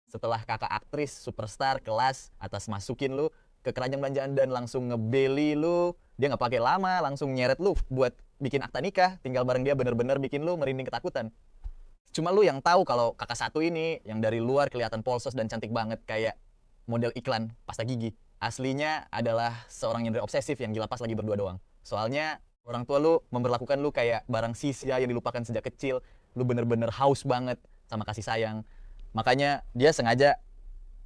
Setelah kakak aktris, superstar, kelas, atas masukin lu ke keranjang belanjaan dan langsung ngebeli lu. Dia nggak pakai lama, langsung nyeret lu buat bikin akta nikah. Tinggal bareng dia bener-bener bikin lu merinding ketakutan. Cuma lu yang tahu kalau kakak satu ini, yang dari luar kelihatan polsos dan cantik banget kayak model iklan pasta gigi. Aslinya adalah seorang nyender obsesif yang gila pas lagi berdua doang. Soalnya orang tua lu memperlakukan lu kayak barang sisa yang dilupakan sejak kecil. Lu bener-bener haus banget sama kasih sayang. Makanya dia sengaja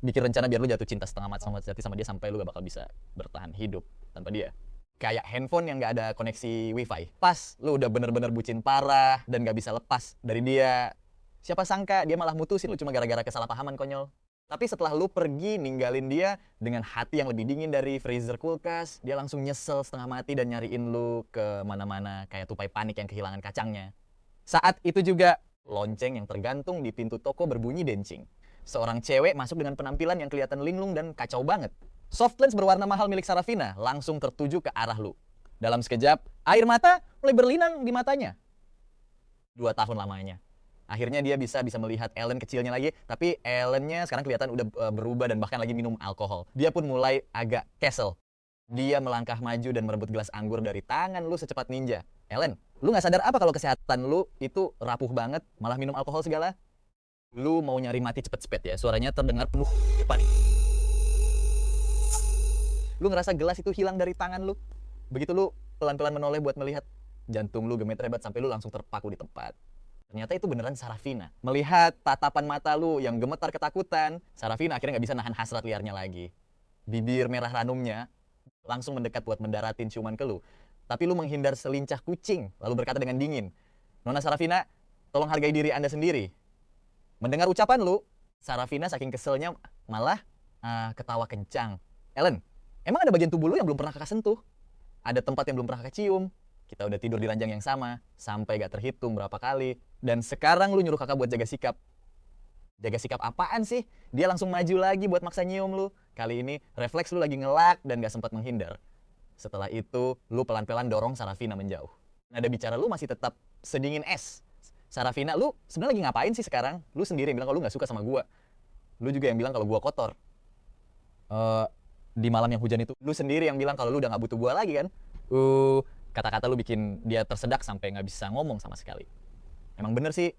bikin rencana biar lu jatuh cinta setengah mati sama dia sampai lu gak bakal bisa bertahan hidup tanpa dia. Kayak handphone yang gak ada koneksi wifi. Pas lu udah bener-bener bucin parah dan gak bisa lepas dari dia. Siapa sangka dia malah mutusin lu cuma gara-gara kesalahpahaman konyol. Tapi setelah lu pergi ninggalin dia dengan hati yang lebih dingin dari freezer kulkas, dia langsung nyesel setengah mati dan nyariin lu ke mana-mana kayak tupai panik yang kehilangan kacangnya. Saat itu juga lonceng yang tergantung di pintu toko berbunyi dencing. Seorang cewek masuk dengan penampilan yang kelihatan linglung dan kacau banget. Soft lens berwarna mahal milik Sarafina langsung tertuju ke arah lu. Dalam sekejap, air mata mulai berlinang di matanya. 2 tahun lamanya. Akhirnya dia bisa melihat Ellen kecilnya lagi, tapi Ellennya sekarang kelihatan udah berubah dan bahkan lagi minum alkohol. Dia pun mulai agak kesel. Dia melangkah maju dan merebut gelas anggur dari tangan lu secepat ninja. Ellen, lu gak sadar apa kalau kesehatan lu itu rapuh banget, malah minum alkohol segala? Lu mau nyari mati cepet-cepet ya, suaranya terdengar penuh panik. Lu ngerasa gelas itu hilang dari tangan lu. Begitu lu pelan-pelan menoleh buat melihat, jantung lu gemeter hebat sampai lu langsung terpaku di tempat. Ternyata itu beneran Sarafina. Melihat tatapan mata lu yang gemetar ketakutan, Sarafina akhirnya gak bisa nahan hasrat liarnya lagi. Bibir merah ranumnya langsung mendekat buat mendaratin ciuman ke lu. Tapi lu menghindar selincah kucing, lalu berkata dengan dingin, Nona Sarafina, tolong hargai diri Anda sendiri. Mendengar ucapan lu, Sarafina saking keselnya malah ketawa kencang. Ellen, emang ada bagian tubuh lu yang belum pernah kakak sentuh? Ada tempat yang belum pernah kakak cium? Kita udah tidur di ranjang yang sama, sampai gak terhitung berapa kali. Dan sekarang lu nyuruh kakak buat jaga sikap. Jaga sikap apaan sih? Dia langsung maju lagi buat maksa nyium lu. Kali ini refleks lu lagi ngelak dan gak sempat menghindar. Setelah itu, lu pelan-pelan dorong Sarafina menjauh. Nada bicara lu masih tetap sedingin es. Sarafina, lu sebenarnya lagi ngapain sih sekarang? Lu sendiri yang bilang kalau lu gak suka sama gua. Lu juga yang bilang kalau gua kotor. Di malam yang hujan itu, lu sendiri yang bilang kalau lu udah gak butuh gua lagi kan? Kata-kata lu bikin dia tersedak sampai gak bisa ngomong sama sekali. Emang bener sih,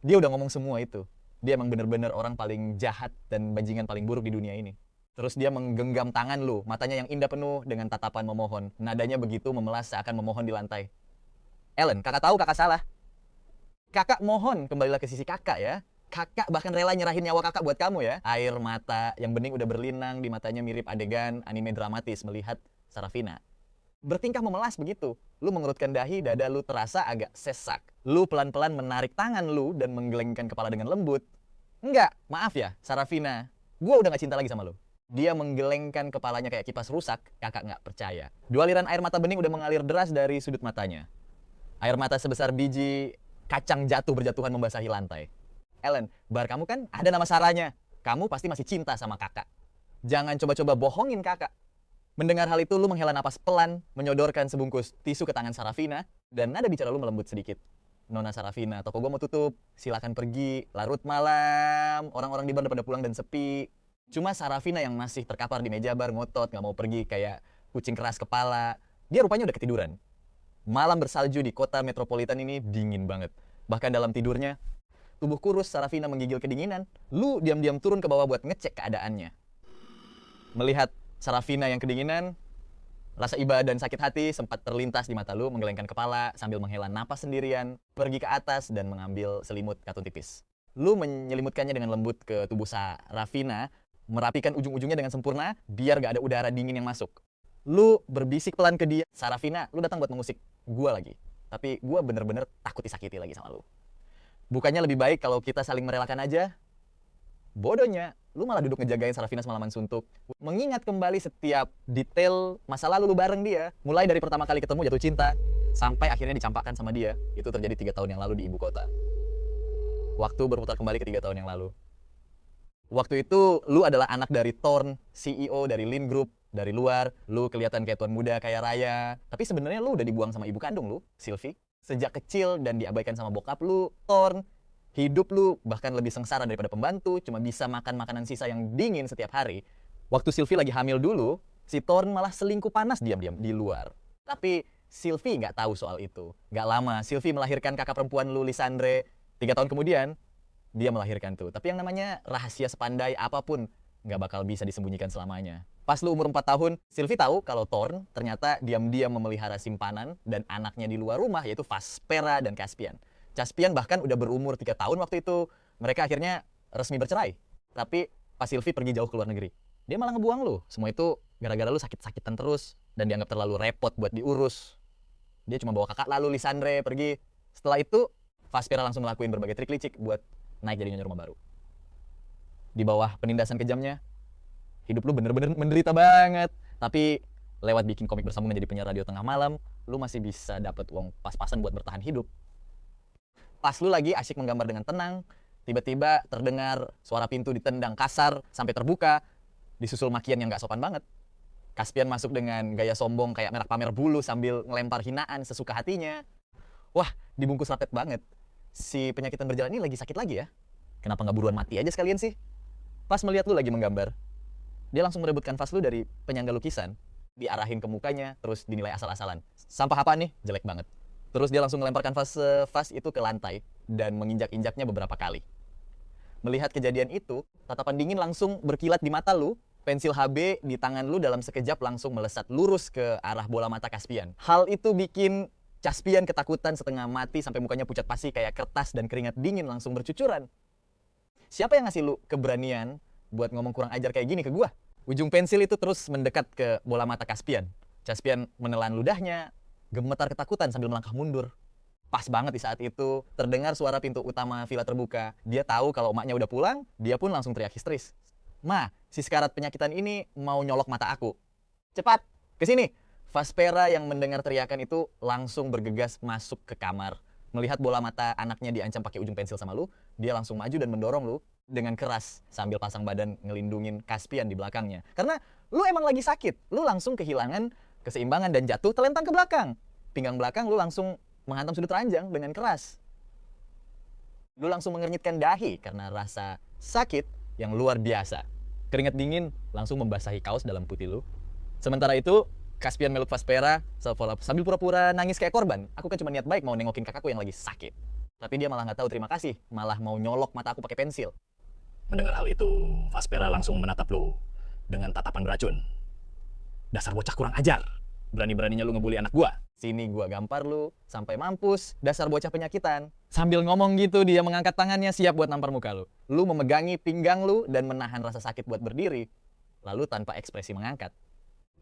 dia udah ngomong semua itu. Dia emang bener-bener orang paling jahat dan bajingan paling buruk di dunia ini. Terus dia menggenggam tangan lu, matanya yang indah penuh dengan tatapan memohon. Nadanya begitu memelas seakan memohon di lantai. Ellen, kakak tahu kakak salah. Kakak mohon kembalilah ke sisi kakak ya. Kakak bahkan rela nyerahin nyawa kakak buat kamu ya. Air mata yang bening udah berlinang di matanya mirip adegan anime dramatis melihat Sarafina bertingkah memelas begitu. Lu mengerutkan dahi, dada lu terasa agak sesak. Lu pelan-pelan menarik tangan lu dan menggelengkan kepala dengan lembut. Enggak, maaf ya, Sarafina. Gua udah gak cinta lagi sama lu. Dia menggelengkan kepalanya kayak kipas rusak, kakak nggak percaya. 2 aliran air mata bening udah mengalir deras dari sudut matanya. Air mata sebesar biji kacang jatuh berjatuhan membasahi lantai. Ellen, bar kamu kan ada nama Saranya. Kamu pasti masih cinta sama kakak. Jangan coba-coba bohongin kakak. Mendengar hal itu, lu menghela napas pelan, menyodorkan sebungkus tisu ke tangan Sarafina, dan nada bicara lu melembut sedikit. Nona Sarafina, toko gua mau tutup. Silakan pergi. Larut malam, orang-orang di bar udah pada pulang dan sepi. Cuma Sarafina yang masih terkapar di meja bar ngotot, gak mau pergi kayak kucing keras kepala. Dia rupanya udah ketiduran. Malam bersalju di kota metropolitan ini dingin banget. Bahkan dalam tidurnya, tubuh kurus Sarafina menggigil kedinginan. Lu diam-diam turun ke bawah buat ngecek keadaannya. Melihat Sarafina yang kedinginan, rasa iba dan sakit hati sempat terlintas di mata lu, menggelengkan kepala sambil menghela napas sendirian, pergi ke atas dan mengambil selimut katun tipis. Lu menyelimutkannya dengan lembut ke tubuh Sarafina, merapikan ujung-ujungnya dengan sempurna biar gak ada udara dingin yang masuk. Lu berbisik pelan ke dia, Sarafina, lu datang buat mengusik gua lagi. Tapi gua bener-bener takut disakiti lagi sama lu. Bukannya lebih baik kalau kita saling merelakan aja? Bodohnya, lu malah duduk ngejagain Sarafina semalaman suntuk. Mengingat kembali setiap detail masa lalu lu bareng dia. Mulai dari pertama kali ketemu jatuh cinta, sampai akhirnya dicampakkan sama dia. Itu terjadi 3 tahun yang lalu di ibu kota. Waktu berputar kembali ke 3 tahun yang lalu. Waktu itu, lu adalah anak dari Thorn, CEO dari Lin Group. Dari luar, lu kelihatan kayak tuan muda, kayak raya. Tapi sebenarnya lu udah dibuang sama ibu kandung lu, Sylvie. Sejak kecil dan diabaikan sama bokap lu, Thorn. Hidup lu bahkan lebih sengsara daripada pembantu, cuma bisa makan makanan sisa yang dingin setiap hari. Waktu Sylvie lagi hamil dulu, si Thorne malah selingkuh panas diam-diam di luar. Tapi Sylvie nggak tahu soal itu. Nggak lama, Sylvie melahirkan kakak perempuan lu, Lysandre. 3 tahun kemudian, dia melahirkan tuh. Tapi yang namanya rahasia sepandai apapun, nggak bakal bisa disembunyikan selamanya. Pas lu umur 4 tahun, Sylvie tahu kalau Thorne ternyata diam-diam memelihara simpanan dan anaknya di luar rumah, yaitu Vaspera dan Caspian. Caspian bahkan udah berumur 3 tahun waktu itu. Mereka akhirnya resmi bercerai. Tapi pas Sylvie pergi jauh ke luar negeri, dia malah ngebuang lu. Semua itu gara-gara lu sakit-sakitan terus dan dianggap terlalu repot buat diurus. Dia cuma bawa kakak lalu Lysandre pergi. Setelah itu, Vaspera langsung ngelakuin berbagai trik licik buat naik jadi nyonya rumah baru. Di bawah penindasan kejamnya, hidup lu bener-bener menderita banget. Tapi lewat bikin komik bersambung menjadi penyiar radio tengah malam, lu masih bisa dapat uang pas-pasan buat bertahan hidup. Pas lu lagi asyik menggambar dengan tenang, tiba-tiba terdengar suara pintu ditendang kasar sampai terbuka, disusul makian yang gak sopan banget. Caspian masuk dengan gaya sombong kayak merak pamer bulu sambil ngelempar hinaan sesuka hatinya. Wah, dibungkus rapet banget. Si penyakitan berjalan ini lagi sakit lagi ya? Kenapa nggak buruan mati aja sekalian sih? Pas melihat lu lagi menggambar, dia langsung merebut kanvas lu dari penyangga lukisan, diarahin ke mukanya, terus dinilai asal-asalan. Sampah apa nih? Jelek banget. Terus dia langsung melempar kanvas vas itu ke lantai dan menginjak-injaknya beberapa kali. Melihat kejadian itu, tatapan dingin langsung berkilat di mata lu. Pensil HB di tangan lu dalam sekejap langsung melesat lurus ke arah bola mata Caspian. Hal itu bikin Caspian ketakutan setengah mati sampai mukanya pucat pasi kayak kertas dan keringat dingin langsung bercucuran. Siapa yang ngasih lu keberanian buat ngomong kurang ajar kayak gini ke gua? Ujung pensil itu terus mendekat ke bola mata Caspian. Caspian menelan ludahnya, gemetar ketakutan sambil melangkah mundur. Pas banget di saat itu, terdengar suara pintu utama villa terbuka. Dia tahu kalau emaknya udah pulang, dia pun langsung teriak histeris. "Ma, si sekarat penyakitan ini mau nyolok mata aku. Cepat, ke sini." Vaspera yang mendengar teriakan itu langsung bergegas masuk ke kamar. Melihat bola mata anaknya diancam pakai ujung pensil sama lu, dia langsung maju dan mendorong lu dengan keras sambil pasang badan ngelindungin Caspian di belakangnya. Karena lu emang lagi sakit, lu langsung kehilangan keseimbangan dan jatuh telentang ke belakang. Pinggang belakang lu langsung menghantam sudut ranjang dengan keras. Lu langsung mengernyitkan dahi karena rasa sakit yang luar biasa. Keringat dingin langsung membasahi kaos dalam putih lu. Sementara itu, Caspian meluk Vaspera sambil pura-pura nangis kayak korban. Aku kan cuma niat baik mau nengokin kakakku yang lagi sakit. Tapi dia malah nggak tahu terima kasih, malah mau nyolok mata aku pakai pensil. Mendengar hal itu, Vaspera langsung menatap lu dengan tatapan beracun. "Dasar bocah kurang ajar. Berani-beraninya lu ngebully anak gua." "Sini gua gampar lu sampai mampus, dasar bocah penyakitan." Sambil ngomong gitu, dia mengangkat tangannya siap buat nampar muka lu. Lu memegangi pinggang lu dan menahan rasa sakit buat berdiri. Lalu tanpa ekspresi mengangkat.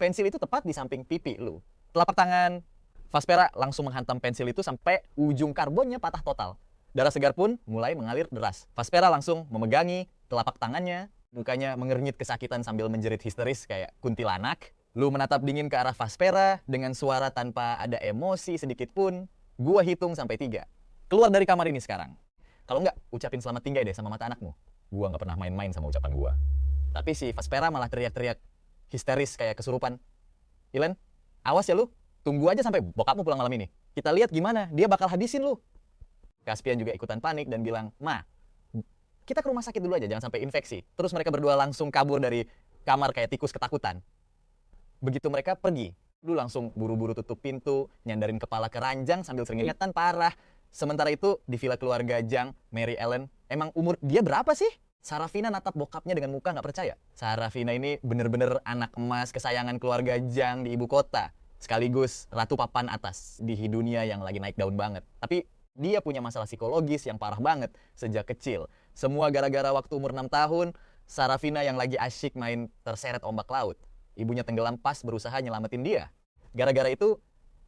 Pensil itu tepat di samping pipi lu. Telapak tangan Vaspera langsung menghantam pensil itu sampai ujung karbonnya patah total. Darah segar pun mulai mengalir deras. Vaspera langsung memegangi telapak tangannya, mukanya mengernyit kesakitan sambil menjerit histeris kayak kuntilanak. Lu menatap dingin ke arah Vaspera dengan suara tanpa ada emosi sedikit pun. Gua hitung sampai 3. Keluar dari kamar ini sekarang. Kalau enggak, ucapin selamat tinggal deh sama mata anakmu. Gua nggak pernah main-main sama ucapan gua. Tapi si Vaspera malah teriak-teriak histeris kayak kesurupan. "Ilen, awas ya lu. Tunggu aja sampai bokapmu pulang malam ini. Kita lihat gimana, dia bakal habisin lu." Caspian juga ikutan panik dan bilang, "Ma, kita ke rumah sakit dulu aja, jangan sampai infeksi." Terus mereka berdua langsung kabur dari kamar kayak tikus ketakutan. Begitu mereka pergi, lu langsung buru-buru tutup pintu, nyandarin kepala ke ranjang sambil keringetan parah. Sementara itu, di villa keluarga Jang, Mary Ellen, emang umur dia berapa sih? Sarafina natap bokapnya dengan muka nggak percaya. Sarafina ini bener-bener anak emas kesayangan keluarga Jang di ibu kota. Sekaligus ratu papan atas di dunia yang lagi naik daun banget. Tapi dia punya masalah psikologis yang parah banget sejak kecil. Semua gara-gara waktu umur 6 tahun, Sarafina yang lagi asyik main terseret ombak laut. Ibunya tenggelam pas berusaha nyelamatin dia. Gara-gara itu,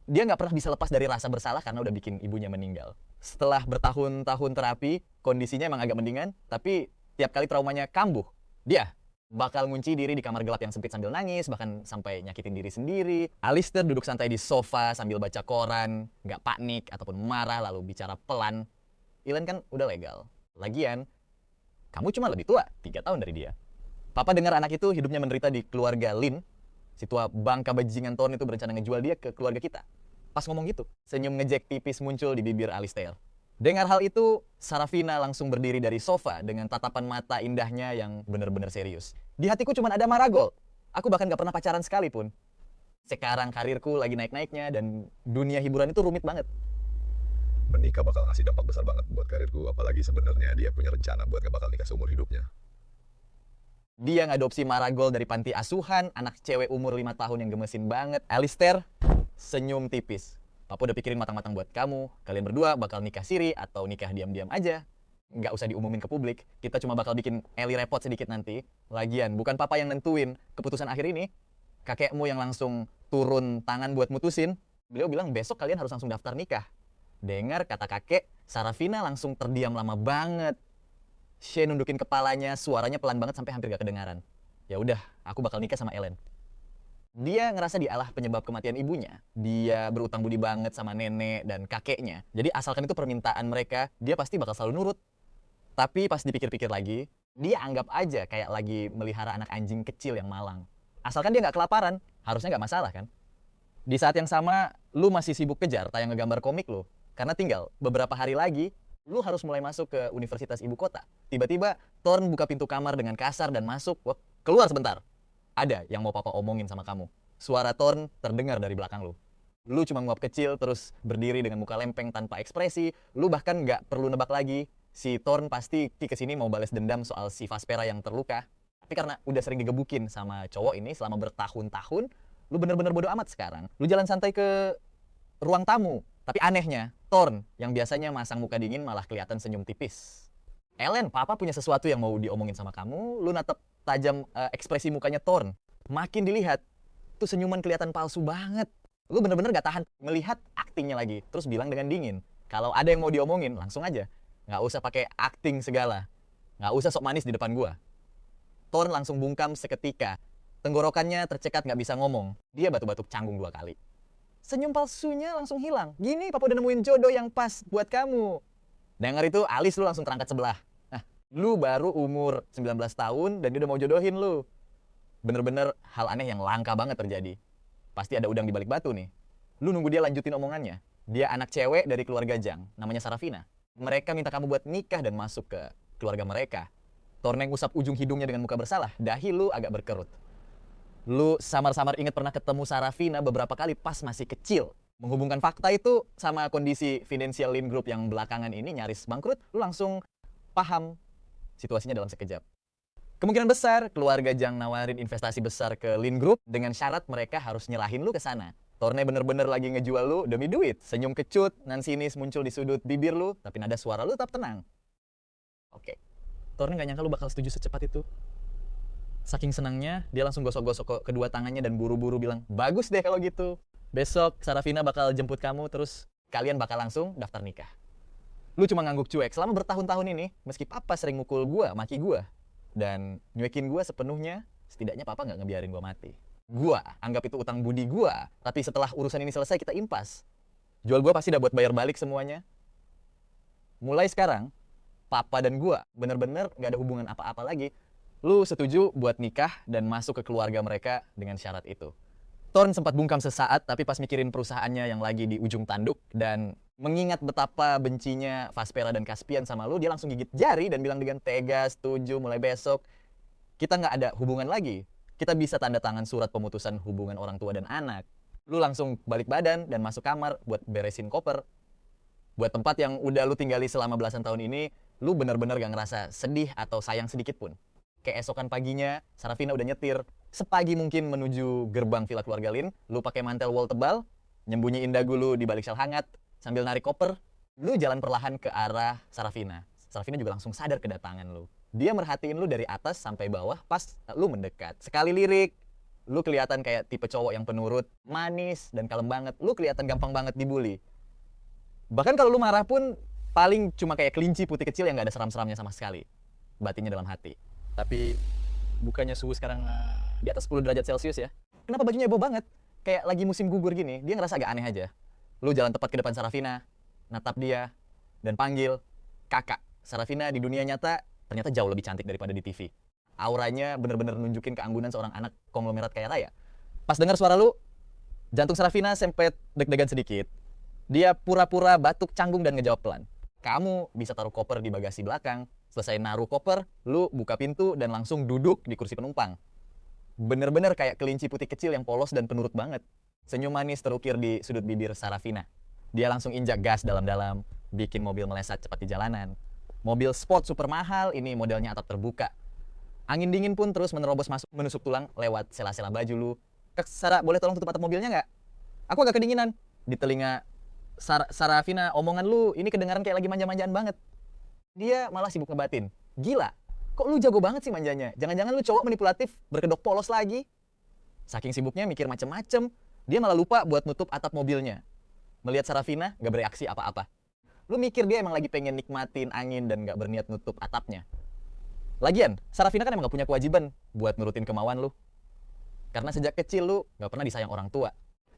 dia nggak pernah bisa lepas dari rasa bersalah karena udah bikin ibunya meninggal. Setelah bertahun-tahun terapi, kondisinya emang agak mendingan, tapi tiap kali traumanya kambuh, dia bakal ngunci diri di kamar gelap yang sempit sambil nangis, bahkan sampai nyakitin diri sendiri. Alistair duduk santai di sofa sambil baca koran, nggak panik ataupun marah lalu bicara pelan. Ilen kan udah legal. Lagian, kamu cuma lebih tua, 3 tahun dari dia. Papa dengar anak itu hidupnya menderita di keluarga Lin. Si tua bangka bajingan Thorne itu berencana ngejual dia ke keluarga kita. Pas ngomong gitu, senyum ngejek tipis muncul di bibir Alistair. Dengar hal itu, Sarafina langsung berdiri dari sofa dengan tatapan mata indahnya yang benar-benar serius. Di hatiku cuma ada Maragol. Aku bahkan gak pernah pacaran sekalipun. Sekarang karirku lagi naik-naiknya dan dunia hiburan itu rumit banget. Menikah bakal ngasih dampak besar banget buat karirku, apalagi sebenarnya dia punya rencana buat gak bakal nikah seumur hidupnya. Dia ngadopsi Maragol dari panti asuhan, anak cewek umur 5 tahun yang gemesin banget. Alistair senyum tipis. Papa udah pikirin matang-matang buat kamu. Kalian berdua bakal nikah siri atau nikah diam-diam aja. Nggak usah diumumin ke publik. Kita cuma bakal bikin Ellie repot sedikit nanti. Lagian, bukan papa yang nentuin keputusan akhir ini. Kakekmu yang langsung turun tangan buat mutusin. Beliau bilang besok kalian harus langsung daftar nikah. Dengar kata kakek, Sarafina langsung terdiam lama banget. Shea nundukin kepalanya, suaranya pelan banget sampai hampir gak kedengaran. Ya udah, aku bakal nikah sama Ellen. Dia ngerasa dialah penyebab kematian ibunya. Dia berutang budi banget sama nenek dan kakeknya. Jadi asalkan itu permintaan mereka, dia pasti bakal selalu nurut. Tapi pas dipikir-pikir lagi, dia anggap aja kayak lagi melihara anak anjing kecil yang malang. Asalkan dia nggak kelaparan, harusnya nggak masalah kan? Di saat yang sama, lu masih sibuk kejar tayang ngegambar komik lu. Karena tinggal beberapa hari lagi, lu harus mulai masuk ke Universitas Ibu Kota. Tiba-tiba, Thorn buka pintu kamar dengan kasar dan masuk. Wah, keluar sebentar. Ada yang mau papa omongin sama kamu. Suara Thorn terdengar dari belakang lu. Lu cuma nguap kecil terus berdiri dengan muka lempeng tanpa ekspresi. Lu bahkan nggak perlu nebak lagi. Si Thorn pasti kesini mau balas dendam soal si Vaspera yang terluka. Tapi karena udah sering digebukin sama cowok ini selama bertahun-tahun, lu bener-bener bodo amat sekarang. Lu jalan santai ke ruang tamu. Tapi anehnya, Thorn yang biasanya masang muka dingin malah kelihatan senyum tipis. Ellen, papa punya sesuatu yang mau diomongin sama kamu. Lu natap tajam ekspresi mukanya Thorn. Makin dilihat, tuh senyuman kelihatan palsu banget. Lu bener-bener gak tahan melihat aktingnya lagi. Terus bilang dengan dingin, kalau ada yang mau diomongin, langsung aja. Gak usah pakai akting segala. Gak usah sok manis di depan gua. Thorn langsung bungkam seketika. Tenggorokannya tercekat gak bisa ngomong. Dia batuk-batuk canggung 2 kali. Senyum palsunya langsung hilang. Gini, papa udah nemuin jodoh yang pas buat kamu. Dengar itu, alis lu langsung terangkat sebelah. Nah, lu baru umur 19 tahun dan dia udah mau jodohin lu. Bener-bener hal aneh yang langka banget terjadi. Pasti ada udang di balik batu nih. Lu nunggu dia lanjutin omongannya. Dia anak cewek dari keluarga Jang, namanya Sarafina. Mereka minta kamu buat nikah dan masuk ke keluarga mereka. Thorn usap ujung hidungnya dengan muka bersalah. Dahi lu agak berkerut. Lu samar-samar inget pernah ketemu Sarafina beberapa kali pas masih kecil. Menghubungkan fakta itu sama kondisi Financial Lin Group yang belakangan ini nyaris bangkrut, lu langsung paham situasinya dalam sekejap. Kemungkinan besar keluarga Jang nawarin investasi besar ke Lin Group dengan syarat mereka harus nyerahin lu ke sana. Thorn bener-bener lagi ngejual lu demi duit. Senyum kecut, nan sinis muncul di sudut bibir lu, tapi nada suara lu tetap tenang. Oke. Thorn gak nyangka lu bakal setuju secepat itu. Saking senangnya, dia langsung gosok-gosok ke kedua tangannya dan buru-buru bilang, bagus deh kalau gitu. Besok Sarafina bakal jemput kamu, terus kalian bakal langsung daftar nikah. Lu cuma ngangguk cuek. Selama bertahun-tahun ini, meski papa sering mukul gua, maki gua, dan nyuekin gua sepenuhnya, setidaknya papa nggak ngebiarin gua mati. Gua anggap itu utang budi gua, tapi setelah urusan ini selesai kita impas. Jual gua pasti udah buat bayar balik semuanya. Mulai sekarang, papa dan gua bener-bener nggak ada hubungan apa-apa lagi. Lu setuju buat nikah dan masuk ke keluarga mereka dengan syarat itu. Thorn sempat bungkam sesaat, tapi pas mikirin perusahaannya yang lagi di ujung tanduk dan mengingat betapa bencinya Vaspera dan Caspian sama lu, dia langsung gigit jari dan bilang dengan tegas, setuju mulai besok kita nggak ada hubungan lagi. Kita bisa tanda tangan surat pemutusan hubungan orang tua dan anak. Lu langsung balik badan dan masuk kamar buat beresin koper. Buat tempat yang udah lu tinggali selama belasan tahun ini, lu benar-benar gak ngerasa sedih atau sayang sedikit pun. Keesokan paginya, Sarafina udah nyetir sepagi mungkin menuju gerbang villa keluarga Lin. Lu pakai mantel wol tebal, nyembunyiin dagu lu di balik sel hangat, sambil narik koper. Lu jalan perlahan ke arah Sarafina. Sarafina juga langsung sadar kedatangan lu. Dia merhatiin lu dari atas sampai bawah pas lu mendekat. Sekali lirik, lu kelihatan kayak tipe cowok yang penurut, manis, dan kalem banget. Lu kelihatan gampang banget dibully. Bahkan kalau lu marah pun, paling cuma kayak kelinci putih kecil yang gak ada seram-seramnya sama sekali. Batinnya dalam hati. Tapi bukannya suhu sekarang di atas 10 derajat Celcius ya? Kenapa bajunya heboh banget? Kayak lagi musim gugur gini, dia ngerasa agak aneh aja. Lu jalan tepat ke depan Sarafina, natap dia, dan panggil kakak. Sarafina di dunia nyata ternyata jauh lebih cantik daripada di TV. Auranya bener-bener nunjukin keanggunan seorang anak konglomerat kaya raya. Pas dengar suara lu, jantung Sarafina sempet deg-degan sedikit. Dia pura-pura batuk canggung dan ngejawab pelan. Kamu bisa taruh koper di bagasi belakang. Selesai naruh koper, lu buka pintu dan langsung duduk di kursi penumpang. Bener-bener kayak kelinci putih kecil yang polos dan penurut banget. Senyum manis terukir di sudut bibir Sarafina. Dia langsung injak gas dalam-dalam, bikin mobil melesat cepat di jalanan. Mobil sport super mahal, ini modelnya atap terbuka. Angin dingin pun terus menerobos masuk, menusuk tulang lewat sela-sela baju lu. Kak Sarah, boleh tolong tutup atap mobilnya nggak? Aku agak kedinginan. Di telinga Sarafina, omongan lu ini kedengaran kayak lagi manja-manjaan banget. Dia malah sibuk ngebatin. Gila, kok lu jago banget sih manjanya? Jangan-jangan lu cowok manipulatif, berkedok polos lagi. Saking sibuknya mikir macem-macem, dia malah lupa buat nutup atap mobilnya. Melihat Sarafina, gak bereaksi apa-apa. Lu mikir dia emang lagi pengen nikmatin angin dan gak berniat nutup atapnya. Lagian, Sarafina kan emang gak punya kewajiban buat nurutin kemauan lu. Karena sejak kecil lu gak pernah disayang orang tua.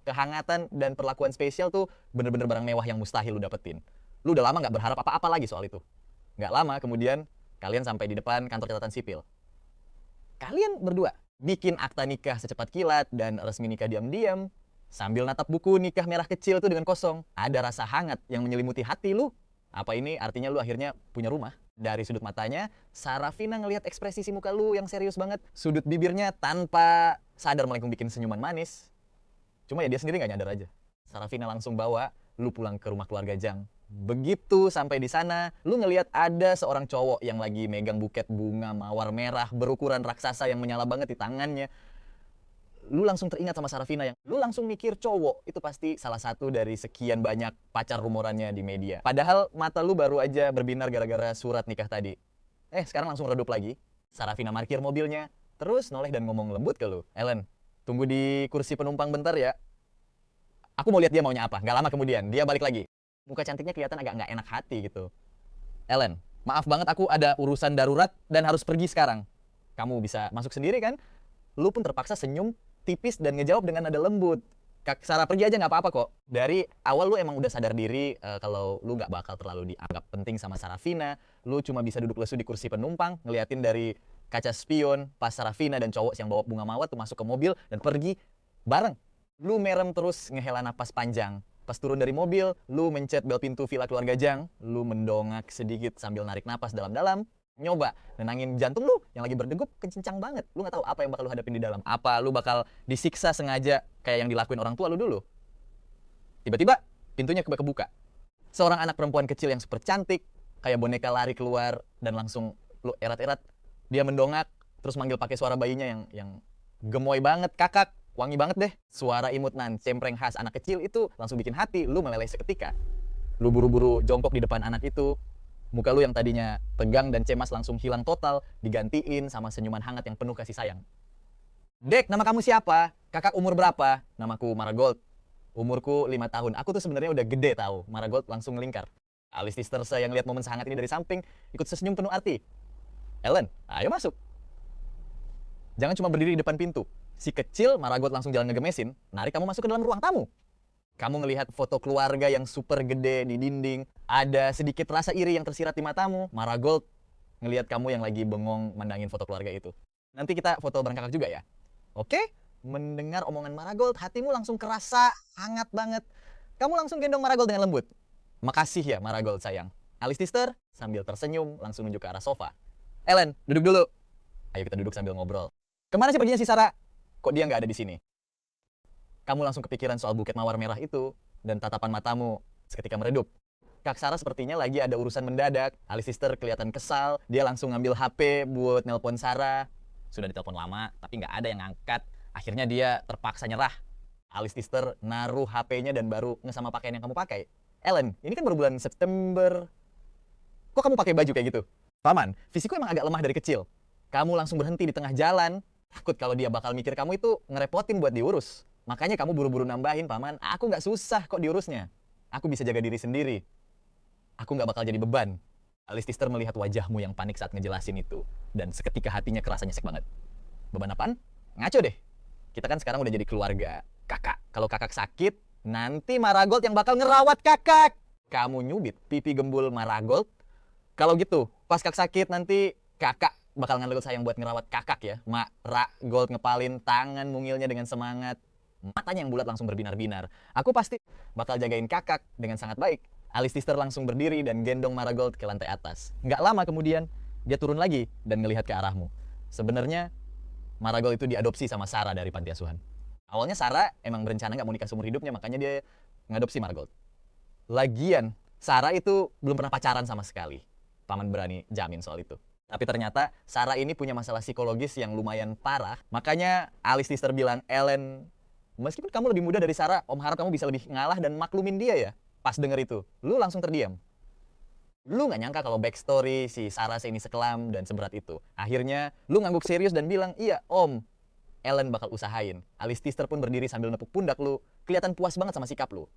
Kehangatan dan perlakuan spesial tuh bener-bener barang mewah yang mustahil lu dapetin. Lu udah lama gak berharap apa-apa lagi soal itu. Gak lama kemudian, kalian sampai di depan kantor catatan sipil. Kalian berdua bikin akta nikah secepat kilat dan resmi nikah diam-diam. Sambil natap buku nikah merah kecil tuh dengan kosong. Ada rasa hangat yang menyelimuti hati lu. Apa ini artinya lu akhirnya punya rumah? Dari sudut matanya, Sarafina ngelihat ekspresi si muka lu yang serius banget. Sudut bibirnya tanpa sadar melengkung bikin senyuman manis. Cuma ya dia sendiri gak nyadar aja. Sarafina langsung bawa lu pulang ke rumah keluarga Jang. Begitu sampai di sana, lu ngelihat ada seorang cowok yang lagi megang buket bunga mawar merah berukuran raksasa yang menyala banget di tangannya. Lu langsung teringat sama Sarafina yang lu langsung mikir cowok itu pasti salah satu dari sekian banyak pacar rumorannya di media. Padahal mata lu baru aja berbinar gara-gara surat nikah tadi. Sekarang langsung redup lagi. Sarafina parkir mobilnya, terus noleh dan ngomong lembut ke lu. Ellen, tunggu di kursi penumpang bentar ya. Aku mau lihat dia maunya apa. Gak lama kemudian, dia balik lagi. Muka cantiknya kelihatan agak gak enak hati gitu. Ellen, maaf banget aku ada urusan darurat dan harus pergi sekarang. Kamu bisa masuk sendiri kan? Lu pun terpaksa senyum tipis dan ngejawab dengan nada lembut. Kak Sarah, pergi aja nggak apa-apa kok. Dari awal lu emang udah sadar diri kalau lu nggak bakal terlalu dianggap penting sama Sarafina. Lu cuma bisa duduk lesu di kursi penumpang, ngeliatin dari kaca spion pas Sarafina dan cowok yang bawa bunga mawar tuh masuk ke mobil dan pergi bareng. Lu merem terus ngehela napas panjang. Pas turun dari mobil, lu mencet bel pintu villa keluarga Jang. Lu mendongak sedikit sambil narik napas dalam-dalam. Nyoba nenangin jantung lu yang lagi berdegup kencang banget. Lu nggak tahu apa yang bakal lu hadapin di dalam. Apa lu bakal disiksa sengaja kayak yang dilakuin orang tua lu dulu? Tiba-tiba pintunya kebuka. Seorang anak perempuan kecil yang super cantik, kayak boneka lari keluar dan langsung lu erat-erat. Dia mendongak terus manggil pakai suara bayinya yang gemoy banget, kakak, wangi banget deh. Suara imut nan cempreng khas anak kecil itu langsung bikin hati lu meleleh seketika. Lu buru-buru jongkok di depan anak itu. Muka lu yang tadinya tegang dan cemas langsung hilang total, digantiin sama senyuman hangat yang penuh kasih sayang. Dek, nama kamu siapa? Kakak umur berapa? Namaku Marigold. Umurku 5 tahun. Aku tuh sebenarnya udah gede tahu. Marigold langsung ngelingkar. Alis Tisterse yang lihat momen sehangat ini dari samping, ikut senyum penuh arti. Ellen, ayo masuk. Jangan cuma berdiri di depan pintu. Si kecil Marigold langsung jalan ngegemesin, narik kamu masuk ke dalam ruang tamu. Kamu ngelihat foto keluarga yang super gede di dinding. Ada sedikit rasa iri yang tersirat di matamu. Marigold ngelihat kamu yang lagi bengong mandangin foto keluarga itu. Nanti kita foto bareng kakak juga ya. Oke? Mendengar omongan Marigold, hatimu langsung kerasa hangat banget. Kamu langsung gendong Marigold dengan lembut. Makasih ya Marigold sayang. Alis Tister sambil tersenyum langsung nunjuk ke arah sofa. Ellen, duduk dulu. Ayo kita duduk sambil ngobrol. Kemana sih perginya si Sarah? Kok dia nggak ada di sini? Kamu langsung kepikiran soal buket mawar merah itu dan tatapan matamu seketika meredup. Kak Sarah sepertinya lagi ada urusan mendadak. Alis Sister kelihatan kesal. Dia langsung ngambil HP buat nelpon Sarah. Sudah ditelepon lama, tapi nggak ada yang ngangkat. Akhirnya dia terpaksa nyerah. Alis Sister naruh HP-nya dan baru ngesama pakaian yang kamu pakai. Ellen, ini kan baru bulan September. Kok kamu pakai baju kayak gitu? Paman, fisikku emang agak lemah dari kecil. Kamu langsung berhenti di tengah jalan. Takut kalau dia bakal mikir kamu itu ngerepotin buat diurus. Makanya kamu buru-buru nambahin, Paman. Aku nggak susah kok diurusnya. Aku bisa jaga diri sendiri. Aku nggak bakal jadi beban. Alis Tister melihat wajahmu yang panik saat ngejelasin itu. Dan seketika hatinya kerasa nyesek banget. Beban apaan? Ngaco deh. Kita kan sekarang udah jadi keluarga. Kakak, kalau kakak sakit, nanti Marigold yang bakal ngerawat kakak. Kamu nyubit pipi gembul Marigold. Kalau gitu, pas kakak sakit nanti kakak bakal ngandelin sayang buat ngerawat kakak ya. Marigold ngepalin tangan mungilnya dengan semangat. Matanya yang bulat langsung berbinar-binar. Aku pasti bakal jagain kakak dengan sangat baik. Alistair langsung berdiri dan gendong Marigold ke lantai atas. Nggak lama kemudian, dia turun lagi dan ngelihat ke arahmu. Sebenarnya, Marigold itu diadopsi sama Sarah dari panti asuhan. Awalnya Sarah emang berencana nggak mau nikah seumur hidupnya, makanya dia ngadopsi Marigold. Lagian, Sarah itu belum pernah pacaran sama sekali. Paman berani jamin soal itu. Tapi ternyata Sarah ini punya masalah psikologis yang lumayan parah. Makanya Alistair bilang, Ellen, meskipun kamu lebih muda dari Sarah, Om harap kamu bisa lebih ngalah dan maklumin dia ya. Pas denger itu, lu langsung terdiam. Lu gak nyangka kalau backstory si Sarah ini sekelam dan seberat itu. Akhirnya, lu ngangguk serius dan bilang, iya Om, Ellen bakal usahain. Alistair pun berdiri sambil nepuk pundak lu. Kelihatan puas banget sama sikap lu.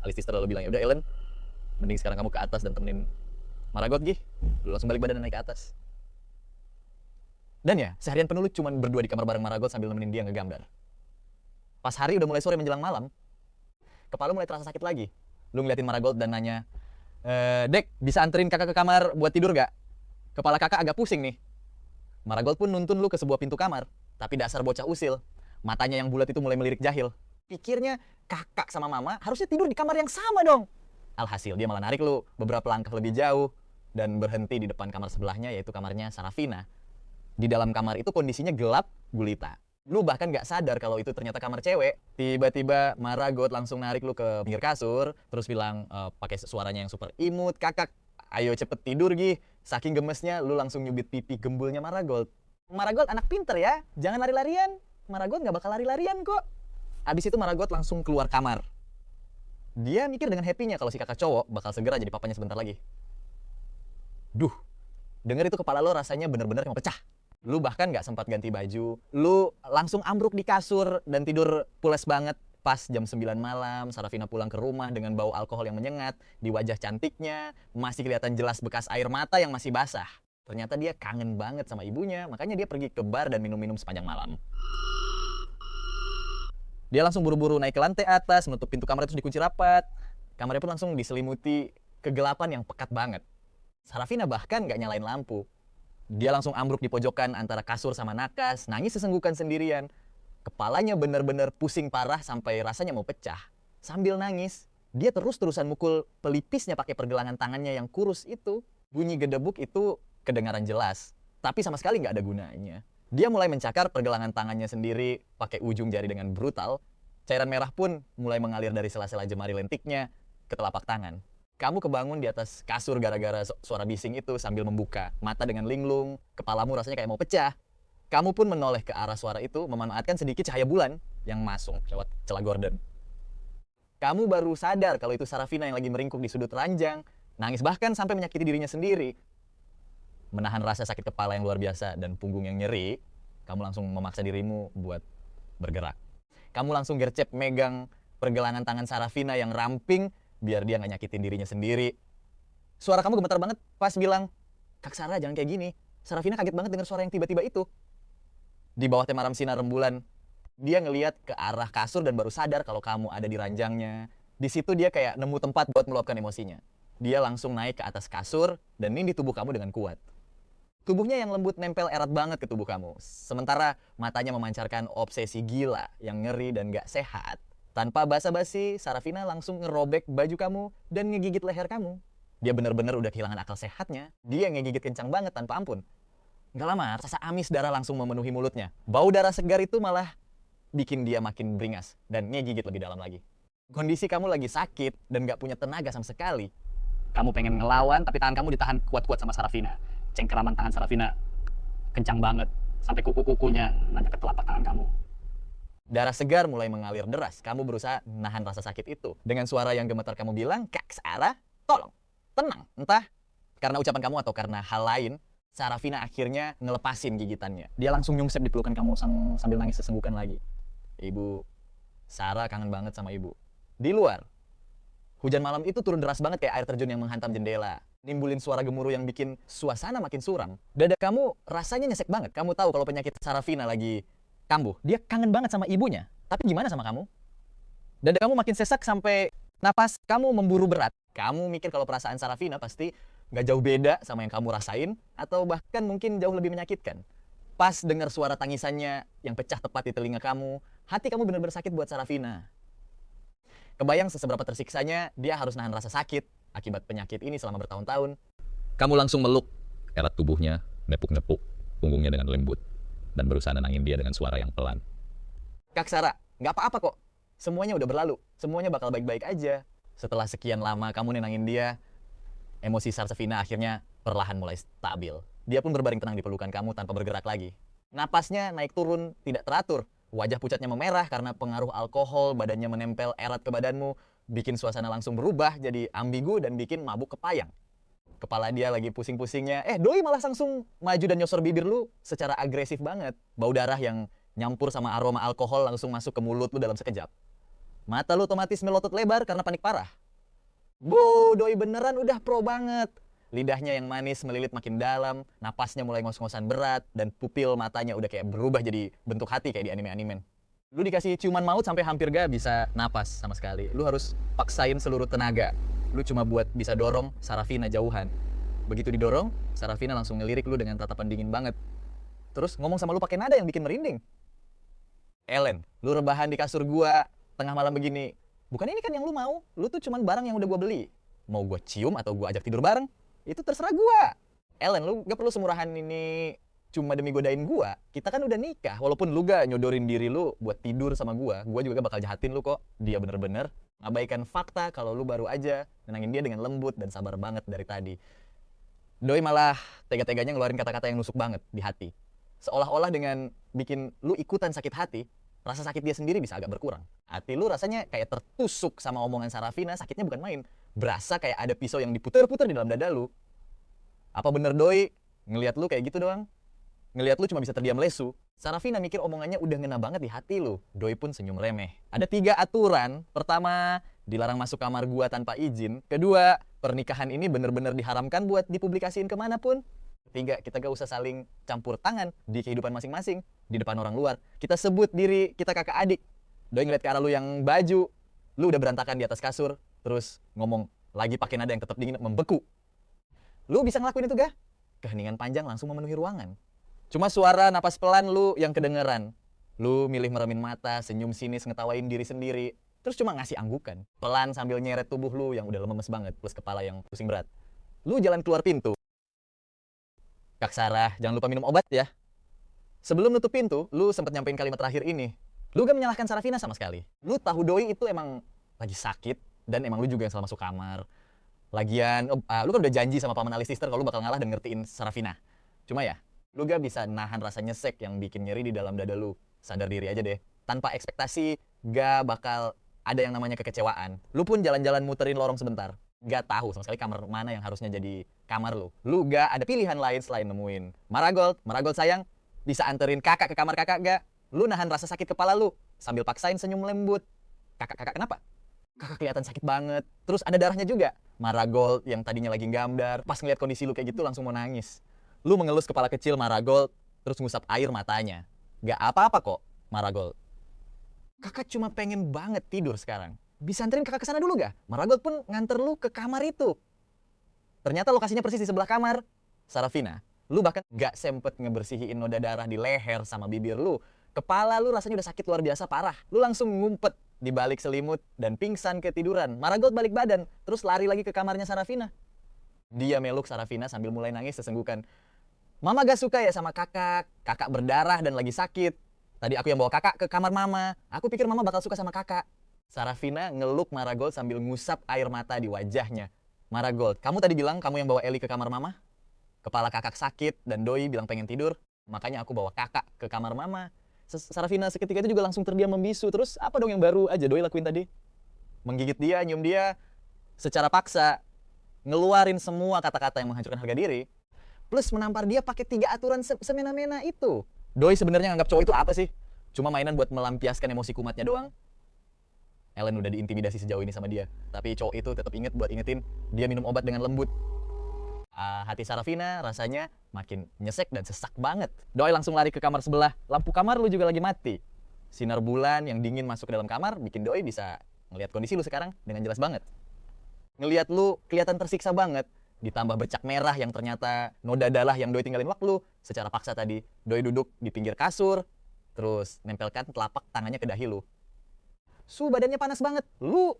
Alistair lalu bilang, ya udah Ellen, mending sekarang kamu ke atas dan temenin Marigold gih. Lu langsung balik badan dan naik ke atas. Dan ya, seharian penuh lu cuma berdua di kamar bareng Marigold sambil nemenin dia ngegambar. Pas hari udah mulai sore menjelang malam, kepala mulai terasa sakit lagi. Lu ngeliatin Marigold dan nanya, Dek, bisa anterin kakak ke kamar buat tidur gak? Kepala kakak agak pusing nih. Marigold pun nuntun lu ke sebuah pintu kamar. Tapi dasar bocah usil, matanya yang bulat itu mulai melirik jahil. Pikirnya kakak sama mama harusnya tidur di kamar yang sama dong. Alhasil dia malah narik lu beberapa langkah lebih jauh dan berhenti di depan kamar sebelahnya, yaitu kamarnya Sarafina. Di dalam kamar itu kondisinya gelap gulita. Lu bahkan gak sadar kalau itu ternyata kamar cewek. Tiba-tiba Marigold langsung narik lu ke pinggir kasur, terus bilang pakai suaranya yang super imut, kakak, ayo cepet tidur gih. Saking gemesnya, lu langsung nyubit pipi gembulnya Marigold. Marigold anak pinter ya, jangan lari-larian. Marigold gak bakal lari-larian kok. Abis itu Marigold langsung keluar kamar. Dia mikir dengan happy-nya kalau si kakak cowok bakal segera jadi papanya sebentar lagi. Duh, denger itu kepala lo rasanya bener-bener mau pecah. Lu bahkan gak sempat ganti baju, lu langsung ambruk di kasur dan tidur pules banget. Pas jam 9 malam, Sarafina pulang ke rumah dengan bau alkohol yang menyengat. Di wajah cantiknya masih kelihatan jelas bekas air mata yang masih basah. Ternyata dia kangen banget sama ibunya, makanya dia pergi ke bar dan minum-minum sepanjang malam. Dia langsung buru-buru naik ke lantai atas, menutup pintu kamar itu dikunci rapat. Kamarnya pun langsung diselimuti kegelapan yang pekat banget. Sarafina bahkan gak nyalain lampu. Dia langsung ambruk di pojokan antara kasur sama nakas, nangis sesenggukan sendirian. Kepalanya bener-bener pusing parah sampai rasanya mau pecah. Sambil nangis, dia terus-terusan mukul pelipisnya pakai pergelangan tangannya yang kurus itu. Bunyi gedebuk itu kedengaran jelas, tapi sama sekali nggak ada gunanya. Dia mulai mencakar pergelangan tangannya sendiri pakai ujung jari dengan brutal. Cairan merah pun mulai mengalir dari sela-sela jemari lentiknya ke telapak tangan. Kamu kebangun di atas kasur gara-gara suara bising itu sambil membuka mata dengan linglung. Kepalamu rasanya kayak mau pecah. Kamu pun menoleh ke arah suara itu, memanfaatkan sedikit cahaya bulan yang masuk lewat celah gorden. Kamu baru sadar kalau itu Sarafina yang lagi meringkuk di sudut ranjang, nangis bahkan sampai menyakiti dirinya sendiri. Menahan rasa sakit kepala yang luar biasa dan punggung yang nyeri, kamu langsung memaksa dirimu buat bergerak. Kamu langsung gercep megang pergelangan tangan Sarafina yang ramping, biar dia nggak nyakitin dirinya sendiri. Suara kamu gemetar banget pas bilang, Kak Sarah jangan kayak gini. Sarafina kaget banget dengar suara yang tiba-tiba itu. Di bawah temaram sinar rembulan, dia ngelihat ke arah kasur dan baru sadar kalau kamu ada di ranjangnya. Di situ dia kayak nemu tempat buat meluapkan emosinya. Dia langsung naik ke atas kasur dan nindih tubuh kamu dengan kuat. Tubuhnya yang lembut nempel erat banget ke tubuh kamu. Sementara matanya memancarkan obsesi gila yang ngeri dan gak sehat. Tanpa basa-basi, Sarafina langsung ngerobek baju kamu dan ngegigit leher kamu. Dia benar-benar udah kehilangan akal sehatnya. Dia ngegigit kencang banget tanpa ampun. Gak lama, rasa amis darah langsung memenuhi mulutnya. Bau darah segar itu malah bikin dia makin beringas dan ngegigit lebih dalam lagi. Kondisi kamu lagi sakit dan gak punya tenaga sama sekali. Kamu pengen ngelawan, tapi tangan kamu ditahan kuat-kuat sama Sarafina. Cengkeraman tangan Sarafina kencang banget, sampai kuku-kukunya nanya ke telapak tangan kamu. Darah segar mulai mengalir deras. Kamu berusaha nahan rasa sakit itu. Dengan suara yang gemetar kamu bilang, Kak Sarah, tolong, tenang. Entah karena ucapan kamu atau karena hal lain, Sarafina akhirnya ngelepasin gigitannya. Dia langsung nyungsep di pelukan kamu sambil nangis sesenggukan lagi. Ibu, Sarah kangen banget sama ibu. Di luar, hujan malam itu turun deras banget kayak air terjun yang menghantam jendela. Nimbulin suara gemuruh yang bikin suasana makin suram. Dada kamu rasanya nyesek banget. Kamu tahu kalau penyakit Sarafina lagi kambuh. Dia kangen banget sama ibunya. Tapi gimana sama kamu? Dada kamu makin sesak sampai napas kamu memburu berat. Kamu mikir kalau perasaan Sarafina pasti gak jauh beda sama yang kamu rasain, atau bahkan mungkin jauh lebih menyakitkan. Pas dengar suara tangisannya yang pecah tepat di telinga kamu, hati kamu benar-benar sakit buat Sarafina. Kebayang seberapa tersiksanya dia harus nahan rasa sakit akibat penyakit ini selama bertahun-tahun. Kamu langsung meluk Erat tubuhnya, nepuk-nepuk punggungnya dengan lembut, dan berusaha nenangin dia dengan suara yang pelan. Kak Sara, nggak apa-apa kok. Semuanya udah berlalu. Semuanya bakal baik-baik aja. Setelah sekian lama kamu nenangin dia, emosi Sarsafina akhirnya perlahan mulai stabil. Dia pun berbaring tenang di pelukan kamu tanpa bergerak lagi. Napasnya naik turun, tidak teratur. Wajah pucatnya memerah karena pengaruh alkohol, badannya menempel erat ke badanmu, bikin suasana langsung berubah jadi ambigu dan bikin mabuk kepayang. Kepala dia lagi pusing-pusingnya, doi malah langsung maju dan nyosor bibir lu secara agresif banget. Bau darah yang nyampur sama aroma alkohol langsung masuk ke mulut lu dalam sekejap. Mata lu otomatis melotot lebar karena panik parah. Doi beneran udah pro banget. Lidahnya yang manis melilit makin dalam, napasnya mulai ngos-ngosan berat, dan pupil matanya udah kayak berubah jadi bentuk hati kayak di anime-anime. Lu dikasih ciuman maut sampai hampir gak bisa napas sama sekali. Lu harus paksain seluruh tenaga. Lu cuma buat bisa dorong Sarafina jauhan. Begitu didorong, Sarafina langsung ngelirik lu dengan tatapan dingin banget. Terus ngomong sama lu pakai nada yang bikin merinding. Ellen, lu rebahan di kasur gua tengah malam begini. Bukan ini kan yang lu mau. Lu tuh cuman barang yang udah gua beli. Mau gua cium atau gua ajak tidur bareng, itu terserah gua. Ellen, lu gak perlu semurahan ini cuma demi godain gua. Kita kan udah nikah. Walaupun lu gak nyodorin diri lu buat tidur sama gua juga bakal jahatin lu kok. Dia bener-bener ngabaikan fakta kalau lu baru aja nenangin dia dengan lembut dan sabar banget dari tadi. Doi malah tega-teganya ngeluarin kata-kata yang nusuk banget di hati. Seolah-olah dengan bikin lu ikutan sakit hati, rasa sakit dia sendiri bisa agak berkurang. Hati lu rasanya kayak tertusuk sama omongan Sarafina, sakitnya bukan main. Berasa kayak ada pisau yang diputer-puter di dalam dada lu. Apa bener Doi ngelihat lu kayak gitu doang? Ngelihat lu cuma bisa terdiam lesu. Sarafina mikir omongannya udah ngena banget di hati lu. Doi pun senyum remeh. Ada 3 aturan. Pertama, dilarang masuk kamar gua tanpa izin. Kedua, pernikahan ini bener-bener diharamkan buat dipublikasiin kemanapun. Ketiga, kita gak usah saling campur tangan di kehidupan masing-masing, di depan orang luar. Kita sebut diri kita kakak adik. Doi ngeliat ke arah lu yang baju, lu udah berantakan di atas kasur, terus ngomong lagi pakai nada yang tetap dingin, membeku. Lu bisa ngelakuin itu gak? Keheningan panjang langsung memenuhi ruangan. Cuma suara napas pelan lu yang kedengeran. Lu milih meremin mata, senyum sinis, ngetawain diri sendiri. Terus cuma ngasih anggukan. Pelan sambil nyeret tubuh lu yang udah lemes banget, plus kepala yang pusing berat. Lu jalan keluar pintu. Kak Sarah, jangan lupa minum obat ya. Sebelum nutup pintu, lu sempat nyampein kalimat terakhir ini. Lu gak menyalahkan Sarafina sama sekali. Lu tahu Doi itu emang lagi sakit, dan emang lu juga yang salah masuk kamar. Lagian, lu kan udah janji sama paman alis sister kalau lu bakal ngalah dan ngertiin Sarafina. Cuma ya, lu gak bisa nahan rasa nyesek yang bikin nyeri di dalam dada lu. Sadar diri aja deh. Tanpa ekspektasi, gak bakal ada yang namanya kekecewaan. Lu pun jalan-jalan muterin lorong sebentar. Gak tahu sama sekali kamar mana yang harusnya jadi kamar lu. Lu gak ada pilihan lain selain nemuin Marigold. Marigold sayang, bisa anterin kakak ke kamar kakak gak? Lu nahan rasa sakit kepala lu sambil paksain senyum lembut. Kakak kenapa? Kakak kelihatan sakit banget. Terus ada darahnya juga. Marigold yang tadinya lagi gambar, pas ngeliat kondisi lu kayak gitu langsung mau nangis. Lu mengelus kepala kecil Marigold, terus ngusap air matanya. Gak apa-apa kok, Marigold. Kakak cuma pengen banget tidur sekarang. Bisa anterin kakak ke sana dulu gak? Marigold pun nganter lu ke kamar itu. Ternyata lokasinya persis di sebelah kamar Sarafina. Lu bahkan gak sempet ngebersihin noda darah di leher sama bibir lu. Kepala lu rasanya udah sakit luar biasa parah. Lu langsung ngumpet di balik selimut dan pingsan ketiduran. Marigold balik badan, terus lari lagi ke kamarnya Sarafina. Dia meluk Sarafina sambil mulai nangis sesenggukan. Mama gak suka ya sama kakak. Kakak berdarah dan lagi sakit. Tadi aku yang bawa kakak ke kamar mama. Aku pikir mama bakal suka sama kakak. Sarafina ngeluk Marigold sambil ngusap air mata di wajahnya. Marigold, kamu tadi bilang kamu yang bawa Ellie ke kamar mama? Kepala kakak sakit dan Doi bilang pengen tidur. Makanya aku bawa kakak ke kamar mama. Sarafina seketika itu juga langsung terdiam membisu. Terus apa dong yang baru aja Doi lakuin tadi? Menggigit dia, nyium dia. Secara paksa. Ngeluarin semua kata-kata yang menghancurkan harga diri. Plus menampar dia pakai 3 aturan semena-mena itu. Doi sebenarnya nganggap cowok itu apa sih? Cuma mainan buat melampiaskan emosi kumatnya doang. Ellen udah diintimidasi sejauh ini sama dia. Tapi cowok itu tetap inget buat ingetin dia minum obat dengan lembut. Hati Sarafina rasanya makin nyesek dan sesak banget. Doi langsung lari ke kamar sebelah. Lampu kamar lu juga lagi mati. Sinar bulan yang dingin masuk ke dalam kamar bikin Doi bisa ngelihat kondisi lu sekarang dengan jelas banget. Ngelihat lu kelihatan tersiksa banget. Ditambah becak merah yang ternyata noda darah yang Doi tinggalin waktu lu. Secara paksa tadi, Doi duduk di pinggir kasur. Terus nempelkan telapak tangannya ke dahi lu. Badannya panas banget. Lu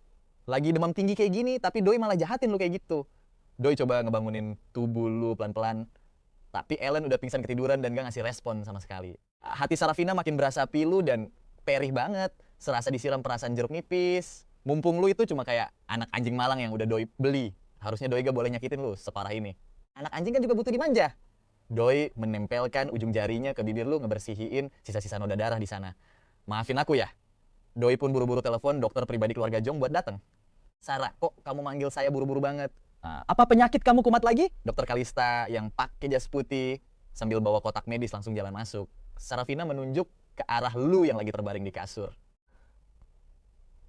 Lagi demam tinggi kayak gini, tapi Doi malah jahatin lu kayak gitu. Doi coba ngebangunin tubuh lu pelan-pelan, tapi Ellen udah pingsan ketiduran dan gak ngasih respon sama sekali. Hati Sarafina makin berasa pilu dan perih banget, serasa disiram perasaan jeruk nipis. Mumpung lu itu cuma kayak anak anjing malang yang udah Doi beli. Harusnya Doi gak boleh nyakitin lu separah ini. Anak anjing kan juga butuh dimanja. Doi menempelkan ujung jarinya ke bibir lu, ngebersihin sisa-sisa noda darah di sana. Maafin aku ya. Doi pun buru-buru telepon dokter pribadi keluarga Jong buat datang. Sarah, kok kamu manggil saya buru-buru banget? Apa penyakit kamu kumat lagi? Dokter Kalista yang pakai jas putih sambil bawa kotak medis langsung jalan masuk. Sarafina menunjuk ke arah lu yang lagi terbaring di kasur.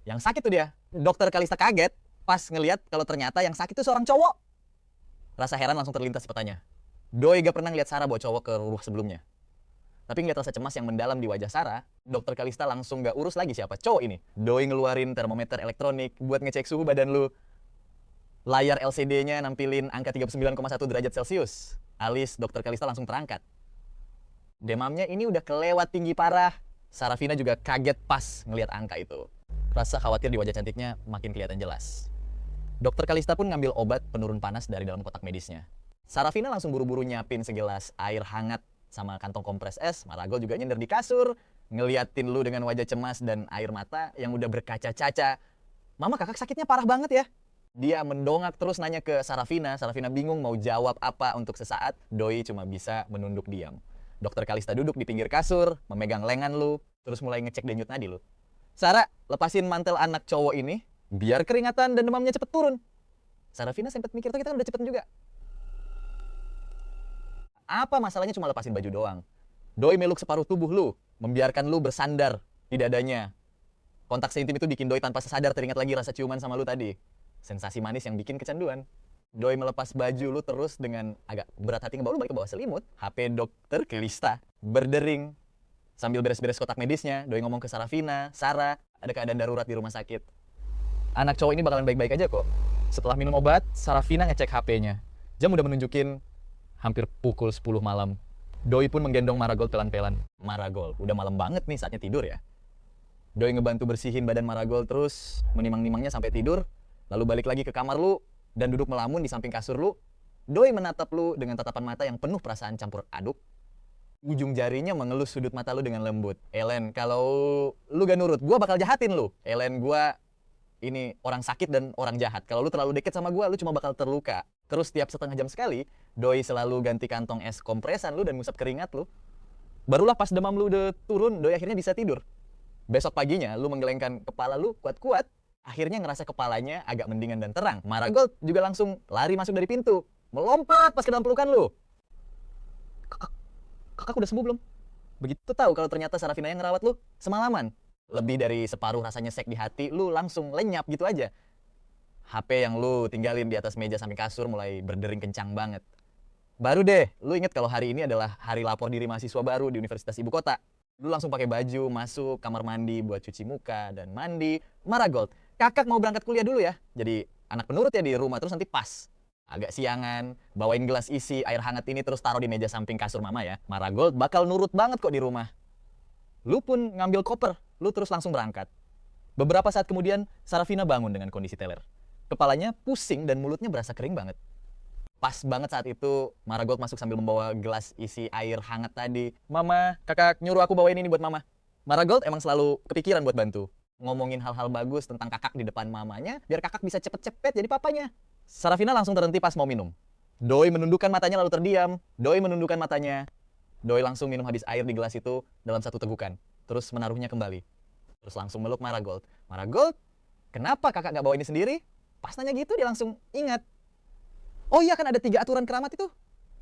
Yang sakit tuh dia. Dokter Kalista kaget pas ngelihat kalau ternyata yang sakit tuh seorang cowok. Rasa heran langsung terlintas di petanya. Doi gak pernah ngeliat Sarah bawa cowok ke rumah sebelumnya. Tapi ngeliat rasa cemas yang mendalam di wajah Sarah, dokter Kalista langsung gak urus lagi siapa cowok ini. Doi ngeluarin termometer elektronik buat ngecek suhu badan lu. Layar LCD-nya nampilin angka 39,1 derajat Celcius. Alis dokter Kalista langsung terangkat. Demamnya ini udah kelewat tinggi parah. Sarafina juga kaget pas ngeliat angka itu. Rasa khawatir di wajah cantiknya makin kelihatan jelas. Dokter Kalista pun ngambil obat penurun panas dari dalam kotak medisnya. Sarafina langsung buru-buru nyiapin segelas air hangat sama kantong kompres es. Maragol juga nyender di kasur, ngeliatin lu dengan wajah cemas dan air mata yang udah berkaca-caca. Mama, kakak sakitnya parah banget ya. Dia mendongak terus nanya ke Sarafina. Sarafina bingung mau jawab apa untuk sesaat. Doi cuma bisa menunduk diam. Dokter Kalista duduk di pinggir kasur, memegang lengan lu, terus mulai ngecek denyut nadi lu. Sarah, lepasin mantel anak cowok ini, biar keringatan dan demamnya cepet turun. Sarafina sempat mikir, tuh kita kan udah cepet juga. Apa masalahnya cuma lepasin baju doang? Doi meluk separuh tubuh lu, membiarkan lu bersandar di dadanya. Kontak seintim itu bikin Doi tanpa sadar teringat lagi rasa ciuman sama lu tadi. Sensasi manis yang bikin kecanduan. Doi melepas baju lu terus dengan agak berat hati ngebawa lu balik ke bawah selimut. HP dokter Kalista berdering. Sambil beres-beres kotak medisnya, Doi ngomong ke Sarafina, Sarah, ada keadaan darurat di rumah sakit. Anak cowok ini bakalan baik-baik aja kok. Setelah minum obat, Sarafina ngecek HP-nya. Jam udah menunjukin hampir pukul 10 malam. Doi pun menggendong Maragol pelan-pelan. Maragol, udah malam banget nih saatnya tidur ya. Doi ngebantu bersihin badan Maragol terus menimang-nimangnya sampai tidur. Lalu balik lagi ke kamar lu dan duduk melamun di samping kasur lu. Doi menatap lu dengan tatapan mata yang penuh perasaan campur aduk. Ujung jarinya mengelus sudut mata lu dengan lembut. Ellen, kalau lu gak nurut, gua bakal jahatin lu. Ellen, gua ini orang sakit dan orang jahat. Kalau lu terlalu deket sama gua, lu cuma bakal terluka. Terus tiap setengah jam sekali, Doi selalu ganti kantong es kompresan lu dan ngusap keringat lu. Barulah pas demam lu udah turun, Doi akhirnya bisa tidur. Besok paginya, lu menggelengkan kepala lu kuat-kuat. Akhirnya ngerasa kepalanya agak mendingan dan terang. Maragol juga langsung lari masuk dari pintu. Melompat pas ke dalam pelukan lu. Kakak udah sembuh belum? Begitu tahu kalau ternyata Sarafina yang ngerawat lu semalaman. Lebih dari separuh rasanya sek di hati, lu langsung lenyap gitu aja. HP yang lu tinggalin di atas meja samping kasur mulai berdering kencang banget. Baru deh, lu inget kalau hari ini adalah hari lapor diri mahasiswa baru di Universitas Ibu Kota. Lu langsung pakai baju, masuk kamar mandi buat cuci muka dan mandi. Maragol, kakak mau berangkat kuliah dulu ya. Jadi anak penurut ya di rumah, terus nanti pas agak siangan, bawain gelas isi air hangat ini terus taruh di meja samping kasur mama ya. Maragol bakal nurut banget kok di rumah. Lu pun ngambil koper, lu terus langsung berangkat. Beberapa saat kemudian, Sarafina bangun dengan kondisi teler. Kepalanya pusing dan mulutnya berasa kering banget. Pas banget saat itu, Maragol masuk sambil membawa gelas isi air hangat tadi. Mama, kakak nyuruh aku bawain ini buat mama. Maragol emang selalu kepikiran buat bantu. Ngomongin hal-hal bagus tentang kakak di depan mamanya, biar kakak bisa cepet-cepet jadi papanya. Sarafina langsung terhenti pas mau minum. Doi menundukkan matanya lalu terdiam. Doi menundukkan matanya. Doi langsung minum habis air di gelas itu dalam satu tegukan. Terus menaruhnya kembali. Terus langsung meluk Maragol. Maragol, kenapa kakak gak bawa ini sendiri? Pas nanya gitu dia langsung ingat. Oh iya kan ada 3 aturan keramat itu.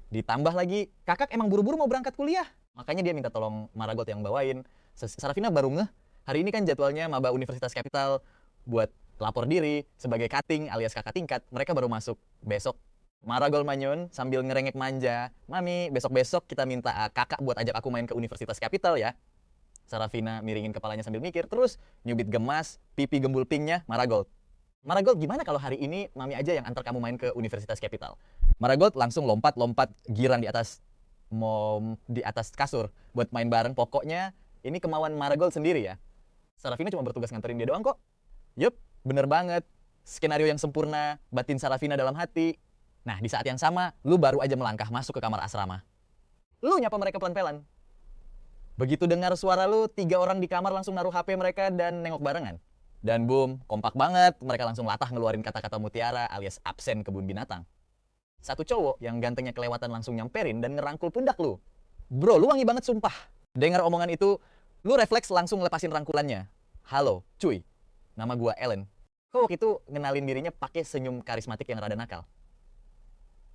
Ditambah lagi, kakak emang buru-buru mau berangkat kuliah. Makanya dia minta tolong Maragol yang bawain. Sarafina baru ngeh. Hari ini kan jadwalnya maba Universitas Capital buat lapor diri sebagai cutting alias kakak tingkat. Mereka baru masuk besok. Maragol manyun sambil ngerengek manja. Mami, besok-besok kita minta kakak buat ajak aku main ke Universitas Capital ya. Sarafina miringin kepalanya sambil mikir. Terus nyubit gemas, pipi gembul pinknya Maragol. Maragol, gimana kalau hari ini mami aja yang antar kamu main ke Universitas Capital? Maragol langsung lompat-lompat giran di atas kasur buat main bareng. Pokoknya ini kemauan Maragol sendiri ya. Sarafina cuma bertugas nganterin dia doang kok. Yup, bener banget. skenario yang sempurna, batin Sarafina dalam hati. Nah, di saat yang sama, lu baru aja melangkah masuk ke kamar asrama. Lu nyapa mereka pelan-pelan. Begitu dengar suara lu, 3 orang di kamar langsung naruh HP mereka dan nengok barengan. Dan boom, kompak banget, mereka langsung latah ngeluarin kata-kata mutiara alias absen kebun binatang. Satu cowok yang gantengnya kelewatan langsung nyamperin dan ngerangkul pundak lu. Bro, lu wangi banget sumpah. Dengar omongan itu, lu refleks langsung lepasin rangkulannya. Halo, cuy. Nama gua Ellen. Kok waktu itu ngenalin dirinya pakai senyum karismatik yang rada nakal.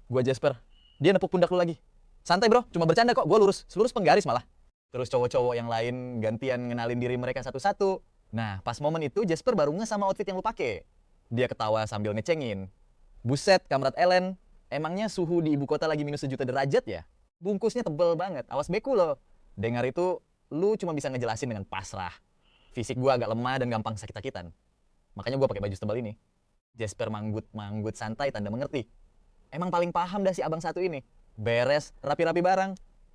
Gua Jasper. Dia nepuk pundak lu lagi. Santai bro, cuma bercanda kok, gua lurus penggaris malah. Terus cowok-cowok yang lain gantian ngenalin diri mereka satu-satu. Nah, pas momen itu Jasper baru nge sama outfit yang lu pake. Dia ketawa sambil ngecengin. Buset, kamrat Ellen, emangnya suhu di ibu kota lagi minus 1 juta derajat ya? Bungkusnya tebel banget, awas beku loh. Dengar itu, lu cuma bisa ngejelasin dengan pasrah. Fisik gua agak lemah dan gampang sakit-sakitan. Makanya gua pakai baju tebal ini. Jasper manggut santai tanda mengerti. Emang paling paham dah si abang satu ini. Beres, rapi-rapi barang.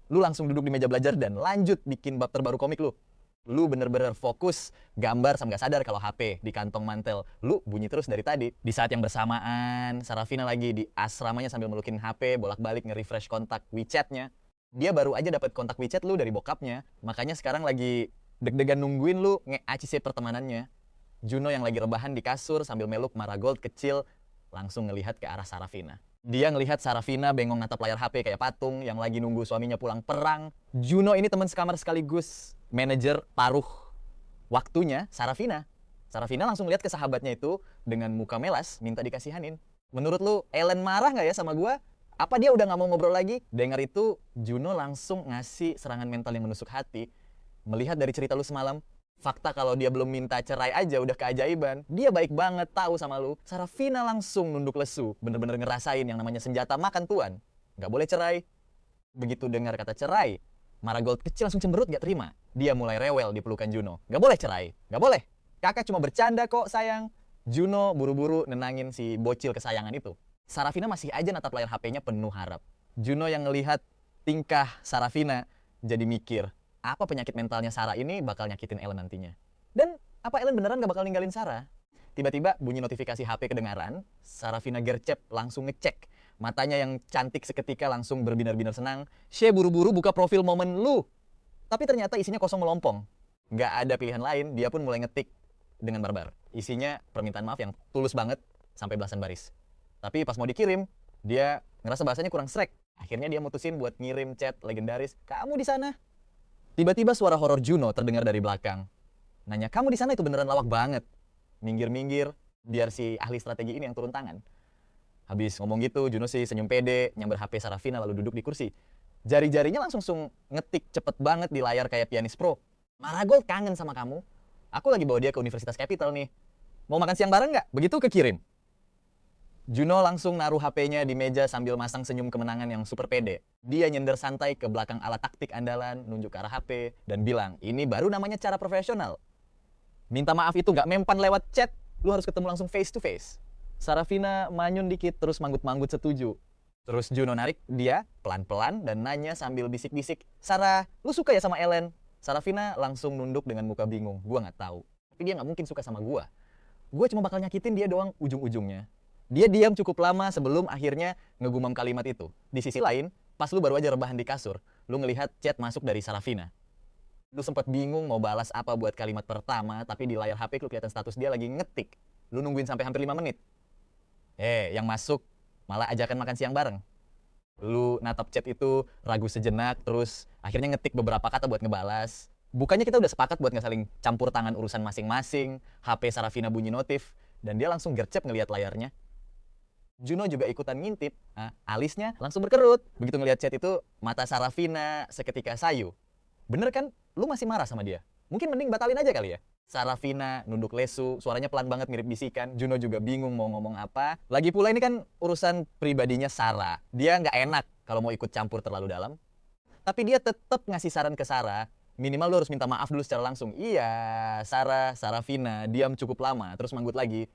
Lu langsung duduk di meja belajar dan lanjut bikin bab terbaru komik lu. Lu bener-bener fokus gambar sampai gak sadar kalau HP di kantong mantel lu bunyi terus dari tadi. Di saat yang bersamaan, Sarafina lagi di asramanya sambil melukin HP, bolak-balik nge-refresh kontak WeChat-nya. Dia baru aja dapat kontak WeChat lu dari bokapnya, makanya sekarang lagi deg-degan nungguin lu nge-ACC pertemanannya. Juno yang lagi rebahan di kasur sambil meluk Marigold kecil langsung ngelihat ke arah Sarafina. Dia ngelihat Sarafina bengong natap layar HP kayak patung yang lagi nunggu suaminya pulang perang. Juno ini teman sekamar sekaligus manajer paruh waktunya Sarafina. Sarafina langsung lihat ke sahabatnya itu dengan muka melas minta dikasihanin. Menurut lu Ellen marah nggak ya sama gua? Apa dia udah nggak mau ngobrol lagi? Dengar itu Juno langsung ngasih serangan mental yang menusuk hati. Melihat dari cerita lu semalam, fakta kalau dia belum minta cerai aja udah keajaiban. Dia baik banget tahu sama lu. Sarafina langsung nunduk lesu, bener-bener ngerasain yang namanya senjata makan tuan. Nggak boleh cerai. Begitu dengar kata cerai, Marigold kecil langsung cemberut gak terima. Dia mulai rewel di pelukan Juno. Nggak boleh cerai, nggak boleh. Kakak cuma bercanda kok sayang. Juno buru-buru nenangin si bocil kesayangan itu. Sarafina masih aja natap layar HP-nya penuh harap. Juno yang ngelihat tingkah Sarafina jadi mikir, apa penyakit mentalnya Sarah ini bakal nyakitin Ellen nantinya. Dan apa Ellen beneran gak bakal ninggalin Sarah? Tiba-tiba bunyi notifikasi HP kedengaran, Sarafina gercep langsung ngecek. Matanya yang cantik seketika langsung berbinar-binar senang. She buru-buru buka profil momen lu. Tapi ternyata isinya kosong melompong. Gak ada pilihan lain, dia pun mulai ngetik dengan barbar. Isinya permintaan maaf yang tulus banget sampai belasan baris. Tapi pas mau dikirim, dia ngerasa bahasanya kurang srek. Akhirnya dia mutusin buat ngirim chat legendaris, "Kamu di sana?" Tiba-tiba suara horor Juno terdengar dari belakang. Nanya, "Kamu di sana itu beneran lawak banget." Minggir-minggir, biar si ahli strategi ini yang turun tangan. Habis ngomong gitu, Juno sih senyum pede, nyamber HP Sarafina lalu duduk di kursi. Jari-jarinya langsung ngetik cepet banget di layar kayak pianis pro. "Marigold kangen sama kamu. Aku lagi bawa dia ke Universitas Capital nih. Mau makan siang bareng nggak?" Begitu kekirim. Juno langsung naruh HP-nya di meja sambil masang senyum kemenangan yang super pede. Dia nyender santai ke belakang alat taktik andalan, nunjuk ke arah HP, dan bilang, "Ini baru namanya cara profesional. Minta maaf itu nggak mempan lewat chat, lu harus ketemu langsung face to face." Sarafina manyun dikit terus manggut-manggut setuju. Terus Juno narik dia pelan-pelan dan nanya sambil bisik-bisik, "Sarah, lu suka ya sama Ellen?" Sarafina langsung nunduk dengan muka bingung. "Gua nggak tahu. Tapi dia nggak mungkin suka sama gua. Gua cuma bakal nyakitin dia doang ujung-ujungnya." Dia diam cukup lama sebelum akhirnya ngegumam kalimat itu. Di sisi lain, pas lu baru aja rebahan di kasur, lu ngelihat chat masuk dari Sarafina. Lu sempat bingung mau balas apa buat kalimat pertama, tapi di layar HP lu kelihatan status dia lagi ngetik. Lu nungguin sampai hampir 5 menit. Yang masuk malah ajakan makan siang bareng. Lu natap chat itu ragu sejenak, terus akhirnya ngetik beberapa kata buat ngebalas. Bukannya kita udah sepakat buat nggak saling campur tangan urusan masing-masing. HP Sarafina bunyi notif, dan dia langsung gercep ngelihat layarnya. Juno juga ikutan ngintip, alisnya langsung berkerut. Begitu ngelihat chat itu, mata Sarafina seketika sayu. Bener kan? Lu masih marah sama dia? Mungkin mending batalin aja kali ya? Sarafina nunduk lesu, suaranya pelan banget mirip bisikan. Juno juga bingung mau ngomong apa. Lagi pula ini kan urusan pribadinya Sarah. Dia nggak enak kalau mau ikut campur terlalu dalam. Tapi dia tetap ngasih saran ke Sarah. Minimal lu harus minta maaf dulu secara langsung. Iya, Sarafina diam cukup lama, terus manggut lagi.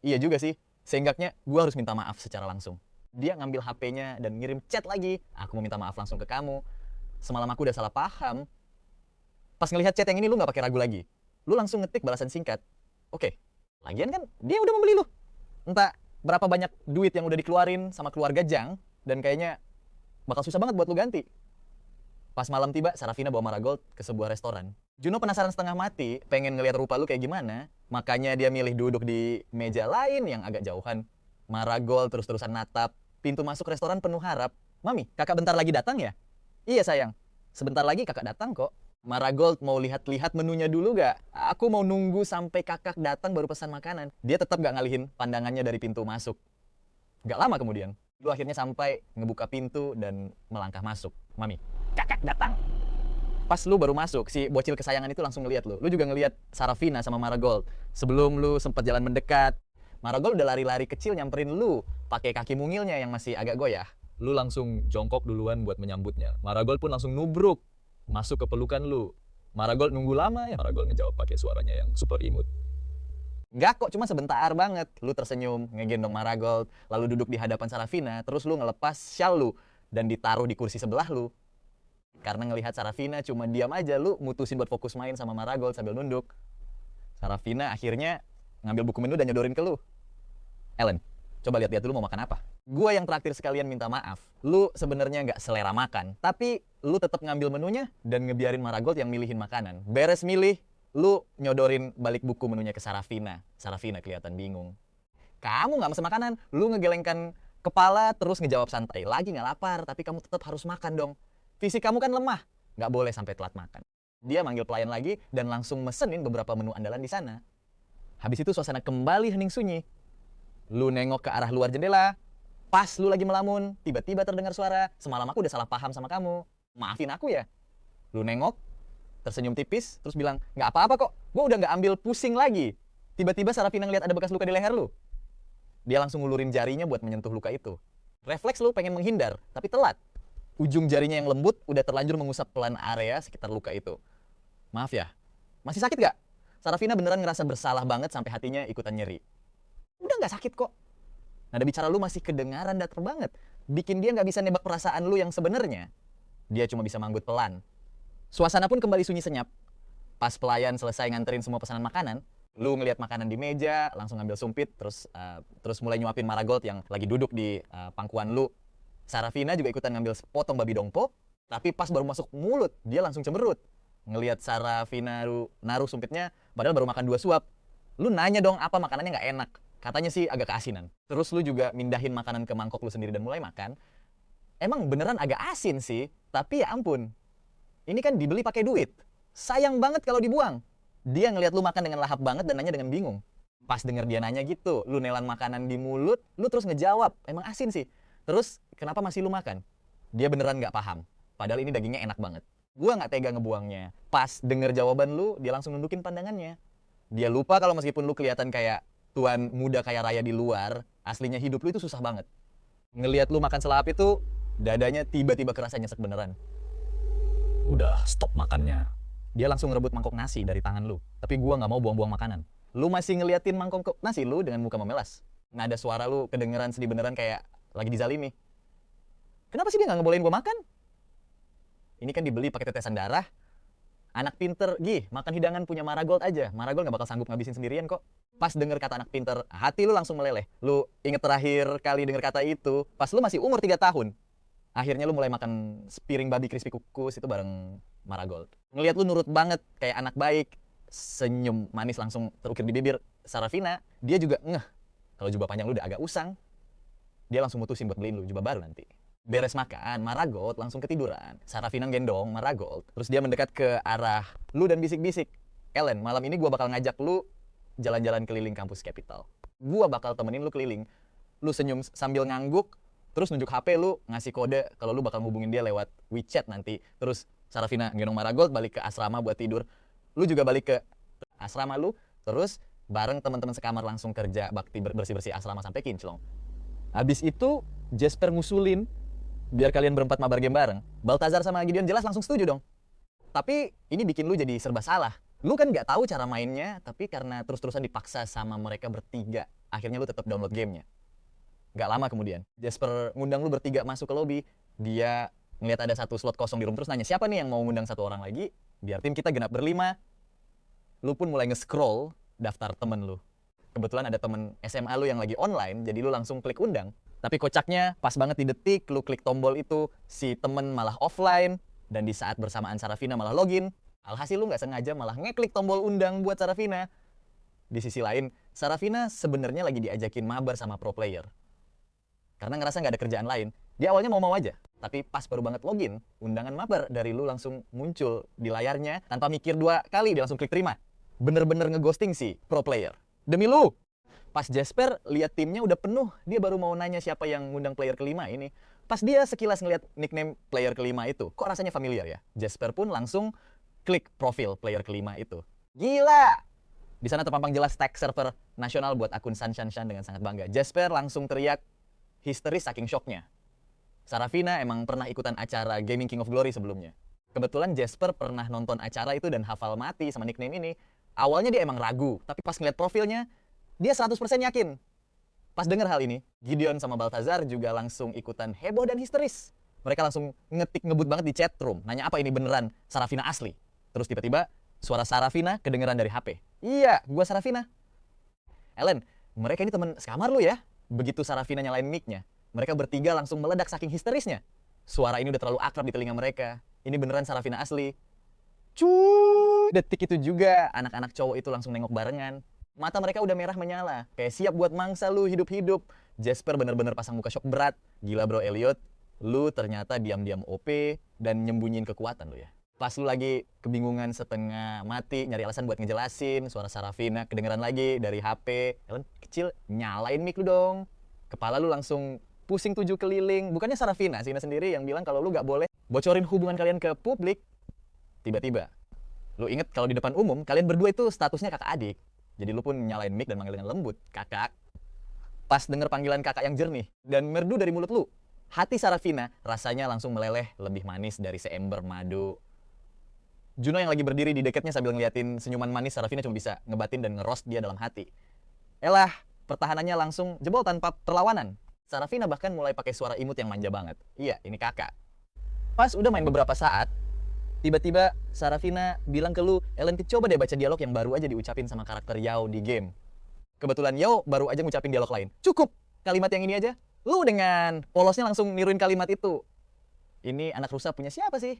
Iya juga sih, seenggaknya gue harus minta maaf secara langsung. Dia ngambil HP-nya dan ngirim chat lagi. "Aku mau minta maaf langsung ke kamu. Semalam aku udah salah paham." Pas ngelihat chat yang ini lu nggak pakai ragu lagi. Lu langsung ngetik balasan singkat. "Oke, lagian kan dia udah membeli lu. Entah berapa banyak duit yang udah dikeluarin sama keluarga Jang, dan kayaknya bakal susah banget buat lu ganti. Pas malam tiba, Sarafina bawa Marigold ke sebuah restoran. Juno penasaran setengah mati, pengen ngeliat rupa lu kayak gimana, makanya dia milih duduk di meja lain yang agak jauhan. Marigold terus-terusan natap, pintu masuk restoran penuh harap. Mami, kakak bentar lagi datang ya? Iya sayang, sebentar lagi kakak datang kok. Marigold mau lihat-lihat menunya dulu gak? Aku mau nunggu sampai kakak datang baru pesan makanan. Dia tetap gak ngalihin pandangannya dari pintu masuk. Gak lama kemudian, lu akhirnya sampai ngebuka pintu dan melangkah masuk. Mami, kakak datang. Pas lu baru masuk, si bocil kesayangan itu langsung ngeliat lu. Lu juga ngeliat Sarafina sama Marigold. Sebelum lu sempat jalan mendekat, Marigold udah lari-lari kecil nyamperin lu, pakai kaki mungilnya yang masih agak goyah. Lu langsung jongkok duluan buat menyambutnya. Marigold pun langsung nubruk masuk ke pelukan lu. Marigold nunggu lama ya. Marigold ngejawab pakai suaranya yang super imut. Enggak kok, cuma sebentar banget. Lu tersenyum, ngegendong Marigold, lalu duduk di hadapan Sarafina, terus lu ngelepas shawl lu dan ditaruh di kursi sebelah lu. Karena ngelihat Sarafina cuma diam aja, lu mutusin buat fokus main sama Marigold sambil nunduk. Sarafina akhirnya ngambil buku menu dan nyodorin ke lu. Ellen, coba lihat-lihat dulu mau makan apa. Gua yang traktir sekalian minta maaf. Lu sebenarnya nggak selera makan, tapi lu tetap ngambil menunya dan ngebiarin Marigold yang milihin makanan. Beres milih, lu nyodorin balik buku menunya ke Sarafina. Sarafina kelihatan bingung. Kamu nggak mesen makanan, lu ngegelengkan kepala terus ngejawab santai. Lagi nggak lapar, tapi kamu tetap harus makan dong. Fisik kamu kan lemah, nggak boleh sampai telat makan. Dia manggil pelayan lagi dan langsung mesenin beberapa menu andalan di sana. Habis itu suasana kembali hening sunyi. Lu nengok ke arah luar jendela. Pas lu lagi melamun, tiba-tiba terdengar suara, semalam aku udah salah paham sama kamu. Maafin aku ya. Lu nengok, tersenyum tipis, terus bilang, nggak apa-apa kok, gue udah nggak ambil pusing lagi. Tiba-tiba Sarafina ngeliat ada bekas luka di leher lu. Dia langsung ngulurin jarinya buat menyentuh luka itu. Refleks lu pengen menghindar, tapi telat. Ujung jarinya yang lembut udah terlanjur mengusap pelan area sekitar luka itu. Maaf ya, masih sakit gak? Sarafina beneran ngerasa bersalah banget sampai hatinya ikutan nyeri. Udah nggak sakit kok. Nada bicara lu masih kedengaran datar banget. Bikin dia nggak bisa nebak perasaan lu yang sebenarnya. Dia cuma bisa manggut pelan. Suasana pun kembali sunyi senyap. Pas pelayan selesai nganterin semua pesanan makanan, lu ngelihat makanan di meja, langsung ngambil sumpit, terus mulai nyuapin Marigold yang lagi duduk di pangkuan lu. Sarafina juga ikutan ngambil sepotong babi dongpo, tapi pas baru masuk mulut, dia langsung cemberut. Ngelihat Sarafina naruh sumpitnya, padahal baru makan 2 suap. Lu nanya dong apa makanannya nggak enak. Katanya sih agak keasinan. Terus lu juga mindahin makanan ke mangkok lu sendiri dan mulai makan. Emang beneran agak asin sih, tapi ya ampun. Ini kan dibeli pakai duit. Sayang banget kalau dibuang. Dia ngelihat lu makan dengan lahap banget dan nanya dengan bingung. Pas denger dia nanya gitu, lu nelan makanan di mulut, lu terus ngejawab, emang asin sih. Terus kenapa masih lu makan? Dia beneran nggak paham. Padahal ini dagingnya enak banget. Gua nggak tega ngebuangnya. Pas denger jawaban lu, dia langsung nundukin pandangannya. Dia lupa kalau meskipun lu kelihatan kayak tuan muda kaya raya di luar, aslinya hidup lu itu susah banget. Ngelihat lu makan selahap itu, dadanya tiba-tiba kerasa nyesek beneran. Udah, stop makannya. Dia langsung ngerebut mangkok nasi dari tangan lu. Tapi gua nggak mau buang-buang makanan. Lu masih ngeliatin mangkok nasi lu dengan muka memelas. Nada suara lu kedengeran sedih beneran kayak lagi dizalimi. Kenapa sih dia nggak ngebolehin gua makan? Ini kan dibeli pakai tetesan darah. Anak pinter, makan hidangan punya Marigold aja. Marigold nggak bakal sanggup ngabisin sendirian kok. Pas denger kata anak pinter, hati lu langsung meleleh. Lu inget terakhir kali denger kata itu, pas lu masih umur 3 tahun. Akhirnya lu mulai makan sepiring babi crispy kukus itu bareng Marigold. Ngeliat lu nurut banget, kayak anak baik. Senyum manis langsung terukir di bibir. Sarafina, dia juga ngeh. Kalau jubah panjang lu udah agak usang. Dia langsung mutusin buat beliin lu jubah baru nanti. Beres makan, Marigold langsung ketiduran. Sarafina gendong Marigold. Terus dia mendekat ke arah lu dan bisik-bisik. Ellen, malam ini gua bakal ngajak lu jalan-jalan keliling kampus Capital. Gua bakal temenin lu keliling. Lu senyum sambil ngangguk, terus nunjuk HP lu, ngasih kode kalau lu bakal hubungin dia lewat WeChat nanti. Terus Sarafina gendong Marigold balik ke asrama buat tidur. Lu juga balik ke asrama lu, terus bareng teman-teman sekamar langsung kerja bakti bersih-bersih asrama sampai kinclong. Habis itu Jasper ngusulin biar kalian berempat mabar game bareng. Baltazar sama Gideon jelas langsung setuju dong. Tapi ini bikin lu jadi serba salah. Lu kan nggak tahu cara mainnya, tapi karena terus-terusan dipaksa sama mereka bertiga, akhirnya lu tetap download gamenya. Nggak lama kemudian, Jasper ngundang lu bertiga masuk ke lobby. Dia ngeliat ada 1 slot kosong di room, terus nanya siapa nih yang mau ngundang 1 orang lagi, biar tim kita genap berlima. Lu pun mulai nge-scroll daftar temen lu. Kebetulan ada temen SMA lu yang lagi online, jadi lu langsung klik undang. Tapi kocaknya, pas banget di detik lu klik tombol itu, si temen malah offline, dan di saat bersamaan Sarafina malah login. Alhasil lu nggak sengaja malah ngeklik tombol undang buat Sarafina. Di sisi lain, Sarafina sebenarnya lagi diajakin mabar sama pro player. Karena ngerasa nggak ada kerjaan lain, dia awalnya mau-mau aja. Tapi pas baru banget login, undangan mabar dari lu langsung muncul di layarnya tanpa mikir 2 kali, dia langsung klik terima. Bener-bener ngeghosting sih pro player. Demi lu! Pas Jasper lihat timnya udah penuh, dia baru mau nanya siapa yang ngundang player kelima ini. Pas dia sekilas ngeliat nickname player kelima itu, kok rasanya familiar ya? Jasper pun langsung klik profil player kelima itu. Gila! Di sana terpampang jelas tag server nasional buat akun Shanshan dengan sangat bangga. Jasper langsung teriak histeris saking shocknya. Sarafina emang pernah ikutan acara Gaming King of Glory sebelumnya. Kebetulan Jasper pernah nonton acara itu dan hafal mati sama nickname ini. Awalnya dia emang ragu, tapi pas ngeliat profilnya, dia 100% yakin. Pas denger hal ini, Gideon sama Baltazar juga langsung ikutan heboh dan histeris. Mereka langsung ngebut banget di chat room, nanya apa ini beneran Sarafina asli. Terus tiba-tiba, suara Sarafina kedengeran dari HP. Iya, gua Sarafina. Ellen, mereka ini temen sekamar lu ya? Begitu Sarafina nyalain mic-nya, mereka bertiga langsung meledak saking histerisnya. Suara ini udah terlalu akrab di telinga mereka. Ini beneran Sarafina asli. Cuy! Detik itu juga, anak-anak cowok itu langsung nengok barengan. Mata mereka udah merah menyala. Kayak siap buat mangsa lu hidup-hidup. Jasper bener-bener pasang muka shock berat. Gila bro Elliot, lu ternyata diam-diam OP dan nyembunyiin kekuatan lu ya. Pas lu lagi kebingungan setengah mati, nyari alasan buat ngejelasin, suara Sarafina kedengeran lagi dari HP. Ellen, kecil, nyalain mic lu dong. Kepala lu langsung pusing 7 keliling. Bukannya Sarafina, Sina sendiri yang bilang kalau lu gak boleh bocorin hubungan kalian ke publik. Tiba-tiba, lu inget kalau di depan umum, kalian berdua itu statusnya kakak adik. Jadi lu pun nyalain mic dan manggil dengan lembut, kakak. Pas denger panggilan kakak yang jernih dan merdu dari mulut lu, hati Sarafina rasanya langsung meleleh lebih manis dari seember madu. Juno yang lagi berdiri di dekatnya sambil ngeliatin senyuman manis Sarafina cuma bisa ngebatin dan ngeroast dia dalam hati. Elah, pertahanannya langsung jebol tanpa perlawanan. Sarafina bahkan mulai pakai suara imut yang manja banget. Iya, ini kakak. Pas udah main beberapa saat, tiba-tiba Sarafina bilang ke lu, Ellen, coba deh baca dialog yang baru aja diucapin sama karakter Yao di game. Kebetulan Yao baru aja ngucapin dialog lain. Cukup kalimat yang ini aja. Lu dengan polosnya langsung niruin kalimat itu. Ini anak rusa punya siapa sih?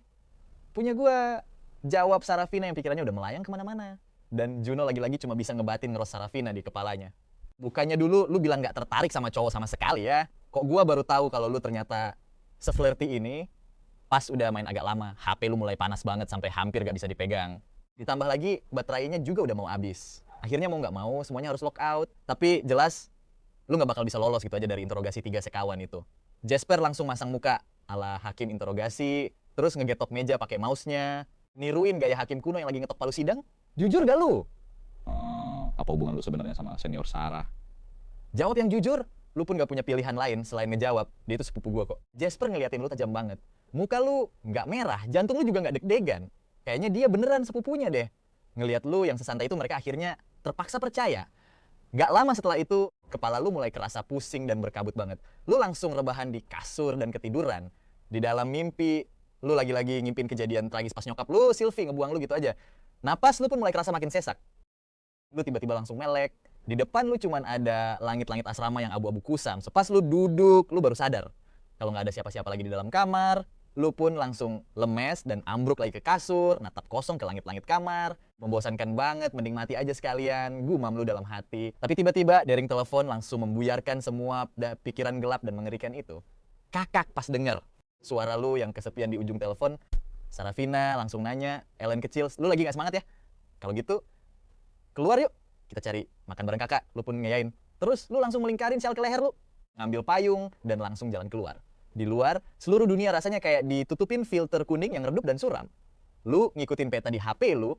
Punya gua. Jawab Sarafina yang pikirannya udah melayang kemana-mana. Dan Juno lagi-lagi cuma bisa ngebatin ngeros Sarafina di kepalanya. Bukannya dulu lu bilang gak tertarik sama cowok sama sekali ya. Kok gua baru tahu kalau lu ternyata se-flirty ini. Pas udah main agak lama, HP lu mulai panas banget sampai hampir gak bisa dipegang. Ditambah lagi, baterainya juga udah mau habis. Akhirnya mau gak mau, semuanya harus lock out. Tapi jelas, lu gak bakal bisa lolos gitu aja dari interogasi 3 sekawan itu. Jasper langsung masang muka ala hakim interogasi, terus ngegetok meja pakai mouse-nya, niruin gaya hakim kuno yang lagi ngetok palu sidang. Jujur gak lu? Apa hubungan lu sebenarnya sama senior Sarah? Jawab yang jujur. Lu pun gak punya pilihan lain selain ngejawab. Dia itu sepupu gua kok. Jasper ngeliatin lu tajam banget. Muka lu nggak merah, jantung lu juga nggak deg-degan. Kayaknya dia beneran sepupunya deh. Ngeliat lu yang sesantai itu, mereka akhirnya terpaksa percaya. Gak lama setelah itu, kepala lu mulai kerasa pusing dan berkabut banget. Lu langsung rebahan di kasur dan ketiduran. Di dalam mimpi, lu lagi-lagi ngimpin kejadian tragis pas nyokap lu, Sylvie, ngebuang lu gitu aja. Napas lu pun mulai kerasa makin sesak. Lu tiba-tiba langsung melek. Di depan lu cuman ada langit-langit asrama yang abu-abu kusam. Sepas lu duduk, lu baru sadar kalau nggak ada siapa-siapa lagi di dalam kamar. Lu pun langsung lemes dan ambruk lagi ke kasur, natap kosong ke langit-langit kamar. Membosankan banget, mending mati aja sekalian, gumam lu dalam hati. Tapi tiba-tiba dering telepon langsung membuyarkan semua pikiran gelap dan mengerikan itu. Kakak pas denger suara lu yang kesepian di ujung telepon. Sarafina langsung nanya, Ellen kecil, lu lagi gak semangat ya? Kalau gitu, keluar yuk, kita cari makan bareng kakak. Lu pun ngeyain. Terus lu langsung melingkarin sel ke leher lu, ngambil payung dan langsung jalan keluar. Di luar, seluruh dunia rasanya kayak ditutupin filter kuning yang redup dan suram. Lu ngikutin peta di HP lu,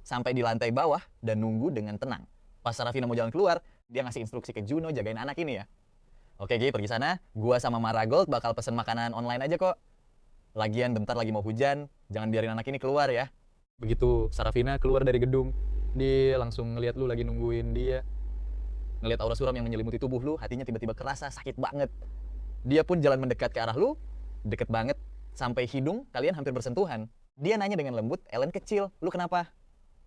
sampai di lantai bawah, dan nunggu dengan tenang. Pas Sarafina mau jalan keluar, dia ngasih instruksi ke Juno jagain anak ini ya. Oke Gi, pergi sana. Gua sama Marigold bakal pesen makanan online aja kok. Lagian bentar lagi mau hujan, jangan biarin anak ini keluar ya. Begitu Sarafina keluar dari gedung, dia langsung ngeliat lu lagi nungguin dia. Ngeliat aura suram yang menyelimuti tubuh lu, hatinya tiba-tiba kerasa sakit banget. Dia pun jalan mendekat ke arah lu, deket banget, sampai hidung kalian hampir bersentuhan. Dia nanya dengan lembut, Ellen kecil, lu kenapa?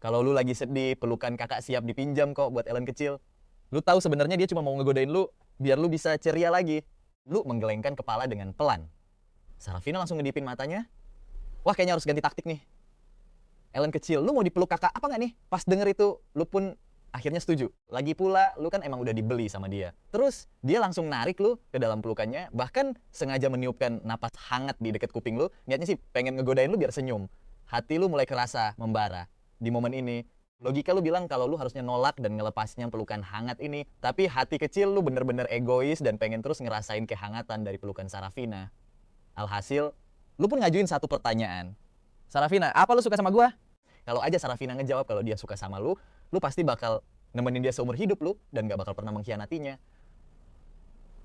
Kalau lu lagi sedih, pelukan kakak siap dipinjam kok buat Ellen kecil. Lu tahu sebenarnya dia cuma mau ngegodain lu biar lu bisa ceria lagi. Lu menggelengkan kepala dengan pelan. Sarafina langsung ngedipin matanya. Wah, kayaknya harus ganti taktik nih. Ellen kecil, lu mau dipeluk kakak apa nggak nih? Pas denger itu, lu pun akhirnya setuju. Lagi pula, lu kan emang udah dibeli sama dia. Terus, dia langsung narik lu ke dalam pelukannya, bahkan sengaja meniupkan napas hangat di dekat kuping lu. Niatnya sih pengen ngegodain lu biar senyum. Hati lu mulai kerasa membara. Di momen ini, logika lu bilang kalau lu harusnya nolak dan ngelepasnya pelukan hangat ini. Tapi hati kecil lu bener-bener egois dan pengen terus ngerasain kehangatan dari pelukan Sarafina. Alhasil, lu pun ngajuin satu pertanyaan. Sarafina, apa lu suka sama gua? Kalau aja Sarafina ngejawab kalau dia suka sama lu pasti bakal nemenin dia seumur hidup lu dan gak bakal pernah mengkhianatinya.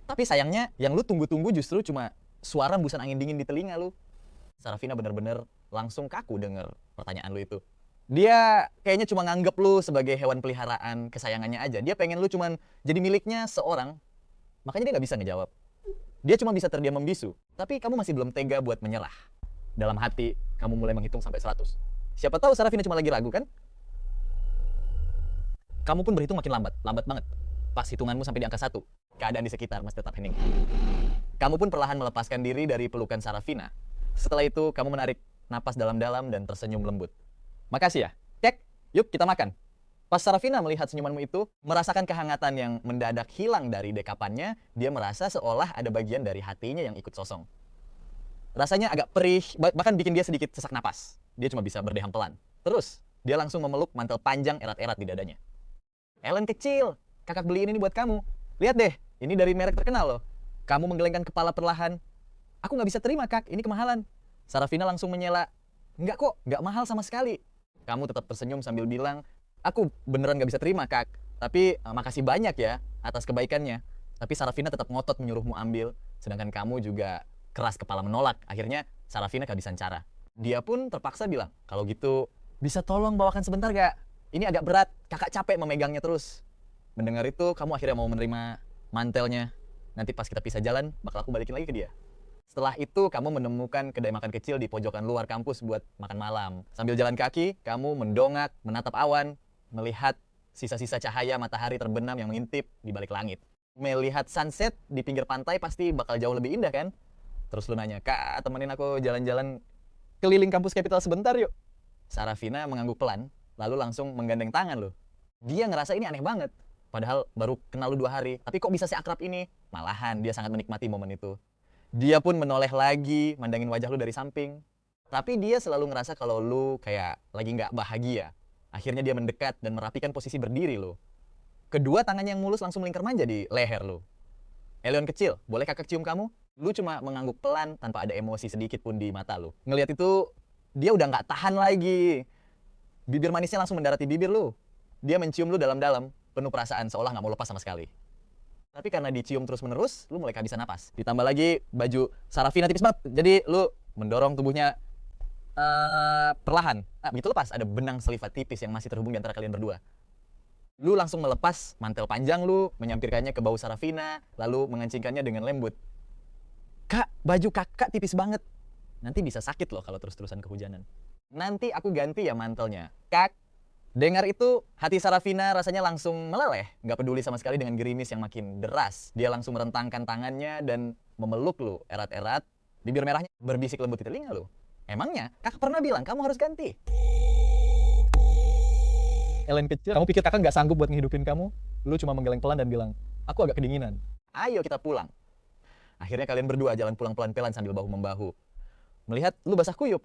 Tapi sayangnya, yang lu tunggu-tunggu justru cuma suara hembusan angin dingin di telinga lu. Sarafina bener-bener langsung kaku denger pertanyaan lu itu. Dia kayaknya cuma nganggep lu sebagai hewan peliharaan kesayangannya aja. Dia pengen lu cuman jadi miliknya seorang. Makanya dia gak bisa ngejawab. Dia cuma bisa terdiam membisu. Tapi kamu masih belum tega buat menyerah. Dalam hati, kamu mulai menghitung sampai 100. Siapa tahu Sarafina cuma lagi ragu kan? Kamu pun berhitung makin lambat banget. Pas hitunganmu sampai di angka 1, keadaan di sekitar masih tetap hening. Kamu pun perlahan melepaskan diri dari pelukan Sarafina. Setelah itu, kamu menarik napas dalam-dalam dan tersenyum lembut. Makasih ya. Cek, yuk kita makan. Pas Sarafina melihat senyumanmu itu, merasakan kehangatan yang mendadak hilang dari dekapannya, dia merasa seolah ada bagian dari hatinya yang ikut sosong. Rasanya agak perih, bahkan bikin dia sedikit sesak napas. Dia cuma bisa berdeham pelan. Terus, dia langsung memeluk mantel panjang erat-erat di dadanya. Ellen kecil, kakak beliin ini buat kamu. Lihat deh, ini dari merek terkenal loh. Kamu menggelengkan kepala perlahan. Aku nggak bisa terima, Kak, ini kemahalan. Sarafina langsung menyela. Enggak kok, nggak mahal sama sekali. Kamu tetap tersenyum sambil bilang, aku beneran nggak bisa terima, Kak. Tapi makasih banyak ya atas kebaikannya. Tapi Sarafina tetap ngotot menyuruhmu ambil. Sedangkan kamu juga keras kepala menolak. Akhirnya Sarafina kehabisan cara. Dia pun terpaksa bilang, kalau gitu bisa tolong bawakan sebentar gak? Ini agak berat, kakak capek memegangnya terus. Mendengar itu, kamu akhirnya mau menerima mantelnya. Nanti pas kita pisah jalan, bakal aku balikin lagi ke dia. Setelah itu, kamu menemukan kedai makan kecil di pojokan luar kampus buat makan malam. Sambil jalan kaki, kamu mendongak, menatap awan, melihat sisa-sisa cahaya matahari terbenam yang mengintip di balik langit. Melihat sunset di pinggir pantai pasti bakal jauh lebih indah kan? Terus lu nanya, Kak, temenin aku jalan-jalan keliling kampus Capital sebentar yuk. Sarafina mengangguk pelan, lalu langsung menggandeng tangan lu. Dia ngerasa ini aneh banget. Padahal baru kenal lu 2 hari, tapi kok bisa seakrab ini? Malahan dia sangat menikmati momen itu. Dia pun menoleh lagi, mandangin wajah lu dari samping. Tapi dia selalu ngerasa kalau lu kayak lagi nggak bahagia. Akhirnya dia mendekat dan merapikan posisi berdiri lu. Kedua tangannya yang mulus langsung melingkar manja di leher lu. Elion kecil, boleh kakak cium kamu? Lu cuma mengangguk pelan tanpa ada emosi sedikit pun di mata lu. Ngelihat itu, dia udah nggak tahan lagi. Bibir manisnya langsung mendarat di bibir lu. Dia mencium lu dalam-dalam, penuh perasaan seolah nggak mau lepas sama sekali. Tapi karena dicium terus-menerus, lu mulai kehabisan napas. Ditambah lagi baju Sarafina tipis banget, jadi lu mendorong tubuhnya perlahan. Begitu lepas, ada benang selifat tipis yang masih terhubung di antara kalian berdua. Lu langsung melepas mantel panjang lu, menyampirkannya ke bahu Sarafina, lalu mengancingkannya dengan lembut. Kak, baju kakak tipis banget. Nanti bisa sakit loh kalau terus-terusan kehujanan. Nanti aku ganti ya mantelnya. Kak, dengar itu hati Sarafina rasanya langsung meleleh. Gak peduli sama sekali dengan gerimis yang makin deras. Dia langsung merentangkan tangannya dan memeluk lu erat-erat. Bibir merahnya berbisik lembut di telinga lu. Emangnya kakak pernah bilang kamu harus ganti? Ellen kecil, kamu pikir kakak gak sanggup buat ngehidupin kamu? Lu cuma menggeleng pelan dan bilang, aku agak kedinginan. Ayo kita pulang. Akhirnya kalian berdua jalan pulang pelan-pelan sambil bahu-membahu. Melihat lu basah kuyup.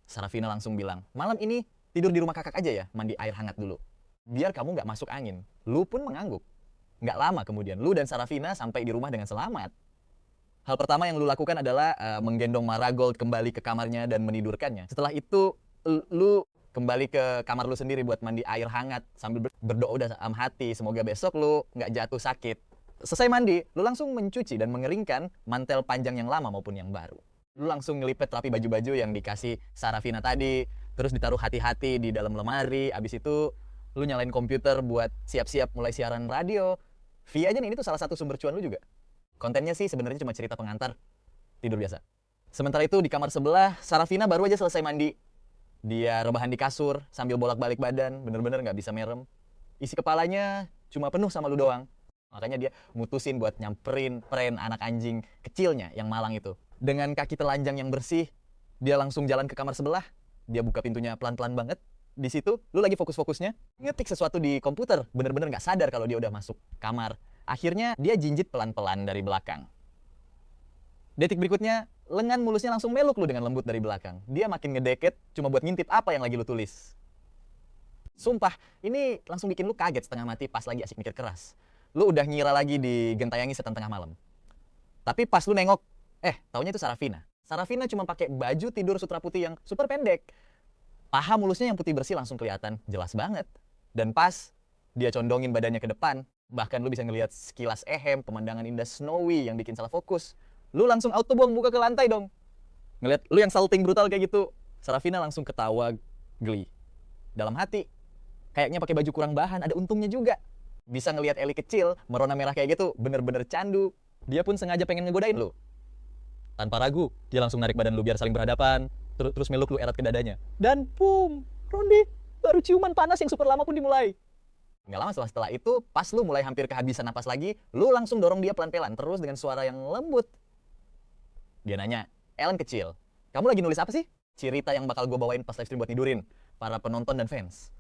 Sarafina langsung bilang, malam ini tidur di rumah kakak aja ya, mandi air hangat dulu. Biar kamu gak masuk angin. Lu pun mengangguk. Gak lama kemudian, lu dan Sarafina sampai di rumah dengan selamat. Hal pertama yang lu lakukan adalah menggendong Marigold kembali ke kamarnya dan menidurkannya. Setelah itu, lu kembali ke kamar lu sendiri buat mandi air hangat sambil berdoa dalam hati. Semoga besok lu gak jatuh sakit. Selesai mandi, lu langsung mencuci dan mengeringkan mantel panjang yang lama maupun yang baru. Lu langsung ngelipet rapi baju-baju yang dikasih Sarafina tadi, terus ditaruh hati-hati di dalam lemari. Abis itu, lu nyalain komputer buat siap-siap mulai siaran radio. Via aja nih, ini tuh salah satu sumber cuan lu juga. Kontennya sih sebenarnya cuma cerita pengantar, tidur biasa. Sementara itu di kamar sebelah, Sarafina baru aja selesai mandi. Dia rebahan di kasur sambil bolak-balik badan, bener-bener nggak bisa merem. Isi kepalanya cuma penuh sama lu doang. Makanya dia mutusin buat nyamperin friend anak anjing kecilnya yang malang itu. Dengan kaki telanjang yang bersih, dia langsung jalan ke kamar sebelah. Dia buka pintunya pelan-pelan banget. Di situ, lu lagi fokus-fokusnya ngetik sesuatu di komputer. Bener-bener nggak sadar kalau dia udah masuk kamar. Akhirnya dia jinjit pelan-pelan dari belakang. Detik berikutnya, lengan mulusnya langsung meluk lu dengan lembut dari belakang. Dia makin ngedeket cuma buat ngintip apa yang lagi lu tulis. Sumpah, ini langsung bikin lu kaget setengah mati pas lagi asik mikir keras. Lu udah ngira lagi di Gentayangi Setan Tengah Malam. Tapi pas lu nengok, taunya itu Sarafina. Sarafina cuma pakai baju tidur sutra putih yang super pendek. Paha mulusnya yang putih bersih langsung kelihatan jelas banget. Dan pas dia condongin badannya ke depan, bahkan lu bisa ngelihat sekilas pemandangan indah snowy yang bikin salah fokus. Lu langsung auto buang muka ke lantai dong. Ngeliat lu yang salting brutal kayak gitu, Sarafina langsung ketawa geli. Dalam hati, kayaknya pakai baju kurang bahan, ada untungnya juga. Bisa ngelihat Ellie kecil, merona merah kayak gitu, bener-bener candu. Dia pun sengaja pengen ngegodain lu. Tanpa ragu, dia langsung narik badan lu biar saling berhadapan, terus meluk lu erat ke dadanya. Dan boom, Ronde, baru ciuman panas yang super lama pun dimulai. Nggak lama setelah itu, pas lu mulai hampir kehabisan napas lagi, lu langsung dorong dia pelan-pelan, terus dengan suara yang lembut. Dia nanya, Ellen kecil, kamu lagi nulis apa sih? Cerita yang bakal gue bawain pas live stream buat tidurin para penonton dan fans.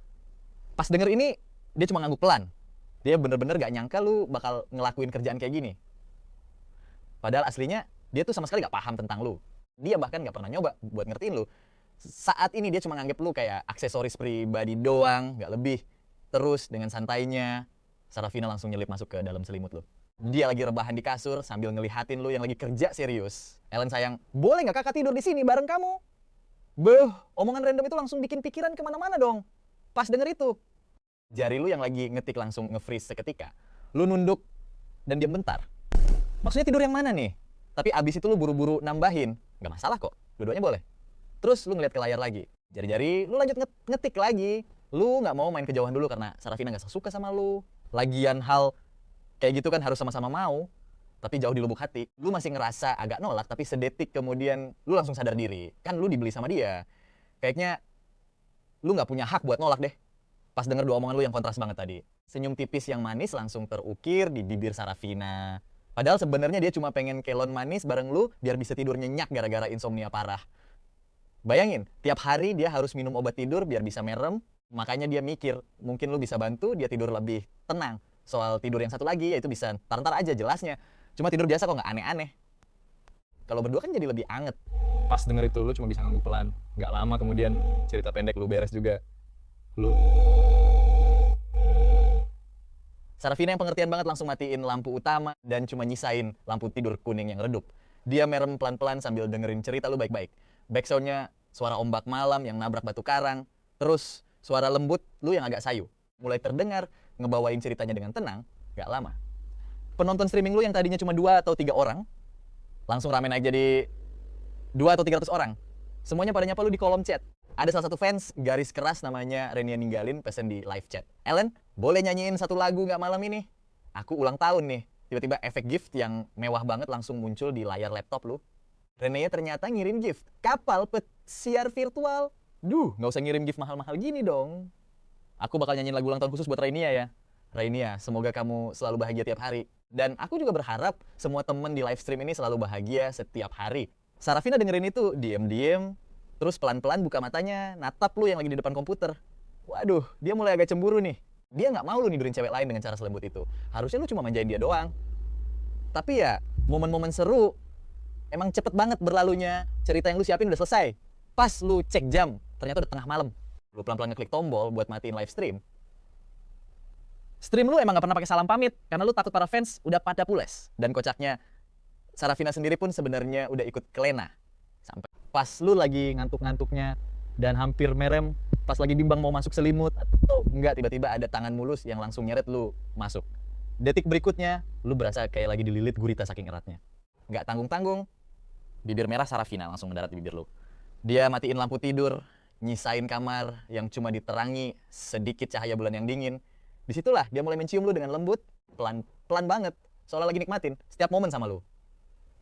Pas denger ini, dia cuma ngangguk pelan. Dia bener-bener gak nyangka lu bakal ngelakuin kerjaan kayak gini. Padahal aslinya, dia tuh sama sekali gak paham tentang lu. Dia bahkan gak pernah nyoba buat ngertiin lu. Saat ini dia cuma nganggep lu kayak aksesoris pribadi doang, gak lebih. Terus dengan santainya, Sarafina langsung nyelip masuk ke dalam selimut lu. Dia lagi rebahan di kasur sambil ngelihatin lu yang lagi kerja serius. Ellen sayang, boleh gak kakak tidur di sini bareng kamu? Beuh, omongan random itu langsung bikin pikiran kemana-mana dong. Pas denger itu, jari lu yang lagi ngetik langsung nge-freeze seketika. Lu nunduk dan diam bentar. Maksudnya tidur yang mana nih? Tapi abis itu lu buru-buru nambahin. Gak masalah kok, dua-duanya boleh. Terus lu ngeliat ke layar lagi. Jari-jari lu lanjut ngetik lagi. Lu gak mau main kejauhan dulu karena Sarafina gak suka sama lu. Lagian hal kayak gitu kan harus sama-sama mau. Tapi jauh di lubuk hati, lu masih ngerasa agak nolak, tapi sedetik kemudian lu langsung sadar diri. Kan lu dibeli sama dia. Kayaknya lu gak punya hak buat nolak deh. Pas denger dua omongan lu yang kontras banget tadi. Senyum tipis yang manis langsung terukir di bibir Sarafina. Padahal sebenarnya dia cuma pengen kelon manis bareng lu biar bisa tidur nyenyak gara-gara insomnia parah. Bayangin, tiap hari dia harus minum obat tidur biar bisa merem. Makanya dia mikir, mungkin lu bisa bantu dia tidur lebih tenang. Soal tidur yang satu lagi, yaitu bisa ntar-ntar aja jelasnya. Cuma tidur biasa kok nggak aneh-aneh. Kalau berdua kan jadi lebih anget. Pas denger itu lu cuma bisa ngangguk pelan. Nggak lama kemudian cerita pendek lu beres juga. Lu Sarafina yang pengertian banget langsung matiin lampu utama dan cuma nyisain lampu tidur kuning yang redup. Dia merem pelan-pelan sambil dengerin cerita lu baik-baik. Backsoundnya suara ombak malam yang nabrak batu karang. Terus suara lembut lu yang agak sayu. Mulai terdengar ngebawain ceritanya dengan tenang. Gak lama. Penonton streaming lu yang tadinya cuma 2 atau 3 orang langsung rame naik jadi 2 atau 300 orang. Semuanya pada nyapa lu di kolom chat. Ada salah satu fans garis keras namanya Renia Ninggalin pesen di live chat. Ellen, boleh nyanyiin satu lagu nggak malam ini? Aku ulang tahun nih. Tiba-tiba efek gift yang mewah banget langsung muncul di layar laptop lu. Renia ternyata ngirim gift. Kapal pesiar virtual. Duh, nggak usah ngirim gift mahal-mahal gini dong. Aku bakal nyanyiin lagu ulang tahun khusus buat Renia ya. Renia, semoga kamu selalu bahagia tiap hari. Dan aku juga berharap semua temen di live stream ini selalu bahagia setiap hari. Sarafina dengerin itu, diem-diem. Terus pelan-pelan buka matanya, natap lu yang lagi di depan komputer. Waduh, dia mulai agak cemburu nih. Dia nggak mau lu nidurin cewek lain dengan cara selembut itu. Harusnya lu cuma manjain dia doang. Tapi ya, momen-momen seru emang cepet banget berlalunya. Cerita yang lu siapin udah selesai. Pas lu cek jam, ternyata udah tengah malam. Lu pelan-pelan ngeklik tombol buat matiin live stream. Stream lu emang gak pernah pakai salam pamit karena lu takut para fans udah pada pules. Dan kocaknya, Sarafina sendiri pun sebenarnya udah ikut kelena. Sampai pas lu lagi ngantuk-ngantuknya dan hampir merem, pas lagi bimbang mau masuk selimut, enggak, tiba-tiba ada tangan mulus yang langsung nyeret lu masuk. Detik berikutnya, lu berasa kayak lagi dililit gurita saking eratnya. Nggak tanggung-tanggung, bibir merah Sarafina langsung mendarat di bibir lu. Dia matiin lampu tidur, nyisain kamar yang cuma diterangi sedikit cahaya bulan yang dingin. Disitulah dia mulai mencium lu dengan lembut, pelan banget, seolah lagi nikmatin setiap momen sama lu.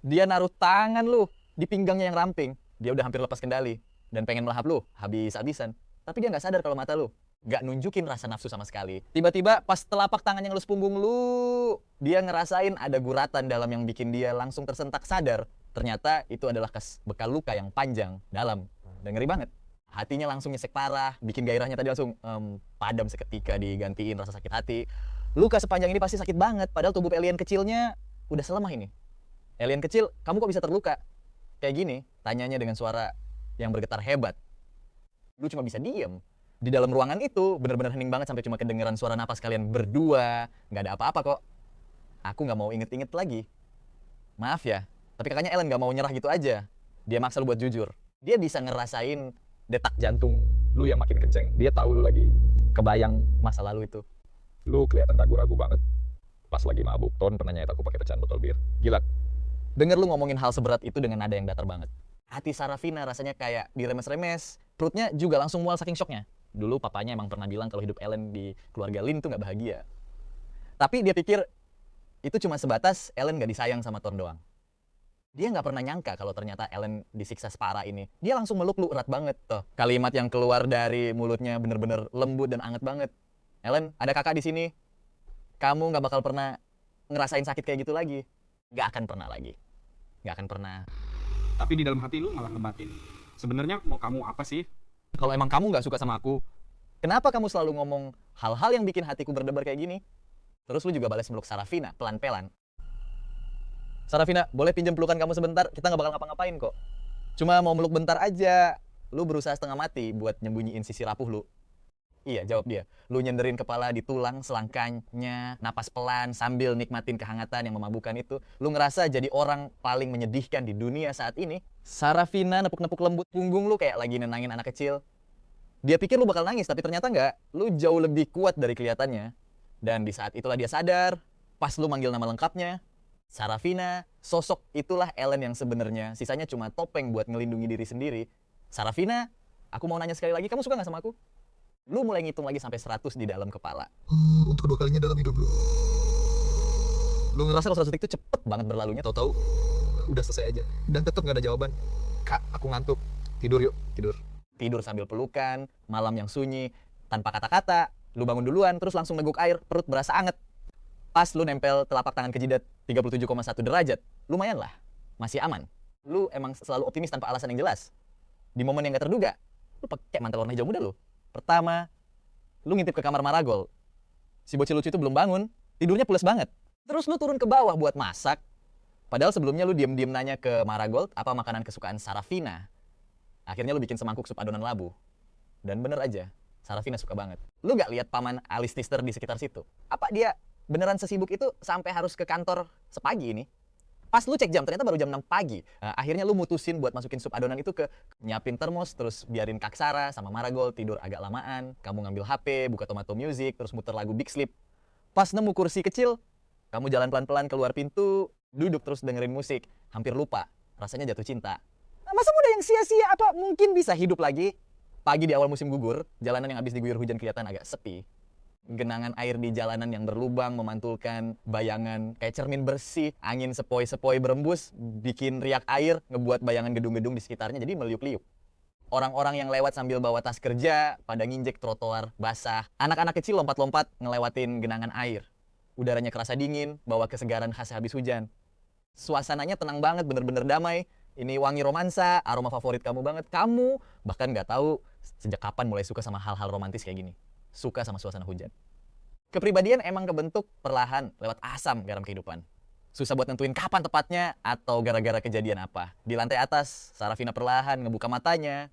Dia naruh tangan lu di pinggangnya yang ramping. Dia udah hampir lepas kendali dan pengen melahap lu habis-habisan. Tapi dia nggak sadar kalau mata lu Gak nunjukin rasa nafsu sama sekali. Tiba-tiba pas telapak tangannya ngelus punggung lu, dia ngerasain ada guratan dalam yang bikin dia langsung tersentak sadar. Ternyata itu adalah bekal luka yang panjang, dalam, dan ngeri banget. Hatinya langsung nyesek parah, bikin gairahnya tadi langsung padam seketika digantiin rasa sakit hati. Luka sepanjang ini pasti sakit banget, padahal tubuh alien kecilnya udah selemah ini. Alien kecil, kamu kok bisa terluka? Kayak gini, tanyanya dengan suara yang bergetar hebat. Lu cuma bisa diem. Di dalam ruangan itu bener-bener hening banget sampai cuma kedengeran suara napas kalian berdua. Nggak ada apa-apa kok. Aku nggak mau inget-inget lagi. Maaf ya, tapi kakaknya Ellen nggak mau nyerah gitu aja. Dia maksa lu buat jujur. Dia bisa ngerasain detak jantung Lu yang makin kenceng, dia tahu lu lagi kebayang masa lalu itu. lu kelihatan ragu-ragu banget. Pas lagi mabuk, Ton pernah nyait aku pakai pecahan botol bir. Gila. Denger lu ngomongin hal seberat itu dengan nada yang datar banget. Hati Sarafina rasanya kayak diremes-remes. Perutnya juga langsung mual saking syoknya. Dulu papanya emang pernah bilang kalau hidup Ellen di keluarga Lin tuh nggak bahagia. Tapi dia pikir itu cuma sebatas Ellen nggak disayang sama Thorn doang. Dia nggak pernah nyangka kalau ternyata Ellen disiksa separah ini. Dia langsung meluk lu erat banget tuh. Kalimat yang keluar dari mulutnya bener-bener lembut dan anget banget. Ellen, ada kakak di sini. Kamu nggak bakal pernah ngerasain sakit kayak gitu lagi. Nggak akan pernah lagi. Nggak akan pernah. Tapi di dalam hati lu malah ngebatin. Sebenarnya mau kamu apa sih? Kalau emang kamu nggak suka sama aku, kenapa kamu selalu ngomong hal-hal yang bikin hatiku berdebar kayak gini? Terus lu juga balas meluk Sarafina pelan-pelan. Sarafina, boleh pinjam pelukan kamu sebentar? Kita nggak bakal ngapa-ngapain kok. Cuma mau meluk bentar aja. Lu berusaha setengah mati buat nyembunyiin sisi rapuh lu. Iya, jawab dia. Lu nyenderin kepala di tulang selangkanya, napas pelan sambil nikmatin kehangatan yang memabukkan itu. Lu ngerasa jadi orang paling menyedihkan di dunia saat ini. Sarafina nepuk-nepuk lembut punggung lu kayak lagi nenangin anak kecil. Dia pikir lu bakal nangis, tapi ternyata enggak. Lu jauh lebih kuat dari kelihatannya. Dan di saat itulah dia sadar, pas lu manggil nama lengkapnya, Sarafina, sosok itulah Ellen yang sebenarnya. Sisanya cuma topeng buat ngelindungi diri sendiri. Sarafina, aku mau nanya sekali lagi, kamu suka gak sama aku? Lu mulai ngitung lagi sampai 100 di dalam kepala. Untuk kedua kalinya dalam hidup lu. Lu ngerasa kalau 100 detik itu cepet banget berlalunya, tahu-tahu Udah selesai aja. Dan tetap gak ada jawaban. Kak, aku ngantuk. Tidur yuk, tidur. tidur sambil pelukan, malam yang sunyi, tanpa kata-kata. Lu bangun duluan, terus langsung neguk air, perut berasa anget. Pas lu nempel telapak tangan ke jidat 37,1 derajat, lumayan lah, masih aman. Lu emang selalu optimis tanpa alasan yang jelas. Di momen yang gak terduga, lu pakai mantel warna hijau muda lu. Pertama, lu ngintip ke kamar Maragol. Si bocil lucu itu belum bangun, tidurnya pules banget. Terus lu turun ke bawah buat masak. Padahal sebelumnya lu diem-diem nanya ke Marigold apa makanan kesukaan Sarafina. Akhirnya lu bikin semangkuk sup adonan labu. Dan bener aja, Sarafina suka banget. Lu gak lihat paman Alice Tister di sekitar situ? Apa dia beneran sesibuk itu sampai harus ke kantor sepagi ini? Pas lu cek jam, ternyata baru jam 6 pagi. Nah, akhirnya lu mutusin buat masukin sup adonan itu ke nyiapin termos, terus biarin Kak Sara sama Marigold tidur agak lamaan. Kamu ngambil HP, buka Tomato Music, terus muter lagu Big Sleep. Pas nemu kursi kecil, kamu jalan pelan-pelan keluar pintu, duduk terus dengerin musik. Hampir lupa, rasanya jatuh cinta. Nah, masa muda yang sia-sia apa mungkin bisa hidup lagi? Pagi di awal musim gugur, jalanan yang habis diguyur hujan kelihatan agak sepi. Genangan air di jalanan yang berlubang memantulkan bayangan kayak cermin bersih. Angin sepoi-sepoi berembus, bikin riak air, ngebuat bayangan gedung-gedung di sekitarnya jadi meliuk-liuk. Orang-orang yang lewat sambil bawa tas kerja, pada nginjek trotoar basah. Anak-anak kecil lompat-lompat ngelewatin genangan air. Udaranya kerasa dingin, bawa kesegaran khas habis hujan. Suasananya tenang banget, bener-bener damai. Ini wangi romansa, aroma favorit kamu banget. Kamu bahkan nggak tahu sejak kapan mulai suka sama hal-hal romantis kayak gini. Suka sama suasana hujan. Kepribadian emang kebentuk perlahan lewat asam garam kehidupan. Susah buat nentuin kapan tepatnya atau gara-gara kejadian apa. Di lantai atas, Sarafina perlahan ngebuka matanya.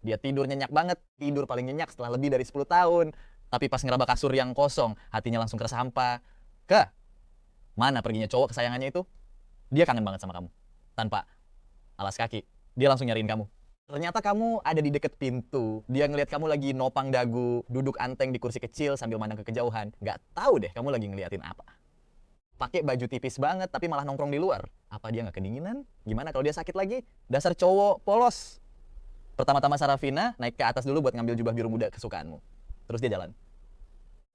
Dia tidur nyenyak banget, tidur paling nyenyak setelah lebih dari 10 tahun. Tapi pas ngeraba kasur yang kosong, hatinya langsung kerasa hampa. Mana perginya cowok kesayangannya itu? Dia kangen banget sama kamu. Tanpa alas kaki, dia langsung nyariin kamu. Ternyata kamu ada di deket pintu. Dia ngelihat kamu lagi nopang dagu, duduk anteng di kursi kecil sambil mandang ke kejauhan. Gak tahu deh kamu lagi ngeliatin apa. Pakai baju tipis banget tapi malah nongkrong di luar. Apa dia gak kedinginan? Gimana kalau dia sakit lagi? Dasar cowok polos. Pertama-tama Sarafina naik ke atas dulu buat ngambil jubah biru muda kesukaanmu. Terus dia jalan.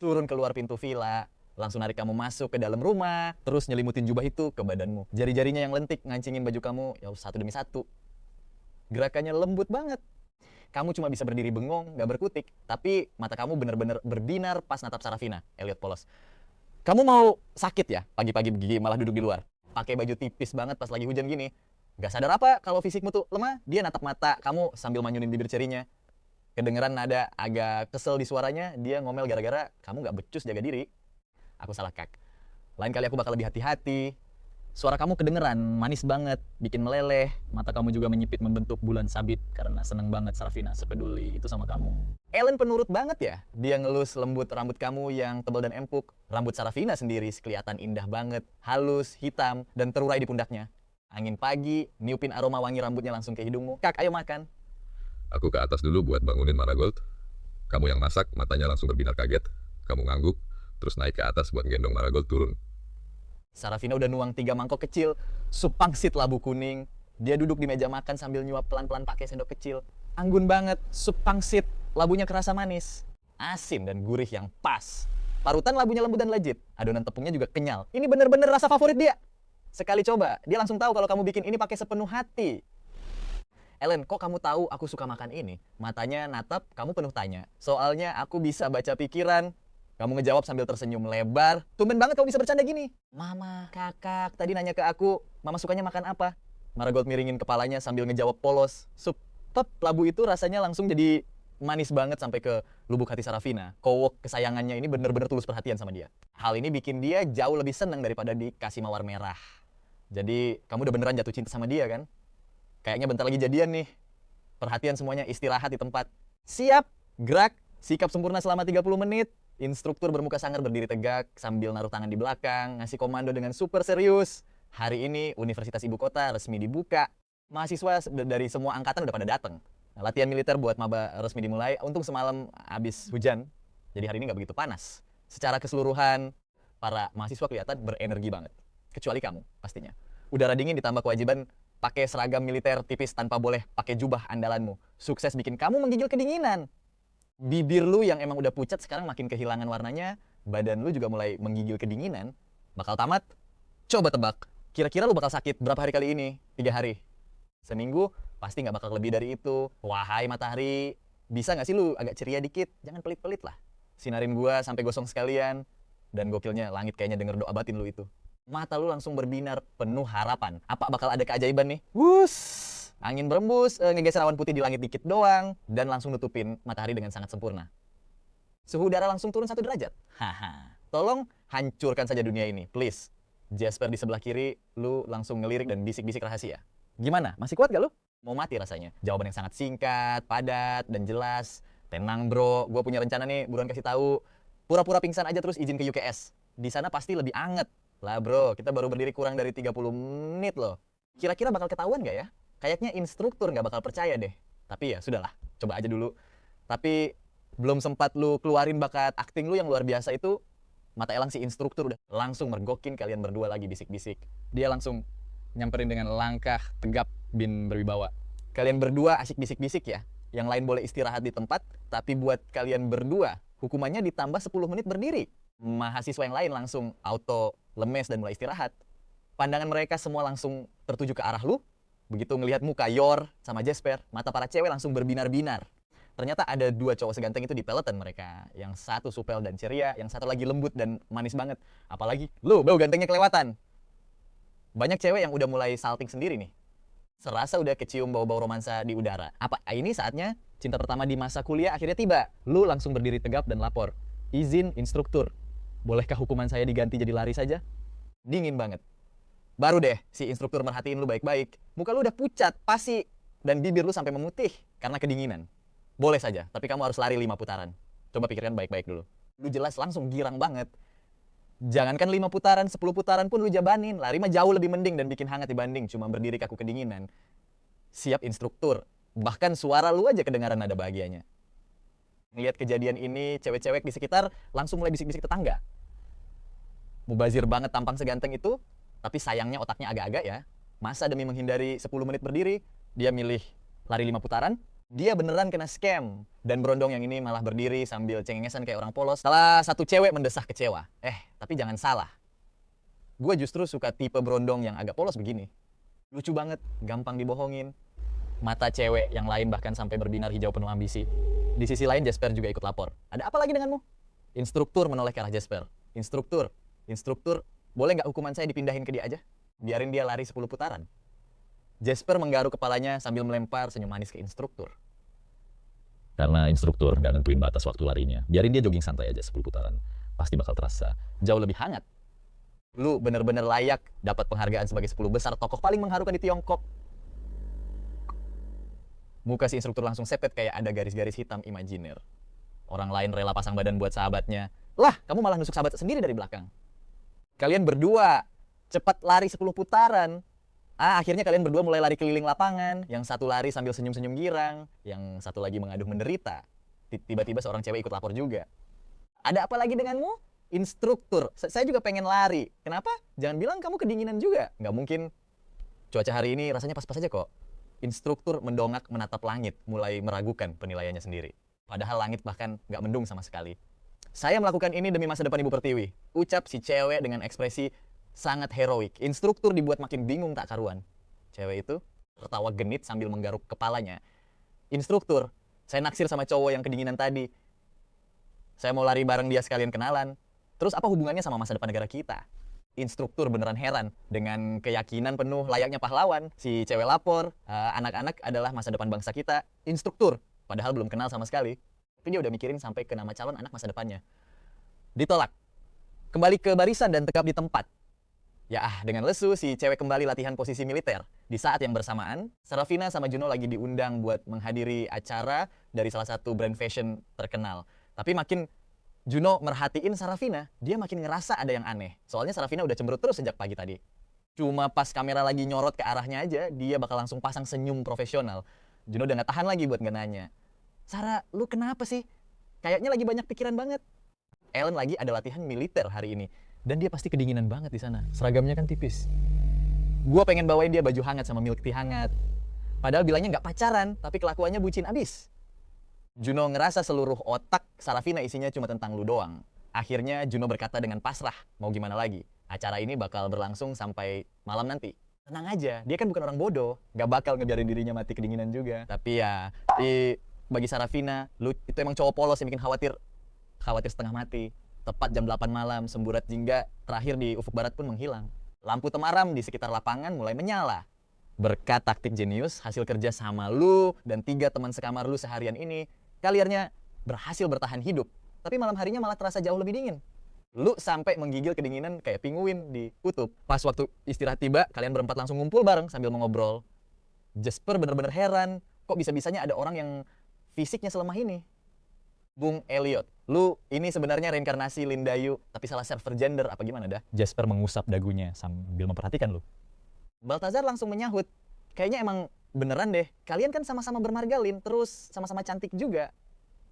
Turun keluar pintu villa. Langsung narik kamu masuk ke dalam rumah. Terus nyelimutin jubah itu ke badanmu. Jari-jarinya yang lentik ngancingin baju kamu ya satu demi satu. Gerakannya lembut banget. kamu cuma bisa berdiri bengong, gak berkutik, tapi mata kamu bener-bener berbinar pas natap Sarafina, Elliot Polos. Kamu mau sakit ya pagi-pagi begini malah duduk di luar? Pakai baju tipis banget pas lagi hujan gini. Gak sadar apa kalau fisikmu tuh lemah, dia natap mata kamu sambil manyunin bibir cerinya. Kedengeran nada agak kesel di suaranya, dia ngomel gara-gara kamu gak becus jaga diri. Aku salah kak. Lain kali aku bakal lebih hati-hati. Suara kamu kedengeran, manis banget, bikin meleleh. Mata kamu juga menyipit membentuk bulan sabit karena seneng banget Sarafina sepeduli itu sama kamu. Ellen penurut banget ya. Dia ngelus lembut rambut kamu yang tebal dan empuk. Rambut Sarafina sendiri kelihatan indah banget, halus, hitam, dan terurai di pundaknya. Angin pagi, niupin aroma wangi rambutnya langsung ke hidungmu. Kak, ayo makan. Aku ke atas dulu buat bangunin Marigold. Kamu yang masak, matanya langsung berbinar kaget. Kamu ngangguk, terus naik ke atas buat gendong Marigold turun. Sarafina udah nuang 3 mangkok kecil, sup pangsit labu kuning. Dia duduk di meja makan sambil nyuap pelan-pelan pakai sendok kecil. Anggun banget, sup pangsit, labunya kerasa manis. Asin dan gurih yang pas. Parutan labunya lembut dan legit. Adonan tepungnya juga kenyal. Ini bener-bener rasa favorit dia. Sekali coba, dia langsung tahu kalau kamu bikin ini pakai sepenuh hati. Ellen, kok kamu tahu aku suka makan ini? Matanya natap, kamu penuh tanya. Soalnya aku bisa baca pikiran. Kamu ngejawab sambil tersenyum lebar. Tumben banget kamu bisa bercanda gini. Mama, kakak, tadi nanya ke aku, mama sukanya makan apa? Marigold miringin kepalanya sambil ngejawab polos. Sup, labu itu rasanya langsung jadi manis banget sampai ke lubuk hati Sarafina. Kowok kesayangannya ini bener-bener tulus perhatian sama dia. Hal ini bikin dia jauh lebih seneng daripada dikasih mawar merah. Jadi, kamu udah beneran jatuh cinta sama dia kan? Kayaknya bentar lagi jadian nih. Perhatian semuanya, istirahat di tempat. Siap, gerak, sikap sempurna selama 30 menit. Instruktur bermuka sangar berdiri tegak sambil naruh tangan di belakang, ngasih komando dengan super serius. Hari ini Universitas Ibu Kota resmi dibuka. Mahasiswa dari semua angkatan udah pada datang. Nah, latihan militer buat maba resmi dimulai. Untung semalam habis hujan, jadi hari ini nggak begitu panas. Secara keseluruhan, para mahasiswa kelihatan berenergi banget. Kecuali kamu, pastinya. Udara dingin ditambah kewajiban pakai seragam militer tipis tanpa boleh pakai jubah andalanmu. Sukses bikin kamu menggigil kedinginan. Bibir lu yang emang udah pucat sekarang makin kehilangan warnanya, badan lu juga mulai menggigil kedinginan. Bakal tamat? Coba tebak, kira-kira lu bakal sakit berapa hari kali ini? 3 hari? Seminggu? Pasti nggak bakal lebih dari itu. Wahai matahari, bisa nggak sih lu agak ceria dikit? Jangan pelit-pelit lah. Sinarin gua sampai gosong sekalian. Dan gokilnya, langit kayaknya denger doa batin lu itu. Mata lu langsung berbinar penuh harapan. Apa bakal ada keajaiban nih? Wuss! Angin berembus, ngegeser awan putih di langit dikit doang, dan langsung nutupin matahari dengan sangat sempurna. Suhu udara langsung turun 1 derajat. Haha. Tolong hancurkan saja dunia ini, please. Jasper di sebelah kiri, lu langsung ngelirik dan bisik-bisik rahasia. Gimana? Masih kuat gak lu? Mau mati rasanya. Jawaban yang sangat singkat, padat, dan jelas. Tenang bro, gue punya rencana nih, buruan kasih tahu. Pura-pura pingsan aja terus izin ke UKS. Di sana pasti lebih anget. Lah bro, kita baru berdiri kurang dari 30 menit loh. Kira-kira bakal ketahuan gak ya? Kayaknya instruktur nggak bakal percaya deh. Tapi ya sudahlah, coba aja dulu. Tapi belum sempat lu keluarin bakat akting lu yang luar biasa itu, mata elang si instruktur udah langsung mergokin kalian berdua lagi bisik-bisik. Dia langsung nyamperin dengan langkah tegap bin berwibawa. Kalian berdua asik bisik-bisik ya. Yang lain boleh istirahat di tempat, tapi buat kalian berdua, hukumannya ditambah 10 menit berdiri. Mahasiswa yang lain langsung auto lemes dan mulai istirahat. Pandangan mereka semua langsung tertuju ke arah lu. Begitu ngelihat muka Yor sama Jasper, mata para cewek langsung berbinar-binar. Ternyata ada 2 cowok seganteng itu di peloton mereka. Yang satu supel dan ceria, yang satu lagi lembut dan manis banget. Apalagi, lu bau gantengnya kelewatan. Banyak cewek yang udah mulai salting sendiri nih. Serasa udah kecium bau-bau romansa di udara. Apa ini saatnya cinta pertama di masa kuliah akhirnya tiba. Lu langsung berdiri tegap dan lapor. Izin instruktur, bolehkah hukuman saya diganti jadi lari saja? Dingin banget. Baru deh si instruktur merhatiin lu baik-baik. Muka lu udah pucat, pasi, dan bibir lu sampai memutih karena kedinginan. Boleh saja, tapi kamu harus lari 5 putaran. Coba pikirkan baik-baik dulu. Lu jelas langsung girang banget. Jangankan 5 putaran, 10 putaran pun lu jabanin. Lari mah jauh lebih mending dan bikin hangat dibanding cuma berdiri kaku kedinginan. Siap instruktur. Bahkan suara lu aja kedengaran nada bahagianya. Ngelihat kejadian ini, cewek-cewek di sekitar langsung mulai bisik-bisik tetangga. Mubazir banget tampang seganteng itu, tapi sayangnya otaknya agak-agak ya. Masa demi menghindari 10 menit berdiri, dia milih lari 5 putaran. Dia beneran kena scam. Dan berondong yang ini malah berdiri sambil cengengesan kayak orang polos. Salah satu cewek mendesah kecewa. Tapi jangan salah. Gue justru suka tipe berondong yang agak polos begini. Lucu banget, gampang dibohongin. Mata cewek yang lain bahkan sampai berbinar hijau penuh ambisi. Di sisi lain Jasper juga ikut lapor. Ada apa lagi denganmu? Instruktur menoleh ke arah Jasper. Instruktur, boleh nggak hukuman saya dipindahin ke dia aja? Biarin dia lari 10 putaran. Jasper menggaruk kepalanya sambil melempar senyum manis ke instruktur. Karena instruktur nggak nentuin batas waktu larinya. Biarin dia jogging santai aja 10 putaran. Pasti bakal terasa jauh lebih hangat. Lu bener-bener layak dapat penghargaan sebagai 10 besar tokoh paling mengharukan di Tiongkok. Muka si instruktur langsung sepet kayak ada garis-garis hitam imajiner. Orang lain rela pasang badan buat sahabatnya. Lah, kamu malah nusuk sahabat sendiri dari belakang. Kalian berdua cepat lari 10 putaran. Akhirnya kalian berdua mulai lari keliling lapangan. Yang satu lari sambil senyum-senyum girang. Yang satu lagi mengaduh menderita. Tiba-tiba seorang cewek ikut lapor juga. Ada apa lagi denganmu? Instruktur, saya juga pengen lari. Kenapa? Jangan bilang kamu kedinginan juga. Nggak mungkin. Cuaca hari ini rasanya pas-pas aja kok. Instruktur mendongak menatap langit, mulai meragukan penilaiannya sendiri. Padahal langit bahkan nggak mendung sama sekali. Saya melakukan ini demi masa depan Ibu Pertiwi. Ucap si cewek dengan ekspresi sangat heroik. Instruktur dibuat makin bingung tak karuan. Cewek itu tertawa genit sambil menggaruk kepalanya. Instruktur, saya naksir sama cowok yang kedinginan tadi. Saya mau lari bareng dia sekalian kenalan. Terus apa hubungannya sama masa depan negara kita? Instruktur beneran heran. Dengan keyakinan penuh layaknya pahlawan. Si cewek lapor, anak-anak adalah masa depan bangsa kita. Instruktur, padahal belum kenal sama sekali. Tapi dia udah mikirin sampai ke nama calon anak masa depannya. Ditolak. Kembali ke barisan dan tegap di tempat. Dengan lesu si cewek kembali latihan posisi militer. Di saat yang bersamaan, Sarafina sama Juno lagi diundang buat menghadiri acara dari salah satu brand fashion terkenal. Tapi makin Juno merhatiin Sarafina, dia makin ngerasa ada yang aneh. Soalnya Sarafina udah cemberut terus sejak pagi tadi. Cuma pas kamera lagi nyorot ke arahnya aja, dia bakal langsung pasang senyum profesional. Juno udah gak tahan lagi buat nggak nanya. Sarah, lu kenapa sih? Kayaknya lagi banyak pikiran banget. Ellen lagi ada latihan militer hari ini. Dan dia pasti kedinginan banget di sana. Seragamnya kan tipis. Gua pengen bawain dia baju hangat sama milk tea hangat. Padahal bilangnya nggak pacaran, tapi kelakuannya bucin abis. Juno ngerasa seluruh otak Sarafina isinya cuma tentang lu doang. Akhirnya Juno berkata dengan pasrah, mau gimana lagi? Acara ini bakal berlangsung sampai malam nanti. Tenang aja, dia kan bukan orang bodoh. Nggak bakal ngebiarin dirinya mati kedinginan juga. Tapi bagi Sarafina, lu itu emang cowok polos yang bikin khawatir setengah mati. Tepat jam 8 malam, semburat jingga terakhir di ufuk barat pun menghilang. Lampu temaram di sekitar lapangan mulai menyala. Berkat taktik jenius, hasil kerja sama lu dan 3 teman sekamar lu seharian ini, kaliannya berhasil bertahan hidup. Tapi malam harinya malah terasa jauh lebih dingin. Lu sampai menggigil kedinginan kayak penguin di kutub. Pas waktu istirahat tiba, kalian berempat langsung ngumpul bareng sambil mengobrol. Jasper bener-bener heran, kok bisa-bisanya ada orang yang fisiknya selemah ini. Bung Elliot, lu ini sebenarnya reinkarnasi Lindayu, tapi salah server gender apa gimana dah? Jasper mengusap dagunya sambil memperhatikan lu. Baltazar langsung menyahut, kayaknya emang beneran deh, kalian kan sama-sama bermarga Lin, terus sama-sama cantik juga.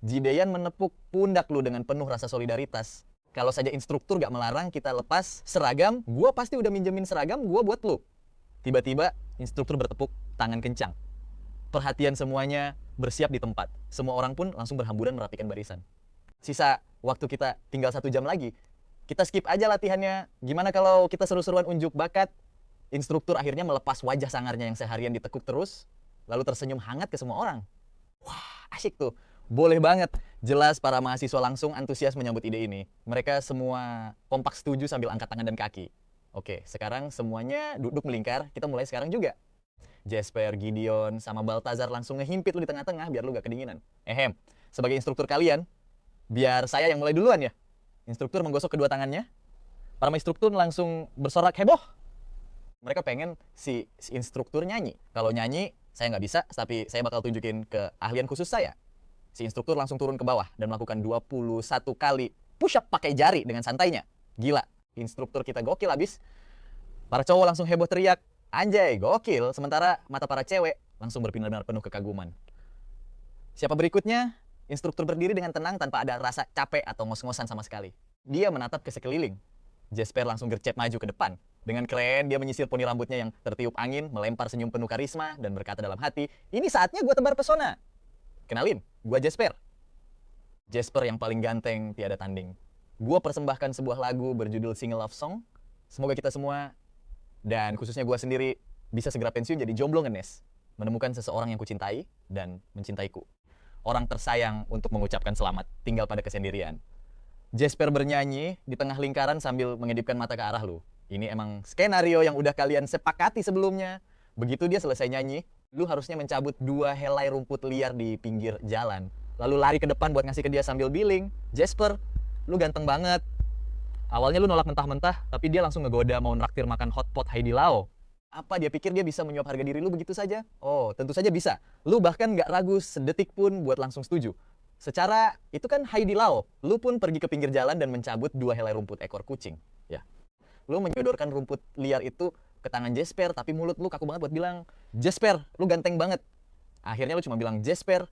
Jideyan menepuk pundak lu dengan penuh rasa solidaritas. Kalau saja instruktur gak melarang kita lepas seragam, gua pasti udah minjemin seragam gua buat lu. Tiba-tiba instruktur bertepuk tangan kencang. Perhatian semuanya bersiap di tempat. Semua orang pun langsung berhamburan merapikan barisan. Sisa waktu kita tinggal 1 jam lagi. Kita skip aja latihannya. Gimana kalau kita seru-seruan unjuk bakat? Instruktur akhirnya melepas wajah sangarnya yang seharian ditekuk terus, lalu tersenyum hangat ke semua orang. Wah, asyik tuh. Boleh banget. Jelas para mahasiswa langsung antusias menyambut ide ini. Mereka semua kompak setuju sambil angkat tangan dan kaki. Oke, sekarang semuanya duduk melingkar. Kita mulai sekarang juga. Jasper, Gideon, sama Baltazar langsung ngehimpit lu di tengah-tengah biar lu gak kedinginan. Sebagai instruktur kalian, biar saya yang mulai duluan ya. Instruktur menggosok kedua tangannya. Para instruktur langsung bersorak heboh. Mereka pengen si instruktur nyanyi. Kalau nyanyi, saya nggak bisa, tapi saya bakal tunjukin keahlian khusus saya. Si instruktur langsung turun ke bawah dan melakukan 21 kali push up pakai jari dengan santainya. Gila, instruktur kita gokil abis. Para cowok langsung heboh teriak, anjay, gokil. Sementara mata para cewek langsung berbinar-binar penuh kekaguman. Siapa berikutnya? Instruktur berdiri dengan tenang tanpa ada rasa capek atau ngos-ngosan sama sekali. Dia menatap ke sekeliling. Jasper langsung gercep maju ke depan. Dengan keren, dia menyisir poni rambutnya yang tertiup angin, melempar senyum penuh karisma, dan berkata dalam hati, ini saatnya gue tebar pesona. Kenalin, gue Jasper. Jasper yang paling ganteng, tiada tanding. Gue persembahkan sebuah lagu berjudul Single Love Song. Semoga kita semua, dan khususnya gue sendiri, bisa segera pensiun jadi jomblo ngenes. menemukan seseorang yang kucintai dan mencintaiku. Orang tersayang untuk mengucapkan selamat, tinggal pada kesendirian. Jasper bernyanyi di tengah lingkaran sambil mengedipkan mata ke arah lu. Ini emang skenario yang udah kalian sepakati sebelumnya. Begitu dia selesai nyanyi, lu harusnya mencabut 2 helai rumput liar di pinggir jalan. Lalu lari ke depan buat ngasih ke dia sambil billing. Jasper, lu ganteng banget. Awalnya lu nolak mentah-mentah, tapi dia langsung ngegoda mau nraktir makan hotpot Heidi Lau. Apa dia pikir dia bisa menyuap harga diri lu begitu saja? Oh, tentu saja bisa. Lu bahkan gak ragu sedetik pun buat langsung setuju. Secara, itu kan Heidi Lau. Lu pun pergi ke pinggir jalan dan mencabut 2 helai rumput ekor kucing. Ya. Lu menyodorkan rumput liar itu ke tangan Jasper, tapi mulut lu kaku banget buat bilang, Jasper, lu ganteng banget. Akhirnya lu cuma bilang, Jasper,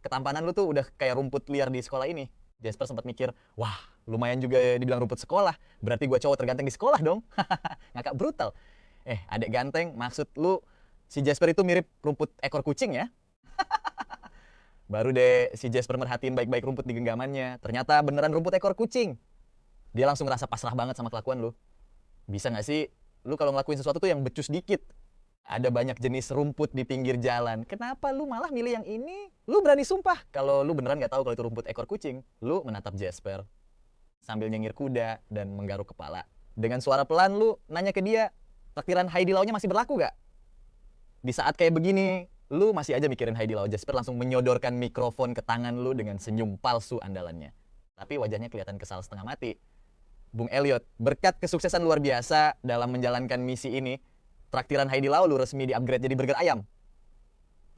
ketampanan lu tuh udah kayak rumput liar di sekolah ini. Jasper sempat mikir, wah, lumayan juga dibilang rumput sekolah. Berarti gua cowok terganteng di sekolah dong. Ngakak brutal. Adek ganteng, maksud lu si Jasper itu mirip rumput ekor kucing ya? Baru deh si Jasper merhatiin baik-baik rumput di genggamannya. Ternyata beneran rumput ekor kucing. Dia langsung ngerasa pasrah banget sama kelakuan lu. Bisa gak sih lu kalau ngelakuin sesuatu tuh yang becus dikit? Ada banyak jenis rumput di pinggir jalan. Kenapa lu malah milih yang ini? Lu berani sumpah kalau lu beneran gak tahu kalau itu rumput ekor kucing. Lu menatap Jasper sambil nyengir kuda dan menggaruk kepala. Dengan suara pelan lu nanya ke dia, traktiran Heidi Lau-nya masih berlaku gak? Di saat kayak begini, lu masih aja mikirin Heidi Lau. Jasper langsung menyodorkan mikrofon ke tangan lu dengan senyum palsu andalannya. Tapi wajahnya kelihatan kesal setengah mati. Bung Elliot, berkat kesuksesan luar biasa dalam menjalankan misi ini, traktiran Heidi Lau lu resmi di-upgrade jadi burger ayam.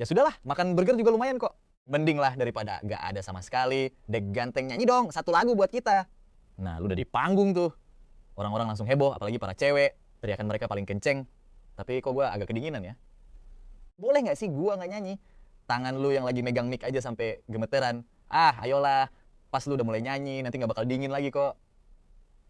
Ya sudahlah, makan burger juga lumayan kok. Mending lah daripada gak ada sama sekali. Dek ganteng, nyanyi dong 1 lagu buat kita. Nah, lu udah di panggung tuh. Orang-orang langsung heboh, apalagi para cewek. Teriakan mereka paling kenceng. Tapi kok gue agak kedinginan ya. Boleh gak sih gue gak nyanyi? Tangan lu yang lagi megang mic aja sampai gemeteran. Ah, ayolah. Pas lu udah mulai nyanyi, nanti gak bakal dingin lagi kok.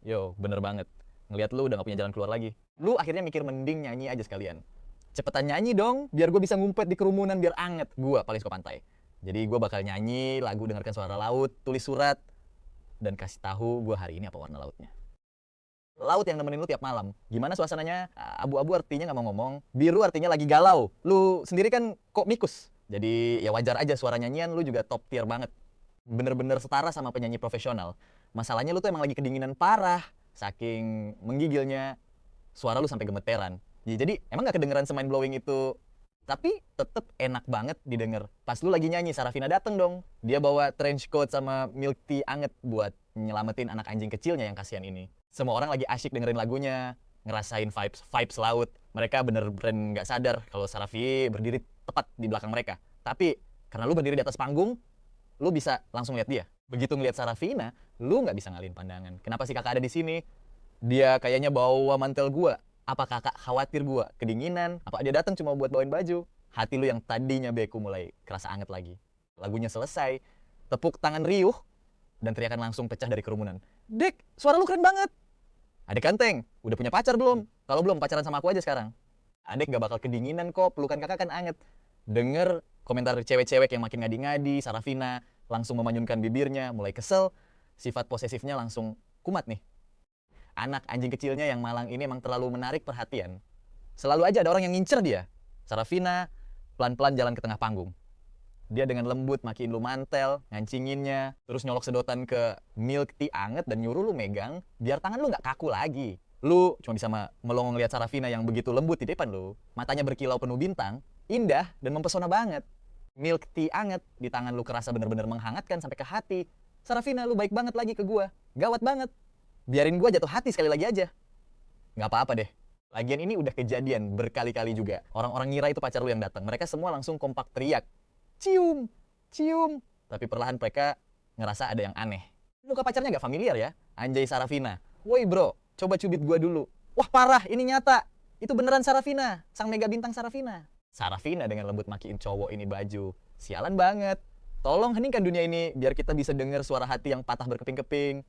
Yo, bener banget. Ngeliat lu udah gak punya jalan keluar lagi. Lu akhirnya mikir mending nyanyi aja sekalian. Cepetan nyanyi dong, biar gue bisa ngumpet di kerumunan biar anget. Gue paling suka pantai. Jadi gue bakal nyanyi lagu dengarkan suara laut, tulis surat, dan kasih tahu gue hari ini apa warna lautnya. Laut yang nemenin lu tiap malam. Gimana suasananya? Abu-abu artinya gak mau ngomong. Biru artinya lagi galau. Lu sendiri kan kok mikus. Jadi ya wajar aja suara nyanyian lu juga top tier banget. Bener-bener setara sama penyanyi profesional. Masalahnya lu tuh emang lagi kedinginan parah. Saking menggigilnya, suara lu sampai gemeteran. Jadi emang gak kedengeran semain blowing itu. Tapi tetep enak banget didengar. Pas lu lagi nyanyi, Sarafina dateng dong. Dia bawa trench coat sama milk tea anget buat nyelamatin anak anjing kecilnya yang kasihan ini. Semua orang lagi asyik dengerin lagunya, ngerasain vibes laut. Mereka bener-bener gak sadar kalau Sarafi berdiri tepat di belakang mereka. Tapi karena lu berdiri di atas panggung, lu bisa langsung lihat dia. Begitu ngeliat Sarafina, lu gak bisa ngalihin pandangan. Kenapa sih kakak ada di sini? Dia kayaknya bawa mantel gua. Apa kakak khawatir gua kedinginan? Apa dia datang cuma buat bawain baju? Hati lu yang tadinya beku mulai kerasa anget lagi. Lagunya selesai, tepuk tangan riuh, dan teriakan langsung pecah dari kerumunan. Dek, suara lu keren banget. Adek ganteng, udah punya pacar belum? Kalau belum, pacaran sama aku aja sekarang. Adek gak bakal kedinginan kok, pelukan kakak kan anget. Denger komentar cewek-cewek yang makin ngadi-ngadi, Sarafina langsung memanyunkan bibirnya, mulai kesel. Sifat posesifnya langsung kumat nih. Anak anjing kecilnya yang malang ini emang terlalu menarik perhatian. Selalu aja ada orang yang ngincer dia. Sarafina pelan-pelan jalan ke tengah panggung. Dia dengan lembut makiin lu mantel, ngancinginnya, terus nyolok sedotan ke milk tea anget dan nyuruh lu megang, biar tangan lu gak kaku lagi. Lu cuma bisa melongo ngeliat Sarafina yang begitu lembut di depan lu. Matanya berkilau penuh bintang, indah dan mempesona banget. Milk tea anget di tangan lu kerasa bener-bener menghangatkan sampai ke hati. Sarafina, lu baik banget lagi ke gua. Gawat banget. Biarin gua jatuh hati sekali lagi aja. Gak apa-apa deh. Lagian ini udah kejadian berkali-kali juga. Orang-orang ngira itu pacar lu yang datang. Mereka semua langsung kompak teriak. Cium, cium. Tapi perlahan mereka ngerasa ada yang aneh. Lu ke pacarnya gak familiar ya? Anjay Sarafina. Woi bro, coba cubit gua dulu. Wah parah, ini nyata. Itu beneran Sarafina, sang mega bintang Sarafina. Sarafina dengan lembut makiin cowok ini baju. Sialan banget. Tolong heningkan dunia ini biar kita bisa dengar suara hati yang patah berkeping-keping.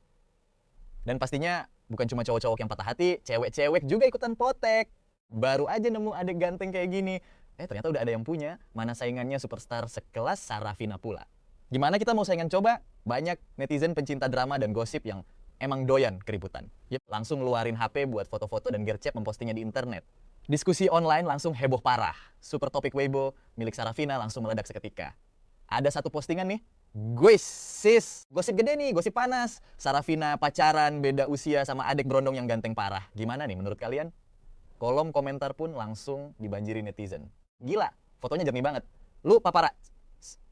Dan pastinya bukan cuma cowok-cowok yang patah hati, cewek-cewek juga ikutan potek. Baru aja nemu adek ganteng kayak gini. Ternyata udah ada yang punya. Mana saingannya superstar sekelas Sarafina pula. Gimana kita mau saingan coba? Banyak netizen pencinta drama dan gosip yang emang doyan keributan. Langsung ngeluarin HP buat foto-foto dan gercep mempostingnya di internet. Diskusi online langsung heboh parah. Super topik Weibo milik Sarafina langsung meledak seketika. Ada satu postingan nih. Guys, sis, gosip gede nih, gosip panas. Sarafina pacaran, beda usia sama adik berondong yang ganteng parah. Gimana nih menurut kalian? Kolom komentar pun langsung dibanjiri netizen. Gila, fotonya jernih banget. Lu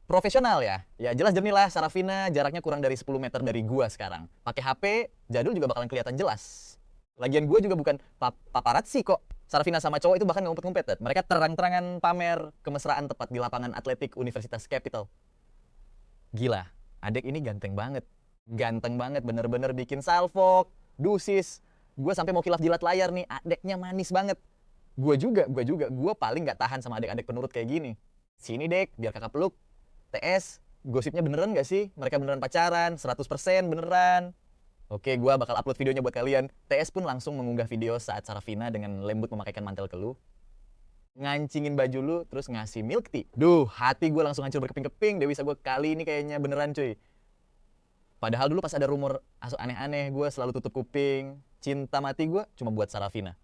profesional ya? Ya jelas jernih lah, Sarafina jaraknya kurang dari 10 meter dari gua sekarang. Pakai HP, jadul juga bakalan kelihatan jelas. Lagian gua juga bukan paparazzi kok. Sarafina sama cowok itu bahkan ngumpet-ngumpet. Mereka terang-terangan pamer kemesraan tepat di lapangan atletik Universitas Capital. Gila, adek ini ganteng banget. Ganteng banget, bener-bener bikin salfok, dusis. Gue sampai mau kilaf jilat layar nih, adeknya manis banget. Gue juga. Gue paling gak tahan sama adek-adek penurut kayak gini. Sini dek, biar kakak peluk. TS, gosipnya beneran gak sih? Mereka beneran pacaran, 100% beneran. Oke, gue bakal upload videonya buat kalian. TS pun langsung mengunggah video saat Sarafina dengan lembut memakaikan mantel keluh. Ngancingin baju lu, terus ngasih milk tea. Duh, hati gue langsung hancur berkeping-keping. Dewisa gue kali ini kayaknya beneran cuy. Padahal dulu pas ada rumor aneh-aneh, gue selalu tutup kuping. Cinta mati gue cuma buat Sarafina.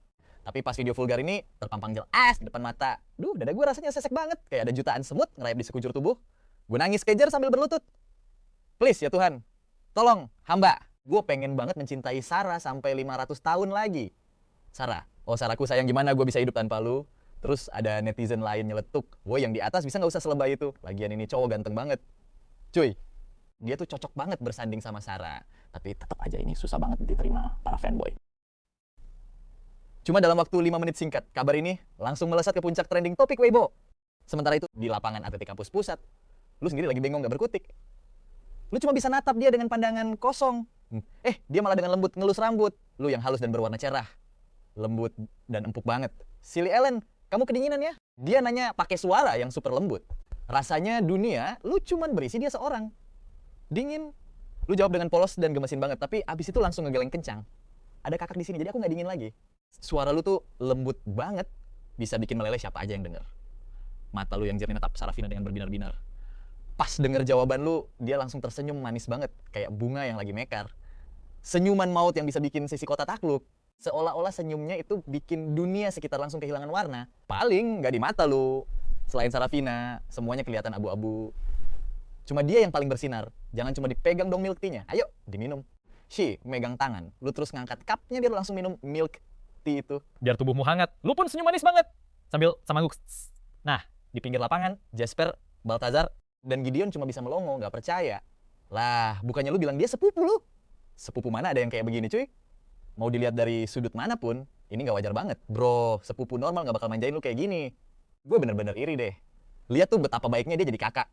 Tapi pas video vulgar ini terpampang jelas di depan mata. Duh, dada gue rasanya sesek banget. Kayak ada jutaan semut ngerayap di sekujur tubuh. Gue nangis kejer sambil berlutut. Please ya Tuhan, tolong hamba. Gue pengen banget mencintai Sarah sampai 500 tahun lagi. Sarah, oh Sarahku sayang gimana gue bisa hidup tanpa lu? Terus ada netizen lain nyeletuk, woi yang di atas bisa nggak usah selebay itu. Lagian ini cowok ganteng banget. Cuy, dia tuh cocok banget bersanding sama Sarah. Tapi tetap aja ini susah banget diterima para fanboy. Cuma dalam waktu 5 menit singkat, kabar ini langsung melesat ke puncak trending topik Weibo. Sementara itu di lapangan atletik kampus pusat, lu sendiri lagi bengong gak berkutik. Lu cuma bisa natap dia dengan pandangan kosong. Dia malah dengan lembut ngelus rambut. Lu yang halus dan berwarna cerah. Lembut dan empuk banget. Silly Ellen, kamu kedinginan ya? Dia nanya pakai suara yang super lembut. Rasanya dunia, lu cuman berisi dia seorang. Dingin. Lu jawab dengan polos dan gemesin banget, tapi abis itu langsung ngegeleng kencang. Ada kakak di sini, jadi aku nggak dingin lagi. Suara lu tuh lembut banget, bisa bikin meleleh siapa aja yang denger. Mata lu yang jernih natap Sarafina dengan berbinar-binar. Pas denger jawaban lu, dia langsung tersenyum manis banget, kayak bunga yang lagi mekar. Senyuman maut yang bisa bikin sisi kota takluk. Seolah-olah senyumnya itu bikin dunia sekitar langsung kehilangan warna. Paling nggak di mata lu. Selain Sarafina, semuanya kelihatan abu-abu. Cuma dia yang paling bersinar. Jangan cuma dipegang dong milk tea-nya. Ayo, diminum. Megang tangan. Lu terus ngangkat cupnya biar lu langsung minum milk tea itu. Biar tubuhmu hangat. Lu pun senyum manis banget. Sambil sama gue. Nah, di pinggir lapangan, Jasper, Baltazar, dan Gideon cuma bisa melongo, nggak percaya. Lah, bukannya lu bilang dia sepupu lu? Sepupu mana ada yang kayak begini cuy? Mau dilihat dari sudut manapun, ini nggak wajar banget. Bro, sepupu normal nggak bakal manjain lu kayak gini. Gue bener-bener iri deh. Lihat tuh betapa baiknya dia jadi kakak.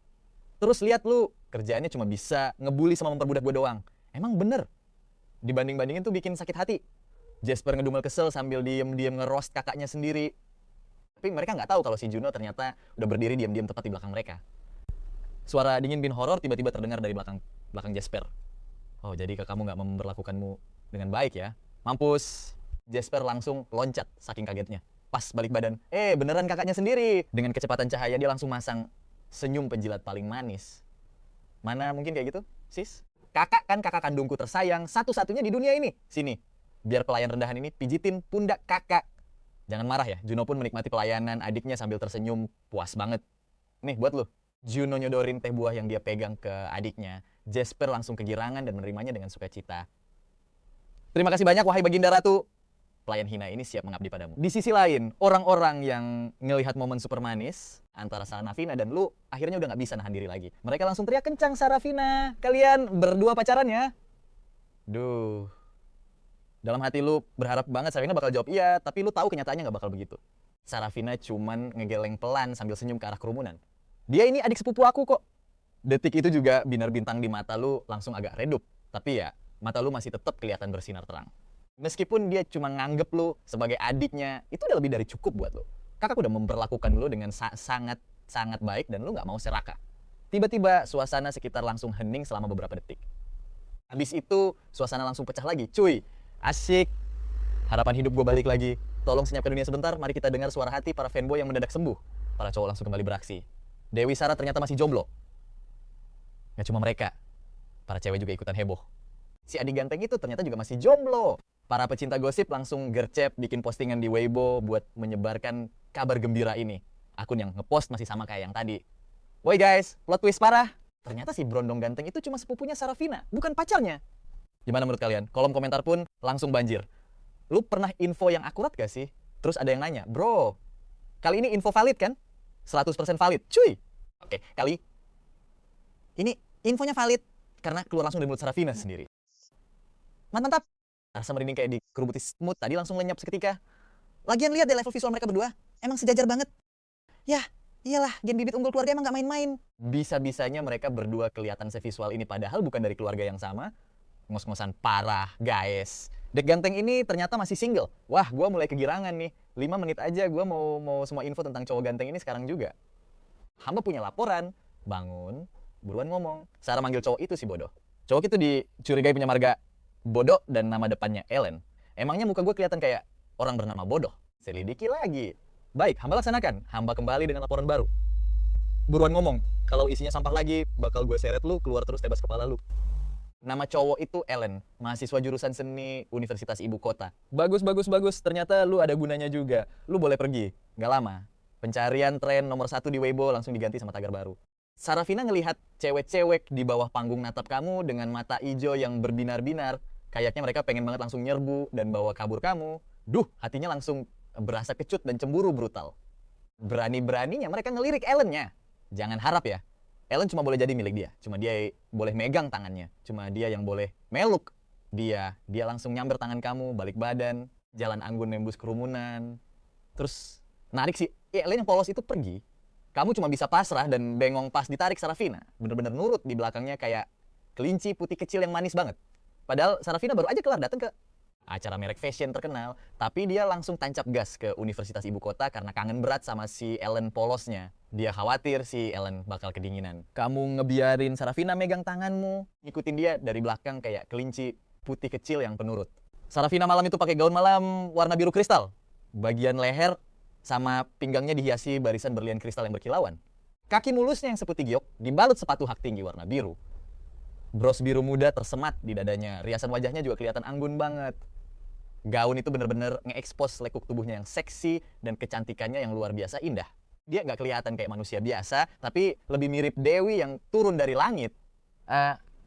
Terus lihat lu, kerjaannya cuma bisa ngebully sama memperbudak gue doang. Emang bener? Dibanding-bandingin tuh bikin sakit hati. Jasper ngedumel kesel sambil diem-diem ngeroast kakaknya sendiri. Tapi mereka nggak tahu kalau si Juno ternyata udah berdiri diem-diem tepat di belakang mereka. Suara dingin bin horor tiba-tiba terdengar dari belakang Jasper. Oh, jadi kakakmu nggak memperlakukanmu dengan baik ya? Mampus. Jasper langsung loncat saking kagetnya. Pas balik badan, beneran kakaknya sendiri. Dengan kecepatan cahaya dia langsung masang senyum penjilat paling manis. Mana mungkin kayak gitu, sis? Kakak kan kakak kandungku tersayang, satu-satunya di dunia ini. Sini, biar pelayan rendahan ini pijitin pundak kakak. Jangan marah ya, Juno pun menikmati pelayanan adiknya sambil tersenyum puas banget. Nih buat lu. Juno nyodorin teh buah yang dia pegang ke adiknya. Jasper langsung kegirangan dan menerimanya dengan sukacita. Terima kasih banyak wahai Baginda Ratu. Pelayan hina ini siap mengabdi padamu. Di sisi lain, orang-orang yang ngelihat momen super manis antara Sarafina dan lu akhirnya udah nggak bisa nahan diri lagi. Mereka langsung teriak kencang, Sarafina, kalian berdua pacaran ya? Duh. Dalam hati lu berharap banget Sarafina bakal jawab iya, tapi lu tahu kenyataannya nggak bakal begitu. Sarafina cuman ngegeleng pelan sambil senyum ke arah kerumunan. Dia ini adik sepupu aku kok. Detik itu juga binar bintang di mata lu langsung agak redup. Tapi ya, mata lu masih tetap kelihatan bersinar terang. Meskipun dia cuma nganggep lu sebagai adiknya, itu udah lebih dari cukup buat lu. Kakak udah memperlakukan lu dengan sangat baik dan lu nggak mau serakah. Tiba-tiba suasana sekitar langsung hening selama beberapa detik. Habis itu suasana langsung pecah lagi. Cuy, asik. Harapan hidup gue balik lagi. Tolong senyap ke dunia sebentar, mari kita dengar suara hati para fanboy yang mendadak sembuh. Para cowok langsung kembali beraksi. Dewi Sarah ternyata masih jomblo. Gak cuma mereka, para cewek juga ikutan heboh. Si adik ganteng itu ternyata juga masih jomblo. Para pecinta gosip langsung gercep bikin postingan di Weibo buat menyebarkan kabar gembira ini. Akun yang ngepost masih sama kayak yang tadi. Woi guys, plot twist parah. Ternyata si Brondong ganteng itu cuma sepupunya Sarafina, bukan pacarnya. Gimana menurut kalian? Kolom komentar pun langsung banjir. Lu pernah info yang akurat gak sih? Terus ada yang nanya, bro, kali ini info valid kan? 100% valid, cuy. Oke, kali ini infonya valid karena keluar langsung dari mulut Sarafina sendiri. Mantap. Rasa merinding kayak dikerubuti semut tadi langsung lenyap seketika. Lagian lihat deh level visual mereka berdua. Emang sejajar banget. Yah, iyalah, gen bibit unggul keluarga emang gak main-main. Bisa-bisanya mereka berdua kelihatan sevisual ini padahal bukan dari keluarga yang sama. Ngos-ngosan parah, guys. Dek ganteng ini ternyata masih single. Wah, gua mulai kegirangan nih. 5 menit aja gua mau semua info tentang cowok ganteng ini sekarang juga. Hamba punya laporan. Bangun, buruan ngomong. Sarah manggil cowok itu si bodoh. Cowok itu dicurigai punya marga bodoh dan nama depannya Ellen. Emangnya muka gue kelihatan kayak orang bernama bodoh? Selidiki lagi. Baik, hamba laksanakan. Hamba kembali dengan laporan baru. Buruan ngomong. Kalau isinya sampah lagi, bakal gue seret lu keluar terus tebas kepala lu. Nama cowok itu Ellen, mahasiswa jurusan seni Universitas Ibu Kota. Bagus. Ternyata lu ada gunanya juga. Lu boleh pergi. Nggak lama. Pencarian tren nomor 1 di Weibo langsung diganti sama tagar baru. Sarafina ngelihat cewek-cewek di bawah panggung natap kamu dengan mata ijo yang berbinar-binar. Kayaknya mereka pengen banget langsung nyerbu dan bawa kabur kamu. Duh, hatinya langsung berasa kecut dan cemburu brutal. Berani-beraninya mereka ngelirik Ellen-nya. Jangan harap ya, Ellen cuma boleh jadi milik dia. Cuma dia boleh megang tangannya. Cuma dia yang boleh meluk dia. Dia langsung nyamber tangan kamu, balik badan, jalan anggun nembus kerumunan. Terus narik si Ellen yang polos itu pergi. Kamu cuma bisa pasrah dan bengong pas ditarik Sarafina. Bener-bener nurut di belakangnya kayak kelinci putih kecil yang manis banget. Padahal Sarafina baru aja kelar datang ke acara merek fashion terkenal. Tapi dia langsung tancap gas ke Universitas Ibu Kota karena kangen berat sama si Ellen polosnya. Dia khawatir si Ellen bakal kedinginan. Kamu ngebiarin Sarafina megang tanganmu, ngikutin dia dari belakang kayak kelinci putih kecil yang penurut. Sarafina malam itu pakai gaun malam warna biru kristal. Bagian leher sama pinggangnya dihiasi barisan berlian kristal yang berkilauan. Kaki mulusnya yang seputih giok dibalut sepatu hak tinggi warna biru. Bros biru muda tersemat di dadanya. Riasan wajahnya juga kelihatan anggun banget. Gaun itu bener-bener nge-expose lekuk tubuhnya yang seksi dan kecantikannya yang luar biasa indah. Dia nggak kelihatan kayak manusia biasa, tapi lebih mirip dewi yang turun dari langit.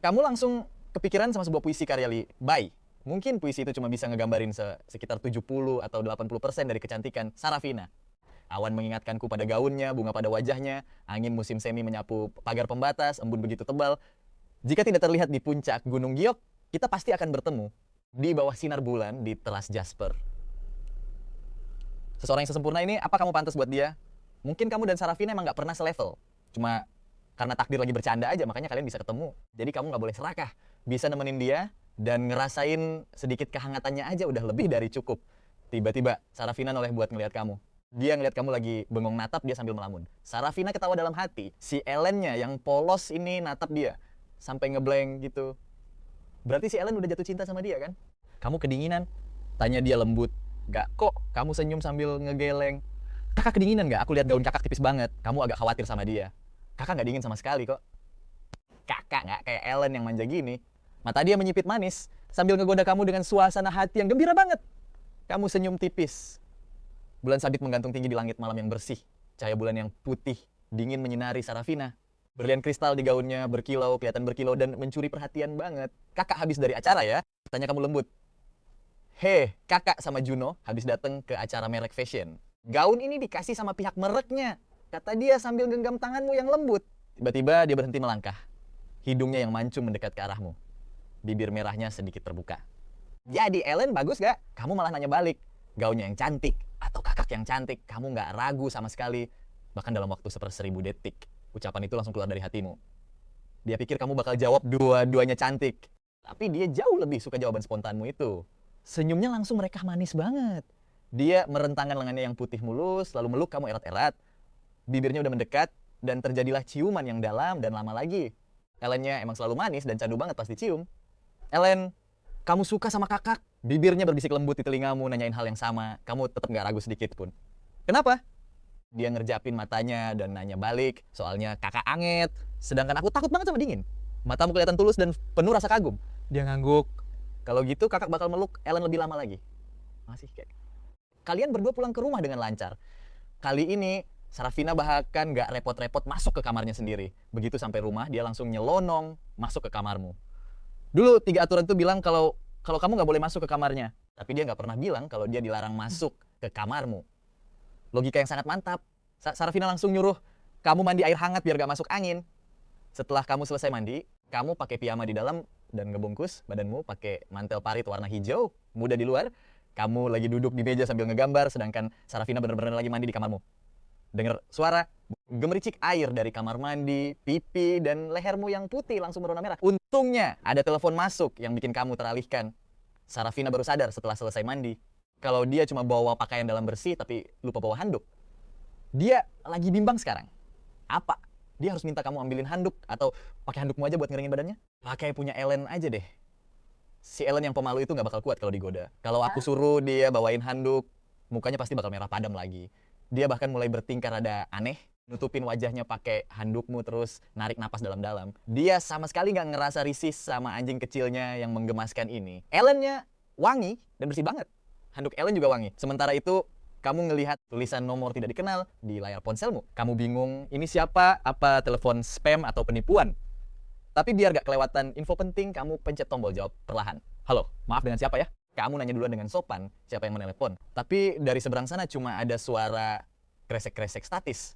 Kamu langsung kepikiran sama sebuah puisi karya Li Bai. Mungkin puisi itu cuma bisa ngegambarin sekitar 70 atau 80% dari kecantikan Sarafina. Awan mengingatkanku pada gaunnya, bunga pada wajahnya, angin musim semi menyapu pagar pembatas, embun begitu tebal. Jika tidak terlihat di puncak Gunung Giok, kita pasti akan bertemu di bawah sinar bulan di telas Jasper. Seseorang yang sesempurna ini, apa kamu pantas buat dia? Mungkin kamu dan Sarafina emang gak pernah selevel. Cuma karena takdir lagi bercanda aja, makanya kalian bisa ketemu. Jadi kamu gak boleh serakah. Bisa nemenin dia, dan ngerasain sedikit kehangatannya aja udah lebih dari cukup. Tiba-tiba Sarafina noleh buat ngelihat kamu. Dia ngelihat kamu lagi bengong natap, dia sambil melamun. Sarafina ketawa dalam hati. Si Ellen-nya yang polos ini natap dia. Sampai ngeblank gitu. Berarti si Ellen udah jatuh cinta sama dia kan? Kamu kedinginan? Tanya dia lembut. Gak kok, kamu senyum sambil ngegeleng. Kakak kedinginan gak? Aku lihat gaun kakak tipis banget. Kamu agak khawatir sama dia. Kakak gak dingin sama sekali kok. Kakak gak kayak Ellen yang manja gini. Mata dia menyipit manis, sambil ngegoda kamu dengan suasana hati yang gembira banget. Kamu senyum tipis. Bulan sabit menggantung tinggi di langit malam yang bersih. Cahaya bulan yang putih, dingin menyinari Sarafina. Berlian kristal di gaunnya berkilau, kelihatan berkilau dan mencuri perhatian banget. Kakak habis dari acara ya? Tanya kamu lembut. Heh, kakak sama Juno habis datang ke acara merek fashion. Gaun ini dikasih sama pihak mereknya. Kata dia sambil genggam tanganmu yang lembut. Tiba-tiba dia berhenti melangkah. Hidungnya yang mancung mendekat ke arahmu. Bibir merahnya sedikit terbuka. Jadi Ellen bagus gak? Kamu malah nanya balik. Gaunnya yang cantik atau kakak yang cantik? Kamu gak ragu sama sekali. Bahkan dalam waktu 1/1000 detik. Ucapan itu langsung keluar dari hatimu. Dia pikir kamu bakal jawab dua-duanya cantik. Tapi dia jauh lebih suka jawaban spontanmu itu. Senyumnya langsung merekah manis banget. Dia merentangkan lengannya yang putih mulus, lalu meluk kamu erat-erat. Bibirnya udah mendekat, dan terjadilah ciuman yang dalam dan lama lagi. Ellen-nya emang selalu manis dan candu banget pas dicium. Ellen, kamu suka sama kakak? Bibirnya berbisik lembut di telingamu, nanyain hal yang sama. Kamu tetap gak ragu sedikit pun. Kenapa? Dia ngerjapin matanya dan nanya balik, soalnya kakak anget. Sedangkan aku takut banget sama dingin. Matamu kelihatan tulus dan penuh rasa kagum. Dia ngangguk. Kalau gitu kakak bakal meluk Ellen lebih lama lagi. Masih kayak. Kalian berdua pulang ke rumah dengan lancar. Kali ini Sarafina bahkan gak repot-repot masuk ke kamarnya sendiri. Begitu sampai rumah dia langsung nyelonong masuk ke kamarmu. Dulu 3 aturan tuh bilang kalau kamu gak boleh masuk ke kamarnya. Tapi dia gak pernah bilang kalau dia dilarang masuk ke kamarmu. Logika yang sangat mantap. Sarafina langsung nyuruh kamu mandi air hangat biar gak masuk angin. Setelah kamu selesai mandi, kamu pakai piyama di dalam dan ngebungkus badanmu pakai mantel parit warna hijau, muda di luar. Kamu lagi duduk di meja sambil ngegambar, sedangkan Sarafina bener-bener lagi mandi di kamarmu. Dengar suara gemericik air dari kamar mandi, pipi, dan lehermu yang putih langsung berwarna merah. Untungnya ada telepon masuk yang bikin kamu teralihkan. Sarafina baru sadar setelah selesai mandi. Kalau dia cuma bawa pakaian dalam bersih tapi lupa bawa handuk. Dia lagi bimbang sekarang. Apa? Dia harus minta kamu ambilin handuk atau pakai handukmu aja buat ngeringin badannya? Pakai punya Ellen aja deh. Si Ellen yang pemalu itu gak bakal kuat kalau digoda. Kalau aku suruh dia bawain handuk, mukanya pasti bakal merah padam lagi. Dia bahkan mulai bertingkah rada aneh, nutupin wajahnya pakai handukmu terus narik napas dalam-dalam. Dia sama sekali gak ngerasa risih sama anjing kecilnya yang menggemaskan ini. Ellennya wangi dan bersih banget. Handuk Ellen juga wangi. Sementara itu, kamu ngelihat tulisan nomor tidak dikenal di layar ponselmu. Kamu bingung, ini siapa? Apa telepon spam atau penipuan? Tapi biar gak kelewatan info penting, kamu pencet tombol jawab perlahan. Halo, maaf dengan siapa ya? Kamu nanya duluan dengan sopan siapa yang menelepon. Tapi dari seberang sana cuma ada suara kresek-kresek statis.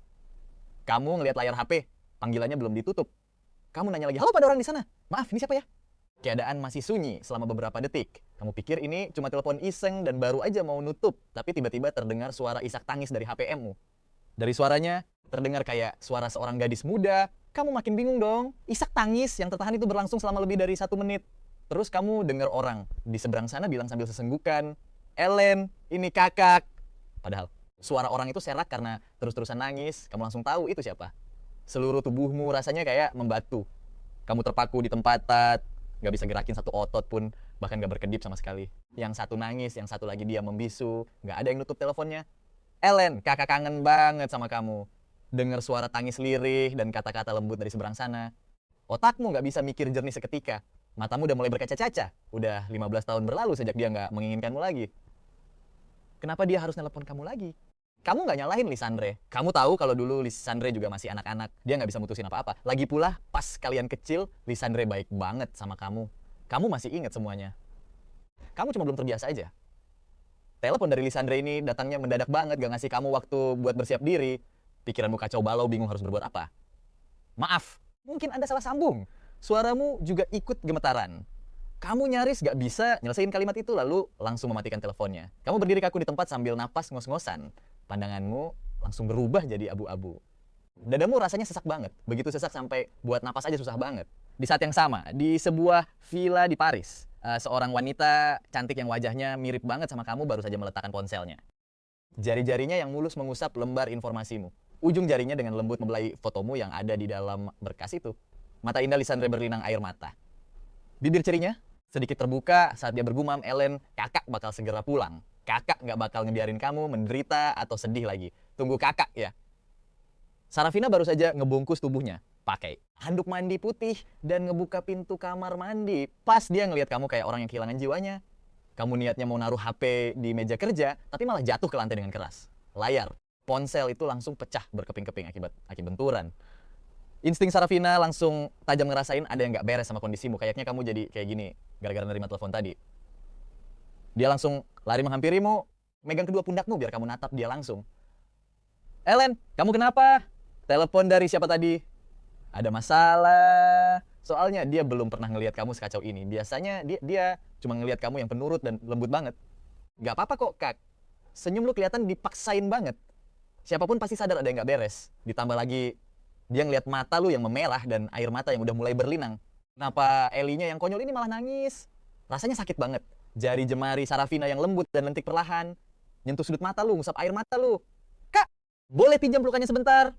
Kamu ngelihat layar HP, panggilannya belum ditutup. Kamu nanya lagi, halo pada orang di sana. Maaf, ini siapa ya? Keadaan masih sunyi selama beberapa detik. Kamu pikir ini cuma telepon iseng dan baru aja mau nutup. Tapi tiba-tiba terdengar suara isak tangis dari HPM-mu. Dari suaranya, terdengar kayak suara seorang gadis muda. Kamu makin bingung dong. Isak tangis yang tertahan itu berlangsung selama lebih dari 1 menit. Terus kamu dengar orang di seberang sana bilang sambil sesenggukan, Ellen, ini kakak. Padahal suara orang itu serak karena terus-terusan nangis. Kamu langsung tahu itu siapa. Seluruh tubuhmu rasanya kayak membatu. Kamu terpaku di tempat, gak bisa gerakin satu otot pun, bahkan gak berkedip sama sekali. Yang satu nangis, yang satu lagi dia membisu. Gak ada yang nutup teleponnya. Ellen, kakak kangen banget sama kamu. Dengar suara tangis lirih dan kata-kata lembut dari seberang sana. Otakmu gak bisa mikir jernih seketika. Matamu udah mulai berkaca-caca. Udah 15 tahun berlalu sejak dia gak menginginkanmu lagi. Kenapa dia harus nelpon kamu lagi? Kamu gak nyalahin Lisandre. Kamu tahu kalau dulu Lisandre juga masih anak-anak. Dia gak bisa mutusin apa-apa. Lagi pula pas kalian kecil, Lisandre baik banget sama kamu. Kamu masih ingat semuanya. Kamu cuma belum terbiasa aja. Telepon dari Lisandre ini datangnya mendadak banget. Gak ngasih kamu waktu buat bersiap diri. Pikiranmu kacau balau, bingung harus berbuat apa. Maaf, mungkin Anda salah sambung. Suaramu juga ikut gemetaran. Kamu nyaris gak bisa nyelesain kalimat itu lalu langsung mematikan teleponnya. Kamu berdiri kaku di tempat sambil napas ngos-ngosan. Pandanganmu langsung berubah jadi abu-abu. Dadamu rasanya sesak banget. Begitu sesak sampai buat napas aja susah banget. Di saat yang sama, di sebuah villa di Paris, seorang wanita cantik yang wajahnya mirip banget sama kamu baru saja meletakkan ponselnya. Jari-jarinya yang mulus mengusap lembar informasimu. Ujung jarinya dengan lembut membelai fotomu yang ada di dalam berkas itu. Mata indah Lisandre berlinang air mata. Bibir cerinya sedikit terbuka saat dia bergumam, Ellen, kakak bakal segera pulang. Kakak gak bakal ngebiarin kamu menderita atau sedih lagi. Tunggu kakak ya. Sarafina baru saja ngebungkus tubuhnya pakai handuk mandi putih dan ngebuka pintu kamar mandi. Pas dia ngelihat kamu kayak orang yang kehilangan jiwanya. Kamu niatnya mau naruh HP di meja kerja, tapi malah jatuh ke lantai dengan keras. Layar ponsel itu langsung pecah berkeping-keping akibat benturan. Insting Sarafina langsung tajam ngerasain ada yang gak beres sama kondisimu. Kayaknya kamu jadi kayak gini gara-gara nerima telepon tadi. Dia langsung lari menghampirimu, megang kedua pundakmu biar kamu natap dia langsung. Ellen, kamu kenapa? Telepon dari siapa tadi? Ada masalah. Soalnya dia belum pernah ngelihat kamu sekacau ini. Biasanya dia cuma ngelihat kamu yang penurut dan lembut banget. Gak apa-apa kok, Kak. Senyum lu kelihatan dipaksain banget. Siapapun pasti sadar ada yang gak beres. Ditambah lagi dia ngelihat mata lu yang memerah dan air mata yang udah mulai berlinang. Kenapa Elinya yang konyol ini malah nangis? Rasanya sakit banget. Jari jemari Sarafina yang lembut dan lentik perlahan nyentuh sudut mata lu, ngusap air mata lu. Kak, boleh pinjam pelukannya sebentar?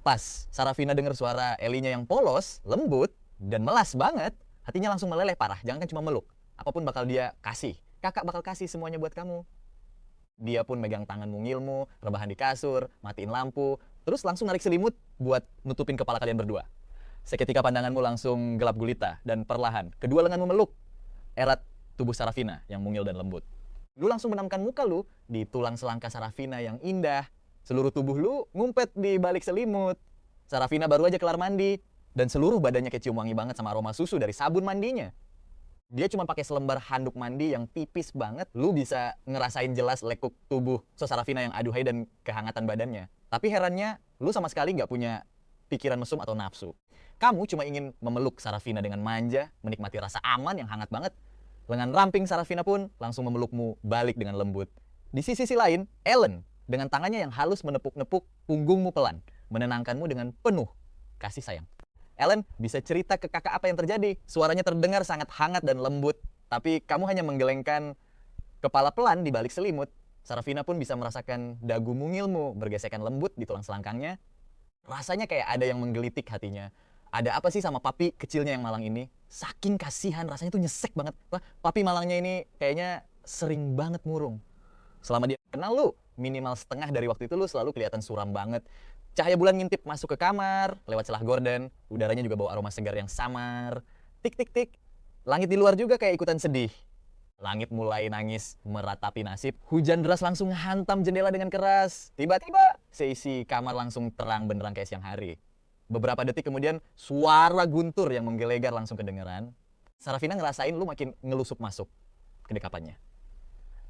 Pas Sarafina dengar suara Elinya yang polos, lembut, dan melas banget, hatinya langsung meleleh parah. Jangan kan cuma meluk. Apapun bakal dia kasih. Kakak bakal kasih semuanya buat kamu. Dia pun megang tanganmu ngilmu, rebahan di kasur, matiin lampu, terus langsung narik selimut buat nutupin kepala kalian berdua. Seketika pandanganmu langsung gelap gulita dan perlahan kedua lenganmu meluk erat tubuh Sarafina yang mungil dan lembut. Lu langsung menamkan muka lu di tulang selangka Sarafina yang indah. Seluruh tubuh lu ngumpet di balik selimut. Sarafina baru aja kelar mandi dan seluruh badannya kecium wangi banget sama aroma susu dari sabun mandinya. Dia cuma pakai selembar handuk mandi yang tipis banget. Lu bisa ngerasain jelas lekuk tubuh Sarafina yang aduhai dan kehangatan badannya. Tapi herannya, lu sama sekali nggak punya pikiran mesum atau nafsu. Kamu cuma ingin memeluk Sarafina dengan manja, menikmati rasa aman yang hangat banget. Lengan ramping Sarafina pun langsung memelukmu balik dengan lembut. Di sisi lain, Ellen dengan tangannya yang halus menepuk-nepuk punggungmu pelan, menenangkanmu dengan penuh kasih sayang. Ellen bisa cerita ke kakak apa yang terjadi. Suaranya terdengar sangat hangat dan lembut, tapi kamu hanya menggelengkan kepala pelan di balik selimut. Sarafina pun bisa merasakan dagu mungilmu bergesekan lembut di tulang selangkangnya. Rasanya kayak ada yang menggelitik hatinya. Ada apa sih sama papi kecilnya yang malang ini? Saking kasihan, rasanya tuh nyesek banget. Wah, papi malangnya ini kayaknya sering banget murung. Selama dia kenal lu, minimal setengah dari waktu itu lu selalu kelihatan suram banget. Cahaya bulan ngintip masuk ke kamar, lewat celah gorden. Udaranya juga bawa aroma segar yang samar. Tik tik tik. Langit di luar juga kayak ikutan sedih. Langit mulai nangis meratapi nasib. Hujan deras langsung hantam jendela dengan keras. Tiba-tiba seisi kamar langsung terang benderang kayak siang hari. Beberapa detik kemudian suara guntur yang menggelegar langsung kedengeran. Sarafina ngerasain lu makin ngelusup masuk ke dekapannya.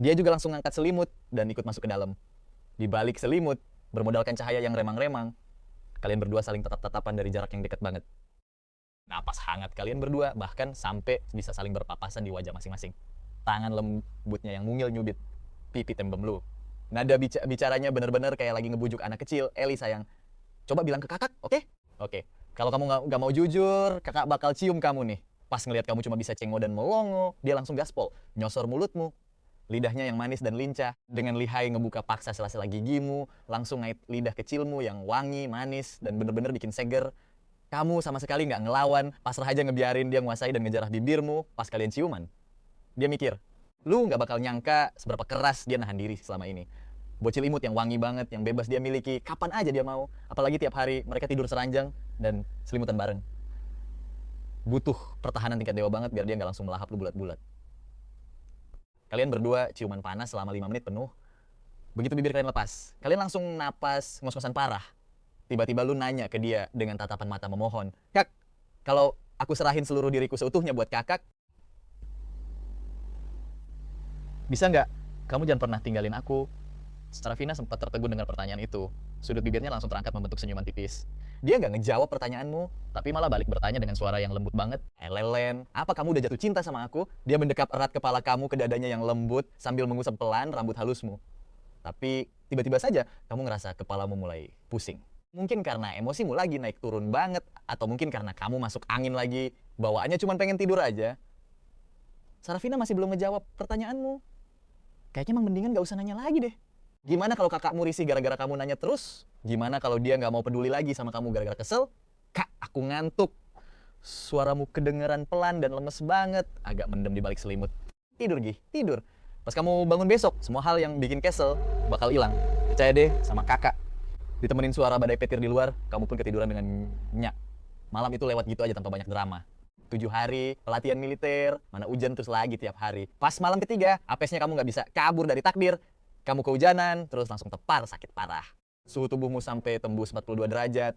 Dia juga langsung ngangkat selimut dan ikut masuk ke dalam. Di balik selimut, bermodalkan cahaya yang remang-remang, kalian berdua saling tatap-tatapan dari jarak yang dekat banget. Napas hangat kalian berdua, bahkan sampai bisa saling berpapasan di wajah masing-masing. Tangan lembutnya yang mungil nyubit pipi tembem lu. Nada bicaranya bener-bener kayak lagi ngebujuk anak kecil. Eli sayang, coba bilang ke kakak, oke? Oke. Kalau kamu nggak mau jujur, kakak bakal cium kamu nih. Pas ngelihat kamu cuma bisa cengok dan melongo, dia langsung gaspol, nyosor mulutmu. Lidahnya yang manis dan lincah, dengan lihai ngebuka paksa sela-sela gigimu, langsung ngait lidah kecilmu yang wangi, manis, dan bener-bener bikin seger. Kamu sama sekali nggak ngelawan, pasrah aja ngebiarin dia nguasai dan ngejarah bibirmu pas kalian ciuman. Dia mikir, lu nggak bakal nyangka seberapa keras dia nahan diri selama ini. Bocil imut yang wangi banget, yang bebas dia miliki, kapan aja dia mau. Apalagi tiap hari mereka tidur seranjang dan selimutan bareng. Butuh pertahanan tingkat dewa banget biar dia nggak langsung melahap lu bulat-bulat. Kalian berdua ciuman panas selama 5 menit penuh. Begitu bibir kalian lepas, kalian langsung napas ngos-ngosan parah. Tiba-tiba lu nanya ke dia dengan tatapan mata memohon, "Kak, kalau aku serahin seluruh diriku seutuhnya buat kakak, bisa nggak kamu jangan pernah tinggalin aku?" Sarafina sempat tertegun dengan pertanyaan itu. Sudut bibirnya langsung terangkat membentuk senyuman tipis. Dia nggak ngejawab pertanyaanmu, tapi malah balik bertanya dengan suara yang lembut banget. "Ellen, apa kamu udah jatuh cinta sama aku?" Dia mendekap erat kepala kamu ke dadanya yang lembut sambil mengusap pelan rambut halusmu. Tapi tiba-tiba saja kamu ngerasa kepalamu mulai pusing. Mungkin karena emosimu lagi naik turun banget, atau mungkin karena kamu masuk angin lagi, bawaannya cuma pengen tidur aja. Sarafina masih belum ngejawab pertanyaanmu. Kayaknya emang mendingan gak usah nanya lagi deh. Gimana kalau kakakmu risih gara-gara kamu nanya terus? Gimana kalau dia gak mau peduli lagi sama kamu gara-gara kesel? "Kak, aku ngantuk." Suaramu kedengeran pelan dan lemes banget, agak mendem di balik selimut. "Tidur, Gi, tidur. Pas kamu bangun besok, semua hal yang bikin kesel bakal hilang. Percaya deh sama kakak." Ditemenin suara badai petir di luar, kamu pun ketiduran dengan nyak. Malam itu lewat gitu aja tanpa banyak drama. 7 hari, pelatihan militer, mana hujan terus lagi tiap hari. Pas malam ketiga, apesnya kamu nggak bisa kabur dari takdir. Kamu kehujanan, terus langsung tepar sakit parah. Suhu tubuhmu sampai tembus 42 derajat.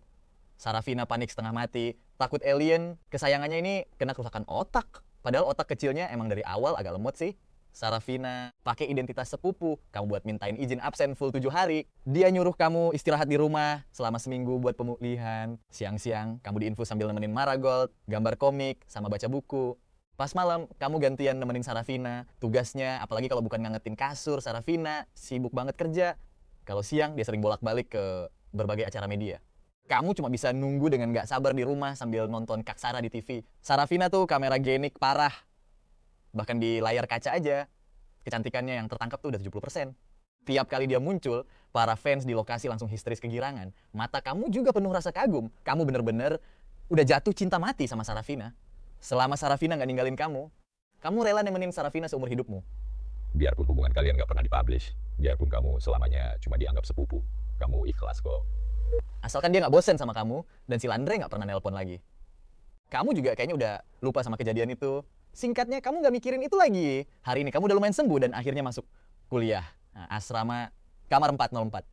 Sarafina panik setengah mati. Takut alien, kesayangannya ini kena kerusakan otak. Padahal otak kecilnya emang dari awal agak lemot sih. Sarafina pakai identitas sepupu. Kamu buat mintain izin absen full 7 hari. Dia nyuruh kamu istirahat di rumah selama seminggu buat pemulihan. Siang-siang, kamu diinfus sambil nemenin Marigold, gambar komik, sama baca buku. Pas malam, kamu gantian nemenin Sarafina. Tugasnya, apalagi kalau bukan ngangetin kasur, Sarafina sibuk banget kerja. Kalau siang, dia sering bolak-balik ke berbagai acara media. Kamu cuma bisa nunggu dengan gak sabar di rumah sambil nonton Kaksara di TV. Sarafina tuh kamera genik parah. Bahkan di layar kaca aja, kecantikannya yang tertangkap tuh udah 70%. Tiap kali dia muncul, para fans di lokasi langsung histeris kegirangan. Mata kamu juga penuh rasa kagum. Kamu bener-bener udah jatuh cinta mati sama Sarafina. Selama Sarafina nggak ninggalin kamu rela nemenin Sarafina seumur hidupmu. Biarpun hubungan kalian nggak pernah dipublish, biarpun kamu selamanya cuma dianggap sepupu, kamu ikhlas kok. Asalkan dia nggak bosen sama kamu, dan si Landre nggak pernah nelpon lagi. Kamu juga kayaknya udah lupa sama kejadian itu. Singkatnya, kamu nggak mikirin itu lagi. Hari ini kamu udah lumayan sembuh dan akhirnya masuk kuliah. Nah, asrama kamar 404.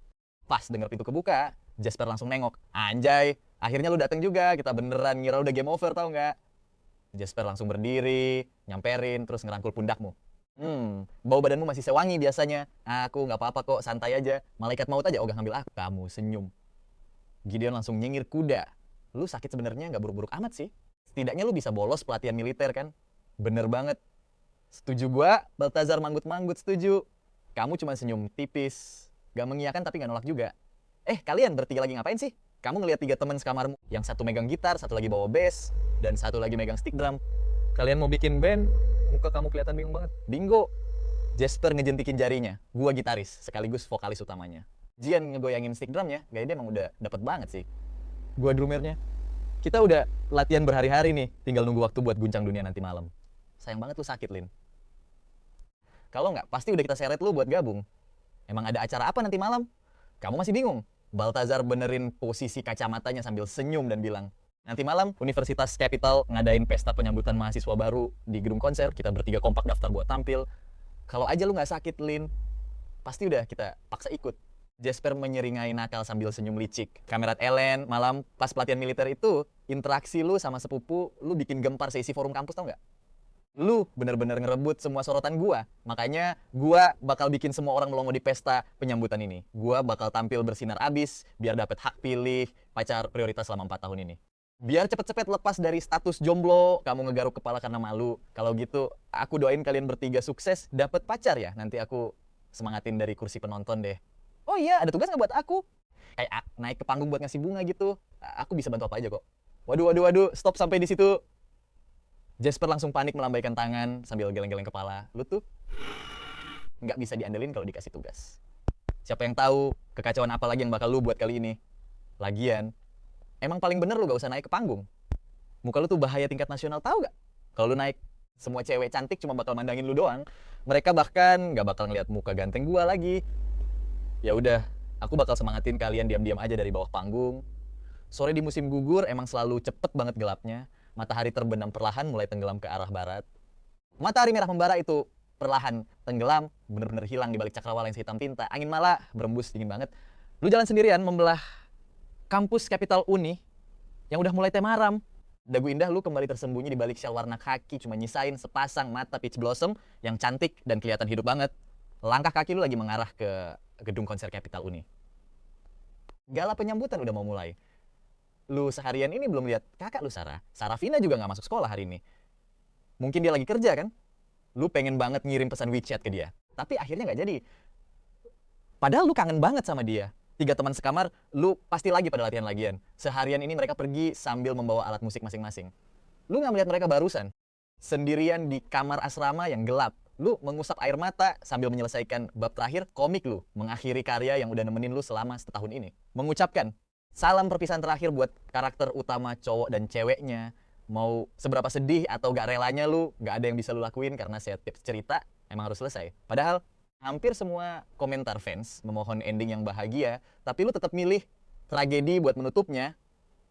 Pas denger pintu kebuka, Jasper langsung nengok. Anjay, akhirnya lu datang juga. Kita beneran ngira udah game over, tau nggak? Jasper langsung berdiri, nyamperin, terus ngerangkul pundakmu. Bau badanmu masih sewangi biasanya. Aku nggak apa-apa kok, santai aja. Malaikat maut aja ogah ngambil aku. Kamu senyum. Gideon langsung nyengir kuda. Lu sakit sebenarnya nggak buruk-buruk amat sih. Setidaknya lu bisa bolos pelatihan militer kan? Bener banget. Setuju gua, Baltazar manggut-manggut setuju. Kamu cuma senyum tipis. Gak mengiyakan tapi gak nolak juga. Kalian bertiga lagi ngapain sih? Kamu ngeliat 3 teman sekamarmu. Yang satu megang gitar, satu lagi bawa bass, dan satu lagi megang stick drum. Kalian mau bikin band? Muka kamu kelihatan bingung banget. Bingo. Jasper ngejentikin jarinya. Gua gitaris, sekaligus vokalis utamanya. Jian ngegoyangin stick drumnya. Gaya dia emang udah dapet banget sih. Gua drummernya. Kita udah latihan berhari-hari nih. Tinggal nunggu waktu buat guncang dunia nanti malam. Sayang banget lu sakit, Lin. Kalau nggak, pasti udah kita seret lu buat gabung. Emang ada acara apa nanti malam? Kamu masih bingung? Baltazar benerin posisi kacamatanya sambil senyum dan bilang, nanti malam Universitas Capital ngadain pesta penyambutan mahasiswa baru di gedung konser. Kita bertiga kompak daftar buat tampil. Kalau aja lu nggak sakit, Lin, pasti udah kita paksa ikut. Jasper menyeringai nakal sambil senyum licik. Kamerat Ellen, malam pas pelatihan militer itu, interaksi lu sama sepupu, lu bikin gempar sesi forum kampus, tau nggak? Lu bener-bener ngerebut semua sorotan gua. Makanya gua bakal bikin semua orang melongo di pesta penyambutan ini. Gua bakal tampil bersinar abis biar dapet hak pilih pacar prioritas selama 4 tahun ini. Biar cepet-cepet lepas dari status jomblo, kamu ngegaruk kepala karena malu. Kalau gitu, aku doain kalian bertiga sukses dapet pacar ya. Nanti aku semangatin dari kursi penonton deh. Oh iya, ada tugas nggak buat aku? Kayak naik ke panggung buat ngasih bunga gitu. Aku bisa bantu apa aja kok. Waduh, stop sampai di situ. Jasper langsung panik melambaikan tangan sambil geleng-geleng kepala. Lu tuh nggak bisa diandelin kalau dikasih tugas. Siapa yang tahu kekacauan apa lagi yang bakal lu buat kali ini. Lagian, emang paling bener lu gak usah naik ke panggung. Muka lu tuh bahaya tingkat nasional, tahu gak? Kalau lu naik, semua cewek cantik cuma bakal mandangin lu doang. Mereka bahkan nggak bakal ngeliat muka ganteng gua lagi. Ya udah, aku bakal semangatin kalian diam-diam aja dari bawah panggung. Sore di musim gugur emang selalu cepet banget gelapnya. Matahari terbenam perlahan mulai tenggelam ke arah barat. Matahari merah membara itu perlahan tenggelam, bener-bener hilang di balik cakrawala yang sehitam tinta. Angin malah berembus dingin banget. Lu jalan sendirian membelah kampus Capital Uni yang udah mulai temaram. Dagu indah lu kembali tersembunyi di balik syal warna kaki, cuma nyisain sepasang mata peach blossom yang cantik dan kelihatan hidup banget. Langkah kaki lu lagi mengarah ke gedung konser Capital Uni. Gala penyambutan udah mau mulai. Lu seharian ini belum lihat kakak lu Sarah. Sarafina juga nggak masuk sekolah hari ini. Mungkin dia lagi kerja kan? Lu pengen banget ngirim pesan WeChat ke dia. Tapi akhirnya nggak jadi. Padahal lu kangen banget sama dia. 3 teman sekamar, lu pasti lagi pada latihan-lagian. Seharian ini mereka pergi sambil membawa alat musik masing-masing. Lu nggak melihat mereka barusan. Sendirian di kamar asrama yang gelap. Lu mengusap air mata sambil menyelesaikan bab terakhir komik lu. Mengakhiri karya yang udah nemenin lu selama setahun ini. Mengucapkan salam perpisahan terakhir buat karakter utama cowok dan ceweknya. Mau seberapa sedih atau gak relanya lu, gak ada yang bisa lu lakuin karena setiap cerita emang harus selesai. Padahal hampir semua komentar fans memohon ending yang bahagia, tapi lu tetap milih tragedi buat menutupnya.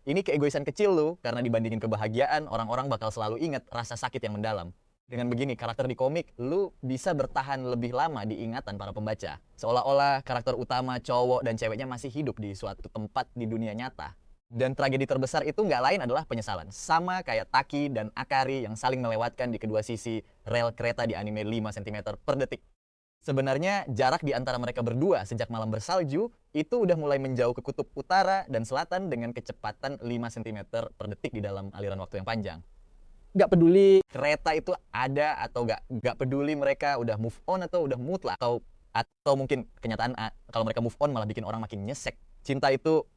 Ini keegoisan kecil lu, karena dibandingin kebahagiaan, orang-orang bakal selalu ingat rasa sakit yang mendalam. Dengan begini, karakter di komik, lu bisa bertahan lebih lama di ingatan para pembaca. Seolah-olah karakter utama cowok dan ceweknya masih hidup di suatu tempat di dunia nyata. Dan tragedi terbesar itu nggak lain adalah penyesalan. Sama kayak Taki dan Akari yang saling melewatkan di kedua sisi rel kereta di anime 5 cm per detik. Sebenarnya jarak di antara mereka berdua sejak malam bersalju itu udah mulai menjauh ke kutub utara dan selatan dengan kecepatan 5 cm per detik di dalam aliran waktu yang panjang. Gak peduli kereta itu ada atau gak peduli mereka udah move on atau udah mutlak atau mungkin kenyataan kalau mereka move on malah bikin orang makin nyesek. Cinta itu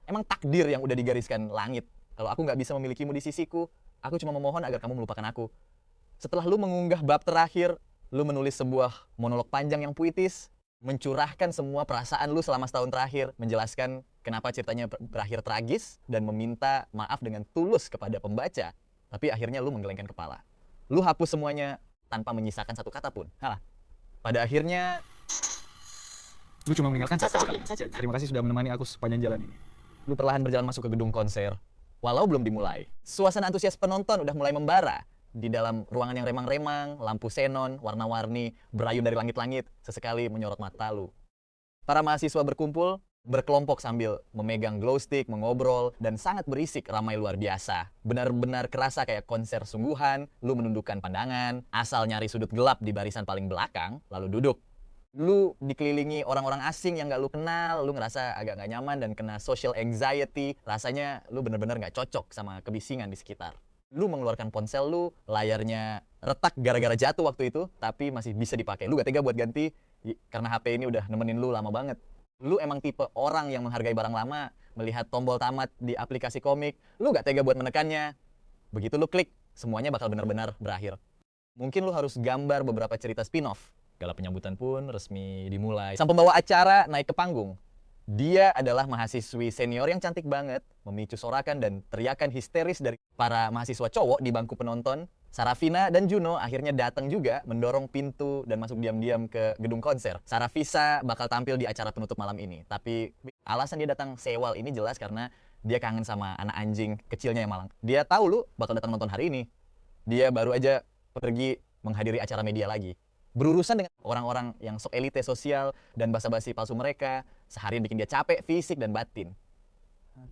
emang takdir yang udah digariskan langit. Kalau aku gak bisa memilikimu di sisiku, aku cuma memohon agar kamu melupakan aku. Setelah lu mengunggah bab terakhir, lu menulis sebuah monolog panjang yang puitis, mencurahkan semua perasaan lu selama setahun terakhir, menjelaskan kenapa ceritanya berakhir tragis dan meminta maaf dengan tulus kepada pembaca. Tapi akhirnya lu menggelengkan kepala. Lu hapus semuanya tanpa menyisakan satu kata pun. Halah. Pada akhirnya Lu cuma meninggalkan satu kalimat saja. Terima kasih sudah menemani aku sepanjang jalan ini. lu perlahan berjalan masuk ke gedung konser. Walau belum dimulai, suasana antusias penonton udah mulai membara. Di dalam ruangan yang remang-remang, lampu xenon, warna-warni, berayun dari langit-langit, sesekali menyorot mata lu. Para mahasiswa berkumpul, berkelompok sambil memegang glow stick, mengobrol, dan sangat berisik, ramai luar biasa. Benar-benar kerasa kayak konser sungguhan, lu menundukkan pandangan, asal nyari sudut gelap di barisan paling belakang, lalu duduk. Lu dikelilingi orang-orang asing yang gak lu kenal, lu ngerasa agak gak nyaman dan kena social anxiety, rasanya lu bener-bener gak cocok sama kebisingan di sekitar. Lu mengeluarkan ponsel lu, layarnya retak gara-gara jatuh waktu itu, tapi masih bisa dipakai. Lu gak tega buat ganti, karena HP ini udah nemenin lu lama banget. Lu emang tipe orang yang menghargai barang lama, melihat tombol tamat di aplikasi komik, lu gak tega buat menekannya. Begitu lu klik, semuanya bakal benar-benar berakhir. Mungkin lu harus gambar beberapa cerita spin-off. Gala penyambutan pun resmi dimulai. Sang pembawa acara naik ke panggung. Dia adalah mahasiswi senior yang cantik banget, memicu sorakan dan teriakan histeris dari para mahasiswa cowok di bangku penonton. Sarafina dan Juno akhirnya datang juga, mendorong pintu dan masuk diam-diam ke gedung konser. Saravisa bakal tampil di acara penutup malam ini, tapi alasan dia datang sewal ini jelas karena dia kangen sama anak anjing kecilnya yang malang. Dia tahu lu bakal datang nonton hari ini. Dia baru aja pergi menghadiri acara media lagi. Berurusan dengan orang-orang yang sok elite sosial dan basa-basi palsu mereka, seharian bikin dia capek fisik dan batin.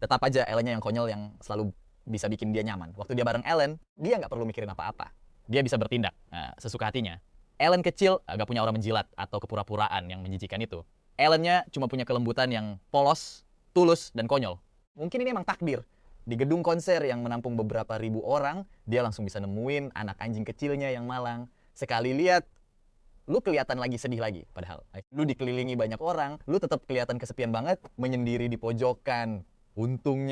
Tetap aja Ellennya yang konyol yang selalu bisa bikin dia nyaman. Waktu dia bareng Ellen, dia nggak perlu mikirin apa-apa. Dia bisa bertindak sesuka hatinya. Ellen kecil agak punya aura menjilat atau kepura-puraan yang menjijikan itu. Ellennya cuma punya kelembutan yang polos, tulus, dan konyol. Mungkin ini emang takdir. Di gedung konser yang menampung beberapa ribu orang, dia langsung bisa nemuin anak anjing kecilnya yang malang. Sekali lihat, lu kelihatan lagi sedih lagi. Padahal lu dikelilingi banyak orang, lu tetap kelihatan kesepian banget, menyendiri di pojokan. Untung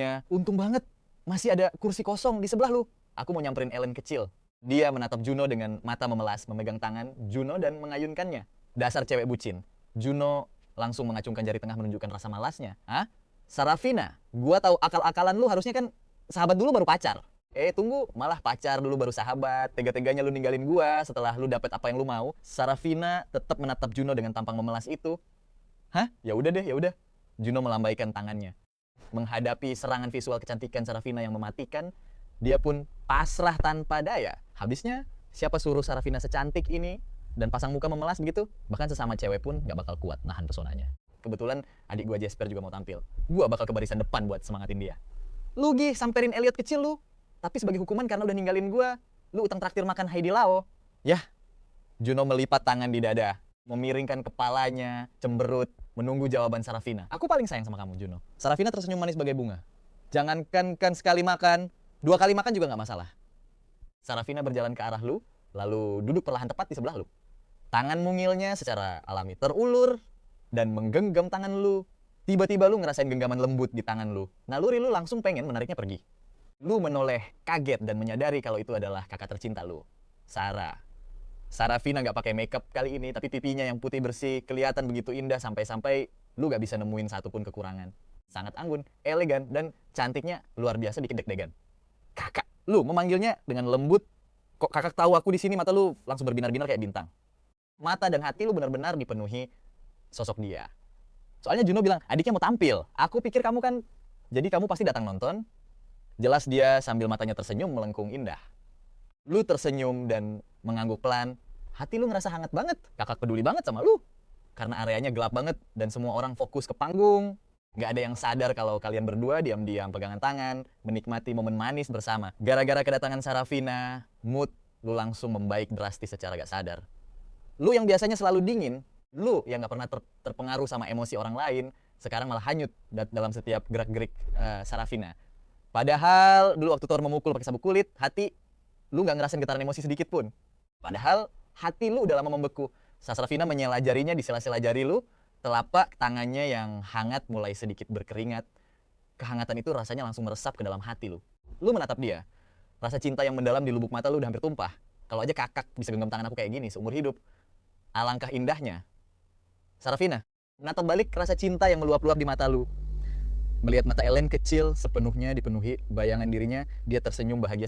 banget, masih ada kursi kosong di sebelah lu. Aku mau nyamperin Ellen kecil. Dia menatap Juno dengan mata memelas, memegang tangan Juno dan mengayunkannya. Dasar cewek bucin. Juno langsung mengacungkan jari tengah menunjukkan rasa malasnya. Hah? Sarafina, gua tahu akal-akalan lu harusnya kan sahabat dulu baru pacar. Tunggu, malah pacar dulu baru sahabat. Tega-teganya lu ninggalin gua setelah lu dapet apa yang lu mau. Sarafina tetap menatap Juno dengan tampang memelas itu. Hah? Ya udah deh, ya udah. Juno melambaikan tangannya. Menghadapi serangan visual kecantikan Sarafina yang mematikan, dia pun pasrah tanpa daya. Habisnya, siapa suruh Sarafina secantik ini dan pasang muka memelas begitu? Bahkan sesama cewek pun gak bakal kuat nahan pesonanya. Kebetulan adik gua Jasper juga mau tampil. Gua bakal ke barisan depan buat semangatin dia. Lu Gi, samperin Elliot kecil lu. Tapi sebagai hukuman karena udah ninggalin gua, lu utang traktir makan Heidi Lao. Yah, Juno melipat tangan di dada, memiringkan kepalanya, cemberut, menunggu jawaban Sarafina. Aku paling sayang sama kamu, Juno. Sarafina tersenyum manis bagai bunga. Jangankan sekali makan, 2 kali makan juga nggak masalah. Sarafina berjalan ke arah lu, lalu duduk perlahan tepat di sebelah lu. Tangan mungilnya secara alami terulur dan menggenggam tangan lu. Tiba-tiba lu ngerasain genggaman lembut di tangan lu. Naluri lu langsung pengen menariknya pergi. Lu menoleh kaget dan menyadari kalau itu adalah kakak tercinta lu, Sarah. Sarafina nggak pakai makeup kali ini, tapi pipinya yang putih bersih kelihatan begitu indah sampai-sampai lu nggak bisa nemuin satupun kekurangan. Sangat anggun, elegan, dan cantiknya luar biasa bikin deg-degan. Kakak, lu memanggilnya dengan lembut. Kok kakak tahu aku di sini? Mata lu langsung berbinar-binar kayak bintang. Mata dan hati lu benar-benar dipenuhi sosok dia. Soalnya Juno bilang, adiknya mau tampil. Aku pikir kamu kan, jadi kamu pasti datang nonton. Jelas dia sambil matanya tersenyum melengkung indah. Lu tersenyum dan mengangguk pelan. Hati lu ngerasa hangat banget. Kakak peduli banget sama lu. Karena areanya gelap banget dan semua orang fokus ke panggung. Gak ada yang sadar kalau kalian berdua diam-diam pegangan tangan, menikmati momen manis bersama. Gara-gara kedatangan Sarafina, mood lu langsung membaik drastis secara gak sadar. Lu yang biasanya selalu dingin, lu yang gak pernah terpengaruh sama emosi orang lain, sekarang malah hanyut dalam setiap gerak-gerik Sarafina. Padahal dulu waktu Thor memukul pakai sabuk kulit, hati lu nggak ngerasain getaran emosi sedikit pun. Padahal hati lu udah lama membeku. Sarafina menyela jarinya di sela-sela jari lu, telapak tangannya yang hangat mulai sedikit berkeringat. Kehangatan itu rasanya langsung meresap ke dalam hati lu. Lu menatap dia. Rasa cinta yang mendalam di lubuk mata lu udah hampir tumpah. Kalau aja kakak bisa genggam tangan aku kayak gini seumur hidup. Alangkah indahnya. Sarafina, menatap balik rasa cinta yang meluap-luap di mata lu. Melihat mata Ellen kecil sepenuhnya dipenuhi bayangan dirinya, dia tersenyum bahagia.